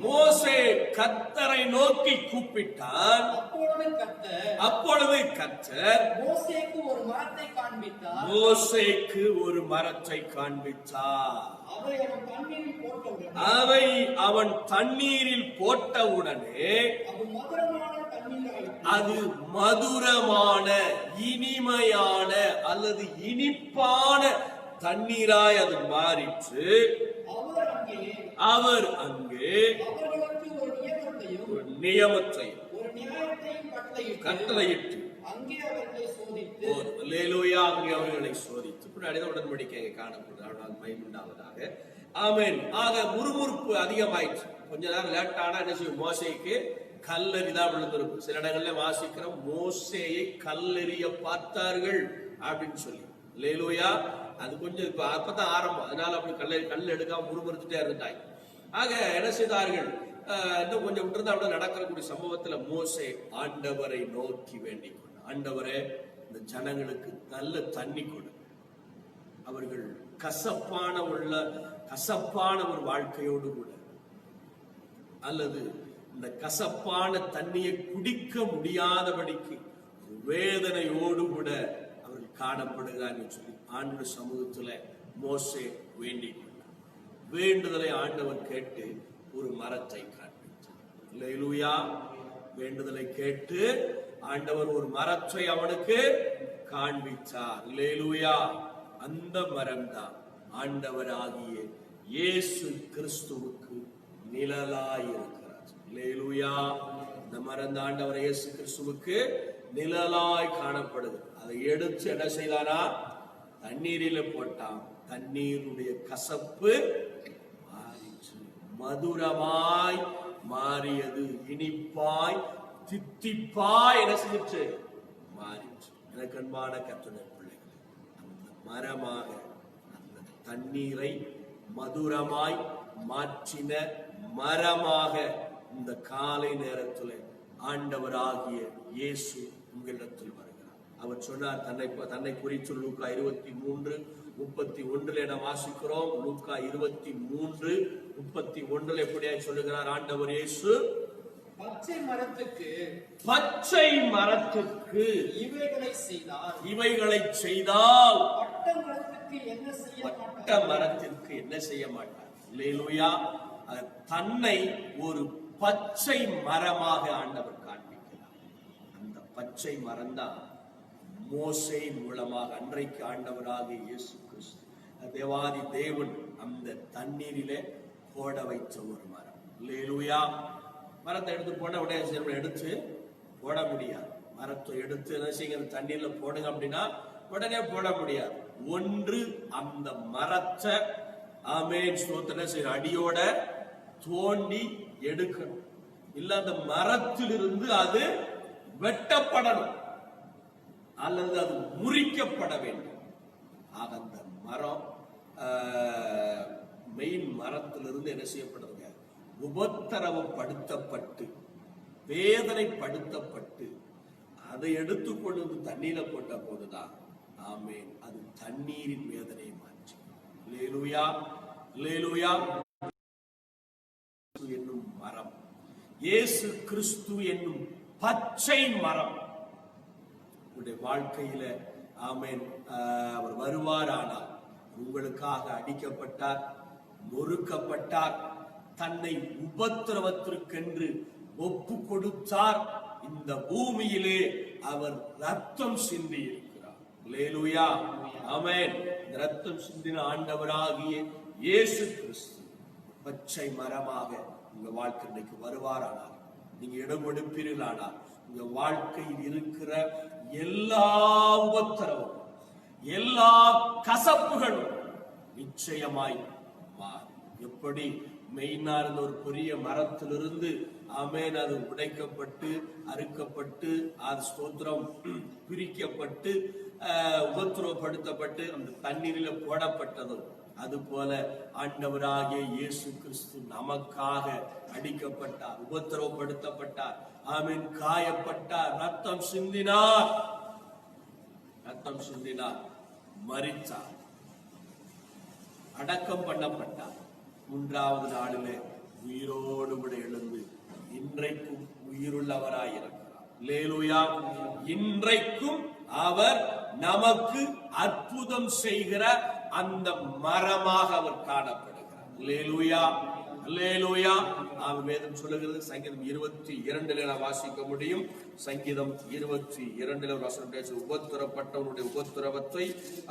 மோசே கர்த்தரை நோக்கி கூப்பிட்டான். அப்பொழுது கர்த்தர் மோசேக்கு ஒரு மரத்தை காண்பித்தார். அதை அவன் தண்ணீரில் போட்டவுடனே அது மதுரமான, இனிமையான அல்லது இனிப்பான தண்ணீராய் அது மாறிற்று. அவர் அங்கே ஒரு நியமத்தை கட்டளையிட்டு அங்கே அவர்களை சோதித்து பின்னாடிதான் உடன்படிக்கை காணப்படுது. மகிமையுண்டாவதாக. ஆமென். ஆக முறுமுறுப்பு அதிகமாயிற்று. கொஞ்ச நேரம் லேட் ஆனா என்ன செய்யும்? மோசேக்கு கல்லெறிதான் விழுந்திருக்கும். சில இடங்கள்ல வாசிக்கிறோம், மோசேயை கல்லெறிய பார்த்தார்கள் அப்படின்னு சொல்லி. அல்லேலூயா. அது கொஞ்சம் இப்ப அப்பதான் ஆரம்பம். அதனால அப்படி கல் எடுக்காம முறுமுறுத்துட்டே இருந்தாங்க. ஆக என்ன செய்தார்கள்? இன்னும் கொஞ்சம் விட்டுருந்தா அப்படி நடக்கக்கூடிய சம்பவத்துல மோசே ஆண்டவரை நோக்கி வேண்டிக் கொண்டார். ஆண்டவரே, இந்த ஜனங்களுக்கு நல்ல தண்ணி கொடு. அவர்கள் கசப்பான ஒரு வாழ்க்கையோடு கூட அல்லது இந்த கசப்பான தண்ணியை குடிக்க முடியாதபடிக்கு வேதனையோடு கூட அவர்கள் காணப்படுகிறார்கள் சொல்லி ஆண்டவர் சமூகத்துல மோசே வேண்டிக் கொண்டார். வேண்டுதலை ஆண்டவர் கேட்டு ஒரு மரத்தை காண்பித்தார். அல்லேலூயா. வேண்டுதலை கேட்டு ஆண்டவர் ஒரு மரத்தை அவனுக்கு காண்பித்தார். அல்லேலூயா. அந்த மரம்தான் ஆண்டவராகிய இயேசு கிறிஸ்துவுக்கு நிழலாயிருக்கிறார். அல்லேலூயா. இந்த மரம் ஆண்டவர் இயேசு கிறிஸ்துவுக்கு நிழலாய் காணப்படுது. அதை எடுத்து என்ன செய்தானா? தண்ணீரில போட்டான். தண்ணீருடைய கசப்பு மாறிச்சு, மதுரமாய் மாறியது. இனிப்பாய், தித்திப்பாய் என்ன செஞ்சிச்சு? மாறிச்சு. எனக்கு அன்பான கர்த்தருடைய பிள்ளைகளே, அந்த மரமாக அந்த தண்ணீரை மதுரமாய் மாற்றின மரமாக இந்த காலை நேரத்தில் ஆண்டவராகிய இயேசு உங்களிடத்தில் வருகிறார். அவர் சொன்னார், தன்னை குறித்து லூக்கா 23:31 நாம் வாசிக்கிறோம். லூக்கா 23:31 எப்படியாய் சொல்லுகிறார் ஆண்டவர் இயேசு? பச்சை மரத்துக்கு இவைகளை செய்தால் பட்ட மரத்திற்கு என்ன செய்ய மாட்டார்? அல்லேலூயா. தன்னை ஒரு பச்சை மரமாக ஆண்டவர் காண்பிக்கிறார். அந்த பச்சை மரம் தான் மோசே மூலமாக அன்றைக்கு ஆண்டவராக இயேசு கிறிஸ்து தேவாதி தேவன் அந்த தண்ணீரிலே போட வைத்த ஒரு மரம். அல்லேலூயா. மரத்தை எடுத்து போட உடனே எடுத்து போட முடியாது. மரத்தை எடுத்து என்ன செய்யுங்க? தண்ணீர்ல போடுங்க அப்படின்னா உடனே போட முடியாது. ஒன்று அந்த மரத்தை அடியோட தோண்டி எடுக்கணும், இல்ல அந்த மரத்திலிருந்து அது வெட்டப்படணும் அல்லது அது முறிக்கப்பட வேண்டும். ஆக அந்த மரம் மெயின் மரத்திலிருந்து என்ன செய்யப்படுதுங்க? உபத்திரவப்படுத்தப்பட்டு வேதனைப்படுத்தப்பட்டு அதை எடுத்துக்கொண்டு வந்து தண்ணீர போட்ட போதுதான் ஆமென் அது தண்ணீரின் வேதனையை மாற்றி. அல்லேலூயா. அல்லேலூயா. என்னும் மரம், இயேசு கிறிஸ்து என்னும் பச்சை மரம் உடைய வாழ்க்கையில ஆமென் அவர் வருவாரானால் உங்களுக்காக அடிக்கப்பட்டார், நொறுக்கப்பட்டார், தன்னை உபத்திரவத்திற்கென்று ஒப்பு கொடுத்தார். இந்த பூமியிலே அவர் ரத்தம் சிந்தி இருக்கிறார். அல்லேலூயா, ஆமென். ரத்தம் சிந்தின ஆண்டவராகிய இயேசு கிறிஸ்து பச்சை மரமாக உங்க வாழ்க்கைக்கு வருவாரானால், நீங்க இடம் கொடுப்பீர்களானால், உங்க வாழ்க்கையில் இருக்கிற எல்லா உபத்திரவும், எல்லா கசப்புகளும் நிச்சயமாய் மாறும். எப்படி மெயினா இருந்த ஒரு பெரிய மரத்திலிருந்து ஆமென் அது உடைக்கப்பட்டு, அறுக்கப்பட்டு, அது ஸ்தோத்திரம் பிரிக்கப்பட்டு, உபத்திரவப்படுத்தப்பட்டு அந்த தண்ணீரில போடப்பட்டதும், அது போல ஆண்டவராகிய இயேசு கிறிஸ்து நமக்காக அடிக்கப்பட்டார், உபத்திரவப்படுத்தப்பட்டார், ஆமென், காயப்பட்டார், ரத்தம் சிந்தினார், மரித்தார், அடக்கம் பண்ணப்பட்டார். மூன்றாவது நாளிலே உயிரோடு கூட எழுந்து இன்றைக்கும் உயிருள்ளவராயிருக்கிறார். அல்லேலூயா, இன்றைக்கும் அவர் நமக்கு அற்புதம் செய்கிற அந்த மரமாக அவர் காணப்படுகிறார். அல்லேலூயா, அல்லேலூயா. வேதம் சொல்லுகிறது, சங்கீதம் 22 நான் வாசிக்க முடியும். சங்கீதம் 22 வசனம் பேச, உபத்திரப்பட்டவனுடைய உபத்திரவத்தை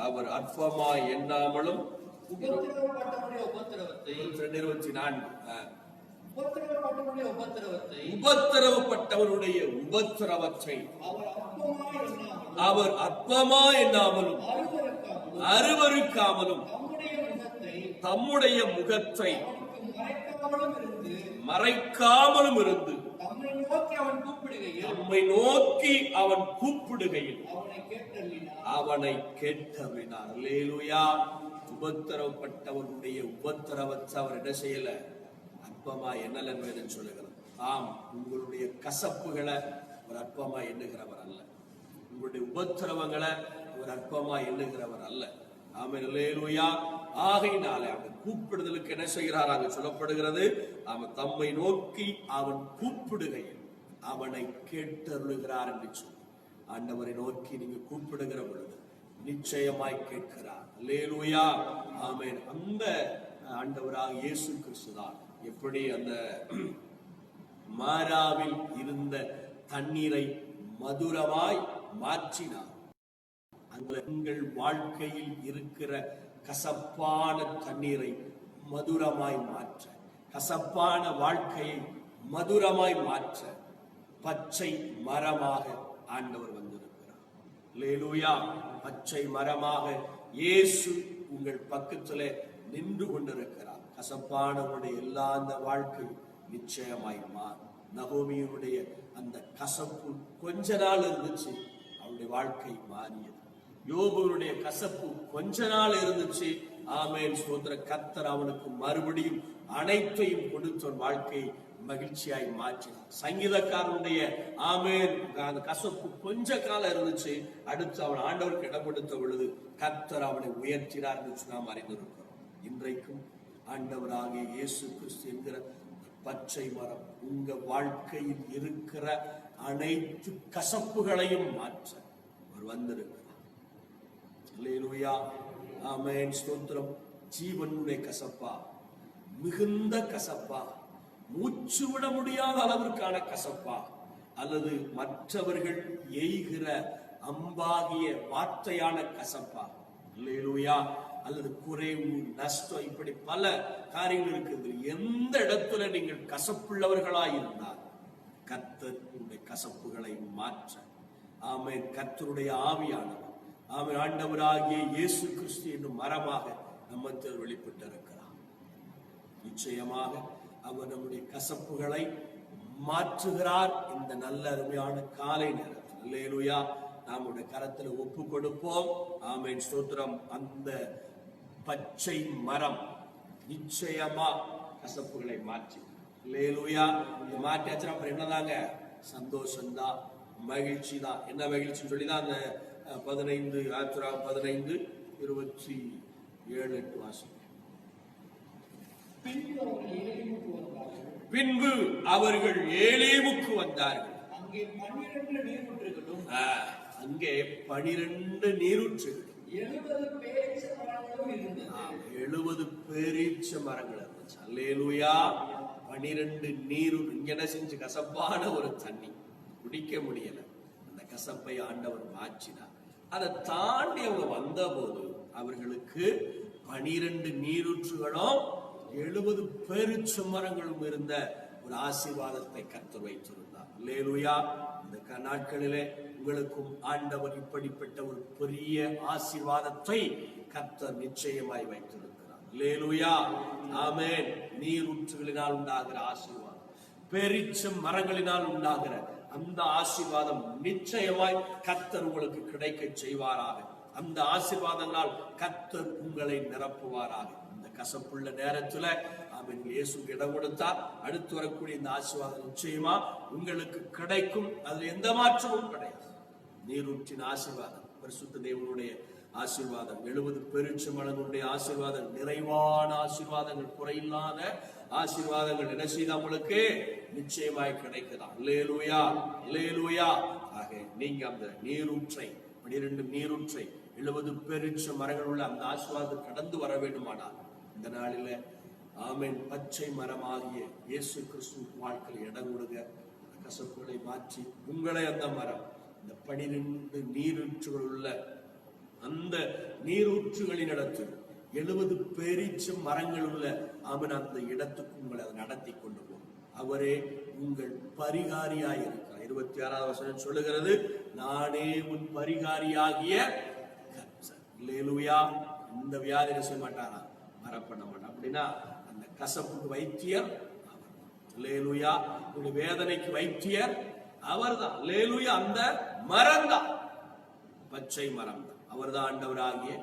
அவர் அற்பமாய் எண்ணாமலும், உபத்திரவப்பட்டவனுடைய உபத்திரவத்தை, 24 உபத்திரவப்பட்டவருடைய உபத்திரவத்தை அவர் அற்பமா எண்ணாமலும் அருவருக்காமலும் தம்முடைய முகத்தை மறைக்காமலும் இருந்து நம்மை நோக்கி அவன் கூப்பிடுகையில் அவனை கேட்டறினார். அல்லேலூயா. உபத்திரவப்பட்டவனுடைய உபத்திரவத்தை அவர் என்ன செய்யல, அற்பமா எண்ணல என்று சொல்லுகிறார். ஆம், உங்களுடைய கசப்புகளை ஒரு அற்பமா எண்ணுகிறவர் அல்ல, உங்களுடைய உபத்திரவங்களை ஒரு அற்பமா எண்ணுகிறவர் அல்ல. ஆமென், அல்லேலூயா. ஆகையினாலே அவன் கூப்பிடுதலுக்கு என்ன செய்கிறார் அங்கு சொல்லப்படுகிறது, அவன் தம்மை நோக்கி அவன் கூப்பிடுகையில் அவனை கேட்டருளுகிறார் என்று சொல்லி, ஆண்டவரை நோக்கி நீங்க கூப்பிடுகிற பொழுது நிச்சயமாய் கேட்கிறார். அல்லேலூயா, ஆமென். அந்த ஆண்டவராக இயேசு கிறிஸ்துதான் எப்படி அந்த மாராவில் இருந்த தண்ணீரை மதுரமாய் மாற்றினார், உங்கள் வாழ்க்கையில் இருக்கிற கசப்பான தண்ணீரை மதுரமாய் மாற்ற, கசப்பான வாழ்க்கையை மதுரமாய் மாற்ற பச்சை மரமாக ஆண்டவர் வந்திருக்கிறார். அல்லேலூயா. பச்சை மரமாக இயேசு உங்கள் பக்கத்திலே நின்று கொண்டிருக்கிறார். கசப்பானவருடைய எல்லா அந்த வாழ்க்கை நிச்சயமாய் மாறும். நகோமியினுடைய அந்த கசப்பு கொஞ்ச நாள் இருந்துச்சு, அவருடைய வாழ்க்கை மாறியது. யோபுடைய கசப்பு கொஞ்ச நாள் இருந்துச்சு, ஆமென், ஸ்தோத்திர. கர்த்தர் அவனுக்கு மறுபடியும் அனைத்தையும் கொடுத்த வாழ்க்கை மகிழ்ச்சியாய் மாற்றினார். சங்கீதக்காரனுடைய ஆமென் அந்த கசப்பு கொஞ்ச காலம் இருந்துச்சு, அடுத்து அவன் ஆண்டவருக்கு இடம் கொடுத்த பொழுது கர்த்தர் அவனை உயர்த்தினார் என்று நாம் அறிந்திருக்கிறோம். இன்றைக்கும் ஆண்டவராகிய இயேசு கிறிஸ்து என்கிற பச்சை மரம் உங்க வாழ்க்கையில் இருக்கிற அனைத்து கசப்புகளையும் மாற்ற அவர் வந்திருக்கிறார். அல்லேலூயா, ஆமென், ஸ்தோத்திரம். ஜீவனுடைய கசப்பா, மிகுந்த கசப்பா, மூச்சு விட முடியாத அளவிற்கான கசப்பா, அல்லது மற்றவர்கள் எய்கிற அம்பாகிய வார்த்தையான கசப்பா, அல்லேலூயா, அல்லது குறைவு, நஷ்டம், இப்படி பல காரியங்கள் இருக்குது. எந்த இடத்துல நீங்கள் கசப்புள்ளவர்களாய் இருந்தால் கர்த்தருடைய கசப்புகளை மாற்ற, ஆமென், கர்த்தருடைய ஆவியானவர், ஆமென், ஆண்டவராகிய இயேசு கிறிஸ்து என்னும் மரமாக நம்மத்தில் வெளிப்பட்டிருக்கிறார். நிச்சயமாக அவர் நம்முடைய கசப்புகளை மாற்றுகிறார். இந்த நல்ல அருமையான காலை நேரத்தில் அல்லேலூயா நம்முடைய கரத்தில் ஒப்பு கொடுப்போம். ஆமென், ஸ்தோத்திரம். அந்த பச்சை மரம் நிச்சயமா கசப்புகளை மாற்றி, அல்லேலூயா, மாற்றியாச்சுன்னா அப்புறம் என்னதாங்க, சந்தோஷம்தான், மகிழ்ச்சி தான். என்ன மகிழ்ச்சின்னு சொல்லிதான் அந்த 15 27 வாசம். பின்பு அவர்கள் ஏலேமுக்கு வந்தார்கள். அங்கே 12 நீரூற்றுகளும் அங்கே 12 நீரூற்றுகள், 70 பேரீச்ச மரங்களும் இருந்தது. 70 பேரீச்ச மரங்கள் இருந்துச்சு. அல்லேலூயா. 12 நீரூற்று. இங்க என்ன செஞ்சு, கசப்பான ஒரு தண்ணி குடிக்க முடியல. அந்த கசப்பை ஆண்டவர் மாற்றினார். அதை தாண்டி அவங்க வந்த போது அவர்களுக்கு 12 நீரூற்றுகளும் 70 பேரீச்ச மரங்களும் இருந்த ஒரு ஆசீர்வாதத்தை கர்த்தர் வைத்திருந்தார். அல்லேலூயா. இந்த நாட்களிலே உங்களுக்கும் ஆண்டவர் இப்படிப்பட்ட ஒரு பெரிய ஆசீர்வாதத்தை கர்த்தர் நிச்சயமாய் வைத்திருக்கிறார். அல்லேலூயா. ஆமென். நீரூற்றுகளினால் உண்டாகிற ஆசீர்வாதம், பேரீச்ச மரங்களினால் உண்டாகிற அந்த ஆசீர்வாதம் நிச்சயமாய் கர்த்தர் உங்களுக்கு கிடைக்க செய்வாராக. அந்த ஆசீர்வாதங்களால் கர்த்தர் உங்களை நிரப்புவாராக. இந்த கசப்புள்ள நேரத்துல ஆமென், இயேசுக்கு இடம் கொடுத்தார். அடுத்து வரக்கூடிய இந்த ஆசீர்வாதம் நிச்சயமா உங்களுக்கு கிடைக்கும். அதுல எந்த மாற்றமும் கிடையாது. நீரூற்றின் ஆசீர்வாதம், பரிசுத்த தேவனுடைய ஆசீர்வாதம், 70 பேரீச்ச மரங்களுடைய ஆசீர்வாதம், நிறைவான ஆசீர்வாதங்கள், குறையில்லாத ஆசீர்வாதங்கள் என்ன செய்த உங்களுக்கு நிச்சயமாய் கிடைக்கலாம். அல்லேலூயா, அல்லேலூயா. ஆக நீங்க அந்த நீரூற்றை, 12 நீரூற்றை, 70 பேரீச்ச மரங்கள் உள்ள அந்த ஆசீர்வாதம் கடந்து வர வேண்டுமானால் இந்த நாளில ஆமென், பச்சை மரமாகிய இயேசு கிறிஸ்து வாழ்க்கையில் இடம் கொடுங்க. கசப்புகளை மாற்றி உங்களை அந்த மரம், இந்த 12 நீரூற்றுகள் உள்ள அந்த நீரூற்றுகளின் இடத்தில் 70 பேரீச்ச மரங்கள் உள்ள அவன் அந்த இடத்துக்கு உங்களை அதை நடத்தி கொண்டு போகும். அவரே உங்கள் பரிகாரியாய் இருக்கிறார். 26வது வசனம் சொல்லுகிறது, நானே உன் பரிகாரியாகிய கர்த்தர். அல்லேலூயா. இந்த வியாதி செய்ய மாட்டாரா, மறப்பண்ண மாட்டான். அப்படின்னா அந்த கசப்புக்கு வைத்தியர் அவர். அல்லேலூயா. உங்களுடைய வேதனைக்கு வைத்தியர் அவர்தான். அல்லேலூயா. அந்த மரம் தான், பச்சை மரம் தான். அவர்தான் ஆண்டவராகிய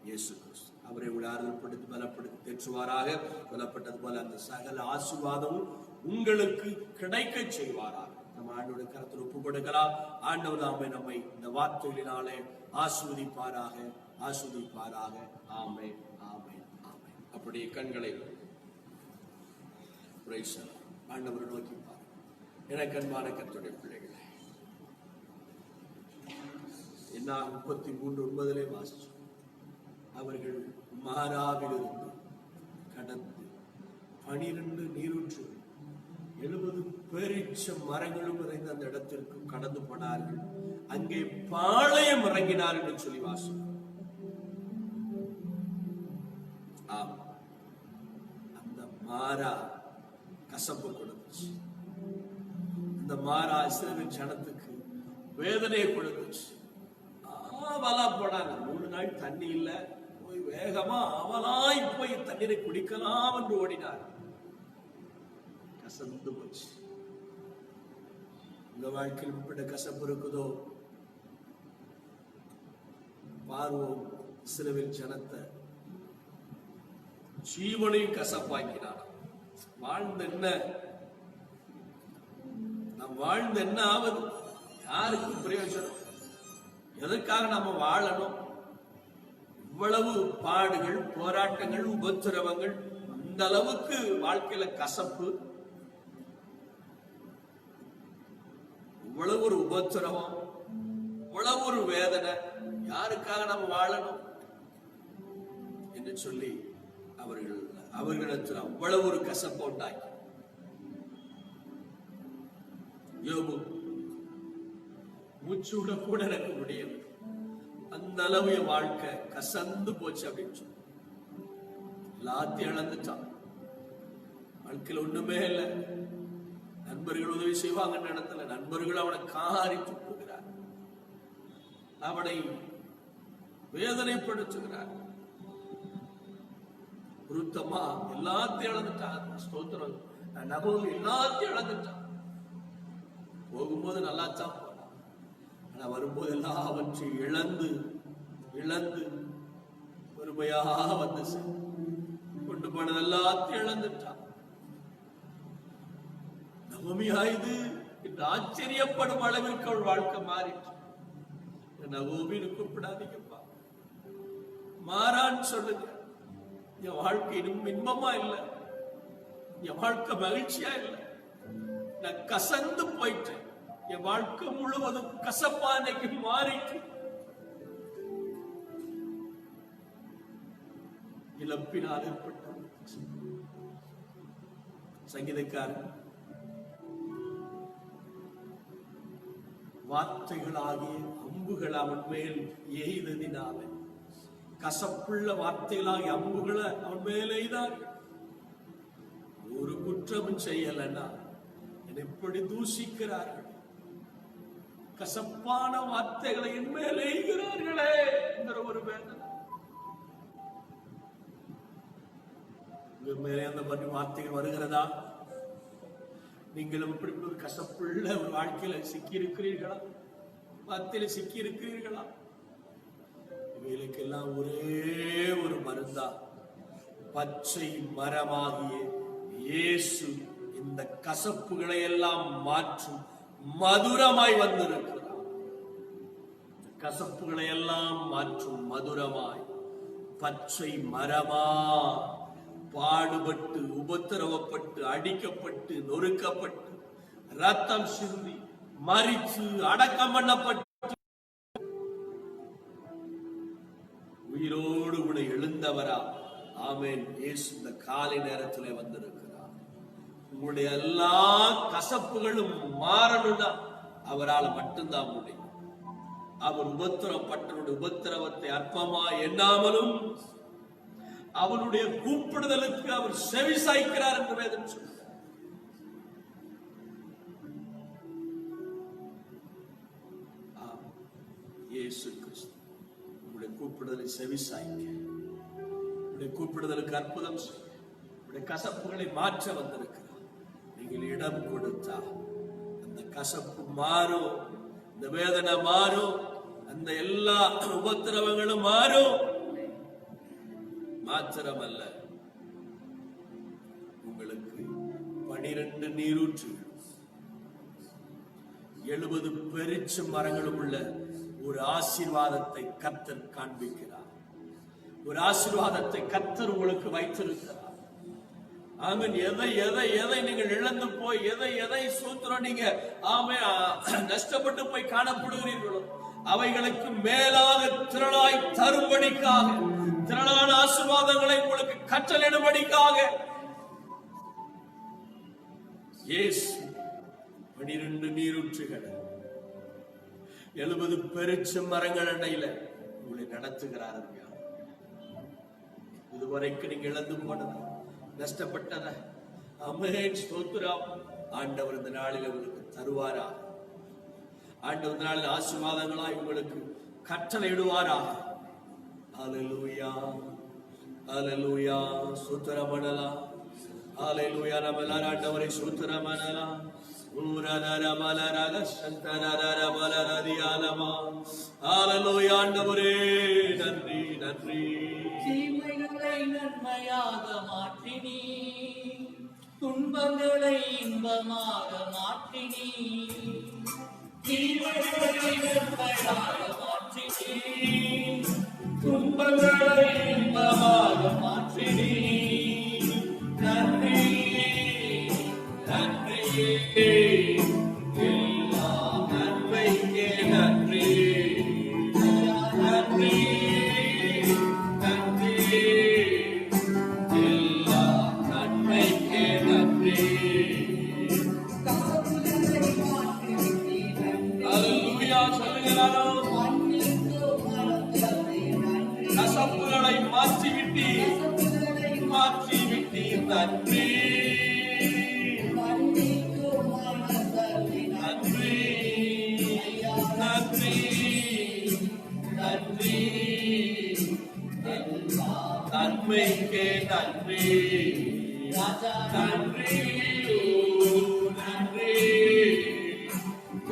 இயேசு கிறிஸ்து. அவரை விட ஆறுதல்படுத்தி பலப்படுத்தி தேற்றுவாராக. சொல்லப்பட்டது போல அந்த சகல ஆசீர்வாதமும் உங்களுக்கு கிடைக்க செய்வாராக. நம்ம ஆண்டவருடைய கரத்தில் ஒப்பு கொடுக்கலாம். ஆண்டவர் தாமே நம்மை இந்த வார்த்தைகளினாலே ஆசீர்வதிப்பாராக, ஆசீர்வதிப்பாராக. ஆமென், ஆமென், ஆமென். அப்படியே கண்களை ஆண்டவரை நோக்கி பாருங்க. எனக்கு அன்பான கர்த்தருடைய பிள்ளைகளே, என்ன 33:9 வாசிச்சோம். அவர்கள் மாராவிலிருந்து கடந்து 12 நீரூற்று 70 பேரீச்ச மரங்களும் நிறைந்த அந்த இடத்திற்கு கடந்து போனார்கள். அங்கே பாளையம் இறங்கினார் என்று சொல்லி வாசிக்கிறோம். அந்த மாறா கசப்பு கொடுத்துச்சு. அந்த மாறா இஸ்ரவேல் ஜனத்துக்கு வேதனையை கொடுத்துச்சு. அவலா போனாங்க. 3 நாள் தண்ணி இல்ல. போய் வேகமா அவலாய் போய் தண்ணீரை குடிக்கலாம் என்று ஓடினார். கசந்து போச்சு. உங்க வாழ்க்கையில் இப்படி கசப்பு இருக்குதோ? பார்வோம் இஸ்ரவேல் ஜனத்தை ஜீவனையும் கசப்பாக்கினான். வாழ்ந்த என்ன, நாம் வாழ்ந்த என்ன ஆவது? யாருக்கு பிரயோஜனம்? எதற்காக நம்ம வாழணும்? இவ்வளவு பாடுகள், போராட்டங்கள், உபத்திரவங்கள், அந்த அளவுக்கு வாழ்க்கையில கசப்பு, இவ்வளவு ஒரு உபத்திரவம், இவ்வளவு ஒரு வேதனை, யாருக்காக நம்ம வாழணும் என்று சொல்லி அவர்களிடத்தில் அவ்வளவு ஒரு கசப்பு உண்டாக்கி யோபு மூச்சு விட கூட எனக்கு முடியல. அந்த அளவு என் வாழ்க்கை கசந்து போச்சு அப்படின்னு சொல்லி எல்லாத்தையும் இழந்துட்டான். வாழ்க்கையில் ஒண்ணுமே இல்லை. நண்பர்கள் உதவி செய்வாங்க இடத்துல நண்பர்கள் அவனை காரி துப்புகிறார், அவனை வேதனைப்படுத்துகிறார். பொருத்தமா எல்லாத்தையும் இழந்துட்டான். ஸ்தோத்திரம். நகோமி எல்லாத்தையும் இழந்துட்டான். போகும்போது நல்லா தான் போனான். ஆனா வரும்போது எல்லாவற்றையும் இழந்து இழந்து பொறுமையாக வந்து கொண்டு போனது எல்லாத்தையும் இழந்துட்டான். நகோமியா இது என்று ஆச்சரியப்படும் அளவிற்கு அவள் வாழ்க்கை மாறிட்டு. நகோமின்னு கூப்பிடாதீங்கப்பா, மாறான்னு சொல்லுங்க. என் வாழ்க்கை இன்னும் இன்பமா இல்லை, என் வாழ்க்கை மகிழ்ச்சியா இல்லை, நான் கசந்து போயிட்டேன். என் வாழ்க்கை முழுவதும் கசப்பா இன்னைக்கு மாறிட்டு, இழப்பினால் ஏற்பட்ட சங்கீதக்காரன் வார்த்தைகளாகிய அம்புகள் அவன் மேல் எய்ததினால, கசப்புள்ள வார்த்தைகளாகிய அம்புகளை அவன் மேல் எய்தார்கள். ஒரு குற்றமும் செய்யலன்னா என்னை எப்படி தூஷிக்கிறார்கள், கசப்பான வார்த்தைகளை என் மேல் எய்கிறார்களே என்கிற ஒரு வேதனை. உங்க மேலே அந்த மாதிரி வார்த்தைகள் வருகிறதா? நீங்களும் இப்படி ஒரு கசப்புள்ள ஒரு வாழ்க்கையில சிக்கி இருக்கிறீர்களா? வார்த்தையில சிக்கி இருக்கிறீர்களா? இவைகளுக்கெல்லாம் ஒரே ஒரு மருந்தா, பச்சை மரமாகிய இயேசு இந்த கசப்புகளை எல்லாம் மாற்றும் மதுரமாய் வந்திருக்கிறார். கசப்புகளை எல்லாம் மாற்றும் மதுரமாய் பச்சை மரமா பாடுபட்டு, உபத்திரவப்பட்டு, அடிக்கப்பட்டு, நொறுக்கப்பட்டு, ரத்தம் சிந்தி, மரித்து, அடக்கம் பண்ணப்பட்டு, உயிரோடு கூட எழுந்தவரா? ஆமென். இயேசு இந்த காலை நேரத்திலே வந்திருக்கிறார். உங்களுடைய எல்லா கசப்புகளும் மாறணும்னா அவரால் மட்டும்தான் முடியும். அவர் உபத்திரப்பட்டவருடைய உபத்திரவத்தை அற்பமா எண்ணாமலும் அவனுடைய கூப்பிடுதலுக்கு அவர் செவி சாய்க்கிறார் என்று வேதம் சொல்கிறார். இயேசு கிறிஸ்து உங்களுடைய கூப்பிடுதலை செவி சாய்க்க, உங்களுடைய கூப்பிடுதலுக்கு அற்புதம் செய்ய, உங்களுடைய கசப்புகளை மாற்ற வந்திருக்கிறார். நீங்கள் இடம் கொடுத்தா அந்த கசப்பு மாறும், இந்த வேதனை மாறும், அந்த எல்லா உபத்திரவங்களும் மாறும். மாத்திரமல்ல, உங்களுக்கு 12 நீரூற்றுகள், 70 பெருச்சு மரங்களும் உள்ள ஒரு ஆசீர்வாதத்தை கர்த்தர் காண்பிக்கிறார். ஒரு ஆசீர்வாதத்தை கர்த்தர் உங்களுக்கு வைத்திருக்கிறார். ஆமென். எதை எதை எதை நீங்கள் இழந்து போய், எதை எதை சூத்திரம் நீங்க நஷ்டப்பட்டு போய் காணப்படுகிறீர்களோ அவைகளுக்கு மேலாக திரளாய் தரும்படிக்காக, திரளான ஆசீர்வாதங்களை உங்களுக்கு கற்றலிடும்படிக்காக இயேசு 12 நீரூற்றுகள், 70 பெருச்சு மரங்கள் அண்டையில உங்களை நடத்துகிறார். இதுவரைக்கும் நீங்க இழந்து போனத, நஷ்டப்பட்டத, ஆமென், ஸ்தோத்திரம். ஆண்டவர் இந்த நாளில் உங்களுக்கு தருவாரா? ஆண்டவர் இந்த நாளில் ஆசீர்வாதங்களாய் உங்களுக்கு கட்டளையிடுவாரா? ஹல்லேலூயா, ஹல்லேலூயா, ஸ்தோத்திரம் பண்ணலாம். ஹல்லேலூயா. நம்ம எல்லாரும் ஆண்டவரை ஸ்தோத்திரம் பண்ணலாம். ஆண்டவரே நன்றி, நன்றி. தீமைகளை நன்மையாக மாற்றினீ, துன்பங்களை இன்பமாக மாற்றினீ. தீமைகளை நன்மையாக மாற்றினீ, துன்பங்களை இன்பமாக மாற்றினீ. நன்றி, நன்றி, எல்லா நன்மைக்கே நன்றி. நன்றி, நன்றி, எல்லா நன்மைக்கே நன்றி. ஹல்லேலூயா சொல்லுகிறாரோ, கசப்புகளை மாற்றிவிட்டி, மாற்றிவிட்டி. நன்றி, நன்றி, நன்றி, நன்றி, நன்மைக்கே நன்றி. நன்றி, நன்றி,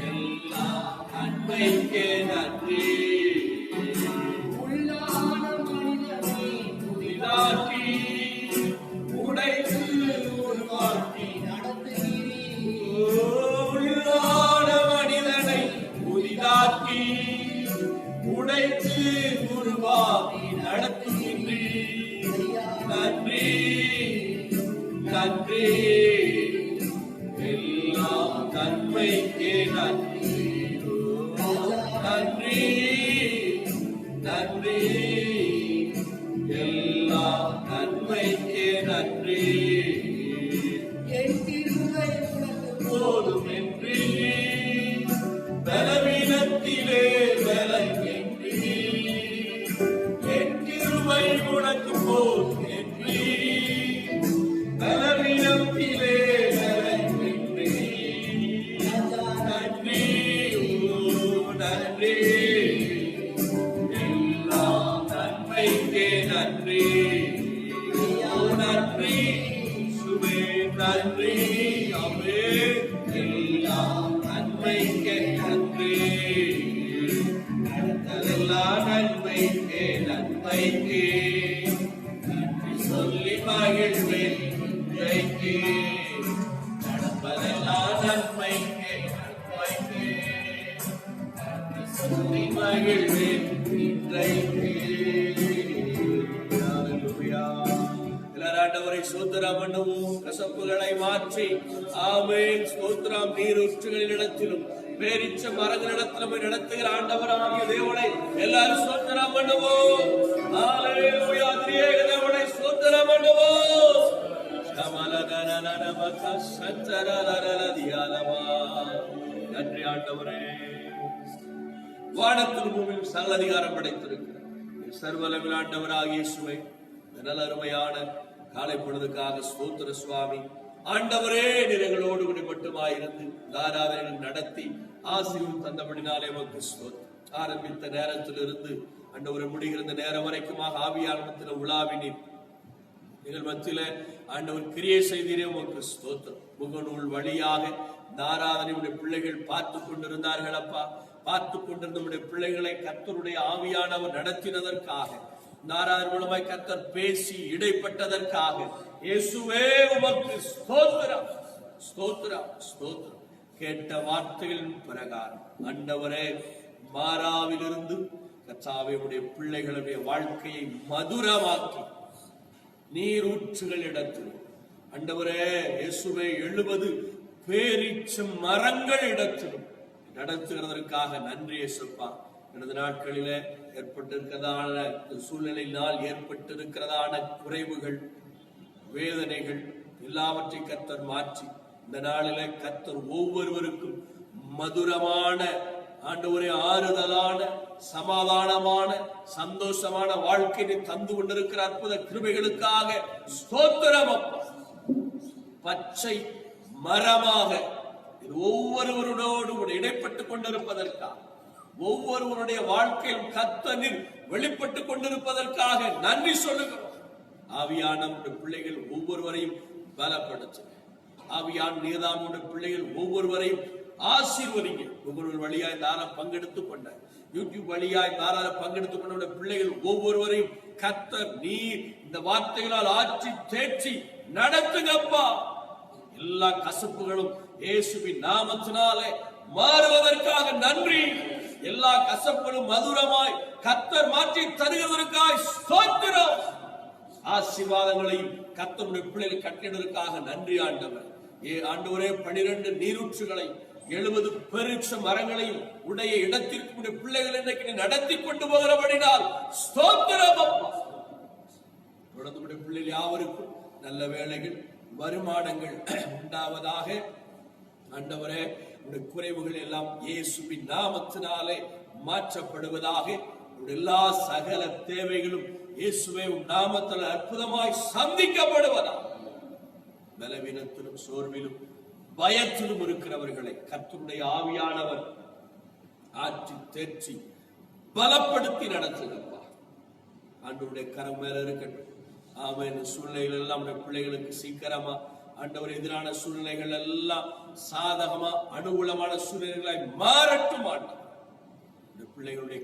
எல்லா நன்மைக்கே நன்றி. உள்ளான மனிதனை புதிதாக்கி, உடைத்து உருவாக்கி நடத்துகிறீர். உள்ளான மனிதனை புதிதாக்கி, உடைத்து உருவாக்கி நடத்துகின்றீர். நன்றி, நன்றி, எல்லாம் நன்மைக்கே நன்றி. நன்றி, எல்லா நன்மைக்கே நன்றி. என் கிருபை உனக்கு போதும் என்று பலவீனத்திலே பலன் என்று என் கிருபை உனக்கு போதும் என்று பலவீனத்திலே பலன் என்று. நன்றி, நன்றி, எல்லா நன்மைக்கே நன்றி. நன்றி சுவே, நன்றி அவே, எல்லா நன்மைக்கே நன்றி. எல்லா நன்மைக்கே நன்மைக்கே நன்றி சொல்லி மகிழ்வேன். இன்றைக்கு நடப்பதெல்லாம் நன்மைக்கே நன்மைக்கே நன்றி சொல்லி மகிழ்வேன். இன்றைக்கு ஆண்டவரை ஸ்தோத்திரம் பண்ணுவோம். கசப்புகளை மாற்றி ஆமென் ஸ்தோத்திரம். நீரூற்றுகளின் இடத்திலும் பேரிச்ச மரங்களிடத்திலும் நடத்துகிற ஆண்டவராகிய தேவனை எல்லாரும் ஸ்தோத்திரம் பண்ணுவோம். ஹல்லேலூயா. திரியேக தேவனை ஸ்தோத்திரம் பண்ணுவோம். நன்றி ஆண்டவரே. வானத்தில் பூமியில் சகல அதிகாரம் படைத்திருக்கிறார் சர்வலமில் ஆண்டவராகிய இயேசுவை நல்ல அருமையான காலை பொழுதுக்காக ஸ்தோத்திர சுவாமி. ஆண்டவரே, நீர் எங்களோடு கூட மட்டுமாயிருந்து தாராதனை நடத்தி ஆசீர்வாதம் தந்தபடினாலே உமக்கு ஸ்தோத்திரம். ஆரம்பித்த நேரத்திலிருந்து ஆண்டவரை முடிகிற நேரம் வரைக்குமாக ஆவியானத்தில் உலாவினீர். எங்கள் மத்தியில ஆண்டவர் கிரியை செய்தீரே உமக்கு ஸ்தோத்திரம். முகநூல் வழியாக தாராதனை பிள்ளைகள் பார்த்து கொண்டிருந்தார்கள் அப்பா. பார்த்து கொண்டிருந்த பிள்ளைகளை கர்த்தருடைய ஆவியானவர் நடத்தினதற்காக, நாராயண மூலமாய் கர்த்தர் பேசி இடைப்பட்டதற்காக இயேசுவே உமக்கு ஸ்தோத்திரம், ஸ்தோத்திரம், ஸ்தோத்திரம். கேட்ட வார்த்தைகளின் பிரகாரம் ஆண்டவரே, மாறாவிலிருந்து கர்த்தாவே உடைய பிள்ளைகளுடைய வாழ்க்கையை மதுரமாக்கி நீரூற்றுகள் இடத்தில் ஆண்டவரே இயேசுவே 70 பேரீச்ச மரங்கள் இடத்திலும் நடத்துகிறதற்காக நன்றி இயேசுப்பா. எனது நாட்களில ஏற்பட்டிருக்கிறதான சூழ்நிலையினால் ஏற்பட்டிருக்கிறதான குறைவுகள், வேதனைகள் எல்லாவற்றை கர்த்தர் மாற்றி இந்த நாளில கர்த்தர் ஒவ்வொருவருக்கும் மதுரமான ஆண்டவரே, ஆறுதலான, சமாதானமான, சந்தோஷமான வாழ்க்கையை தந்து கொண்டிருக்கிற அற்புத கிருபைகளுக்காக ஸ்தோத்திரம் அப்பா. பச்சை மரமாக ஒவ்வொருவரோடு இடைப்பட்டுக் கொண்டிருப்பதற்காக, ஒவ்வொருவருடைய வாழ்க்கையில் கர்த்தர் வெளிப்பட்டுக் கொண்டிருப்பதற்காக நன்றி சொல்லுகிறோம். ஆவியான பிள்ளைகள் ஒவ்வொருவரையும் பலப்படுத்து. ஆவியான நீதாமுடைய பிள்ளைகள் ஒவ்வொருவரையும் ஆசீர்வதிங்க. ஒவ்வொரு வழியாய் தாராள பங்கெடுத்துக் கொண்ட, யூடியூப் வழியாய் தாராள பங்கெடுத்துக் கொண்ட பிள்ளைகள் ஒவ்வொருவரையும் கர்த்தர் நீர் இந்த வார்த்தைகளால் ஆற்றி தேற்றி நடத்துங்கப்பா. எல்லா கசப்புகளும் இயேசுவின் நாமத்தினாலே மாறுவதற்காக நன்றி. எல்லா கசப்புகளும் மதுரமாய் கர்த்தர் மாற்றி தருகிறதற்காக ஸ்தோத்திரம். ஆசீர்வாதங்களையும் கர்த்தருடைய பிள்ளைகள் கட்டிடுவதற்காக நன்றி ஆண்டவர். ஆண்டவரே, 12 நீரூற்றுகளை 70 பெருட்ச மரங்களையும் உடைய இடத்திற்கு பிள்ளைகள் இன்றைக்கு நடத்தி கொண்டு போகிறபடினால் ஸ்தோத்திரம் அப்பா. தொடர்ந்து பிள்ளைகள் யாவருக்கும் நல்ல வேலைகள், வருமானங்கள் உண்டாவதாக. ஆண்டவரே, குறைவுகள் எல்லாம் இயேசுவின் நாமத்தினாலே மாற்றப்படுவதாக. எல்லா சகல தேவைகளும் இயேசுவே நாமத்தில் அற்புதமாய் சந்திக்கப்படுவதாக. பலவீனத்திலும் சோர்விலும் பயத்திலும் இருக்கிறவர்களை கர்த்தருடைய ஆவியானவர் ஆற்றி தேற்றி பலப்படுத்தி நடத்துங்கப்பா. ஆண்டவருடைய கரம் மேல இருக்கட்டும். ஆமா, இந்த சூழ்நிலைகள் எல்லாம் நம்முடைய பிள்ளைகளுக்கு சீக்கிரமா ஆண்டவர் எதிரான சூழ்நிலைகள் எல்லாம் சாதகமா அனுகூலமான சூழ்நிலைகளாய் மாறட்டும். ஆண்டவர் பிள்ளைகளுடைய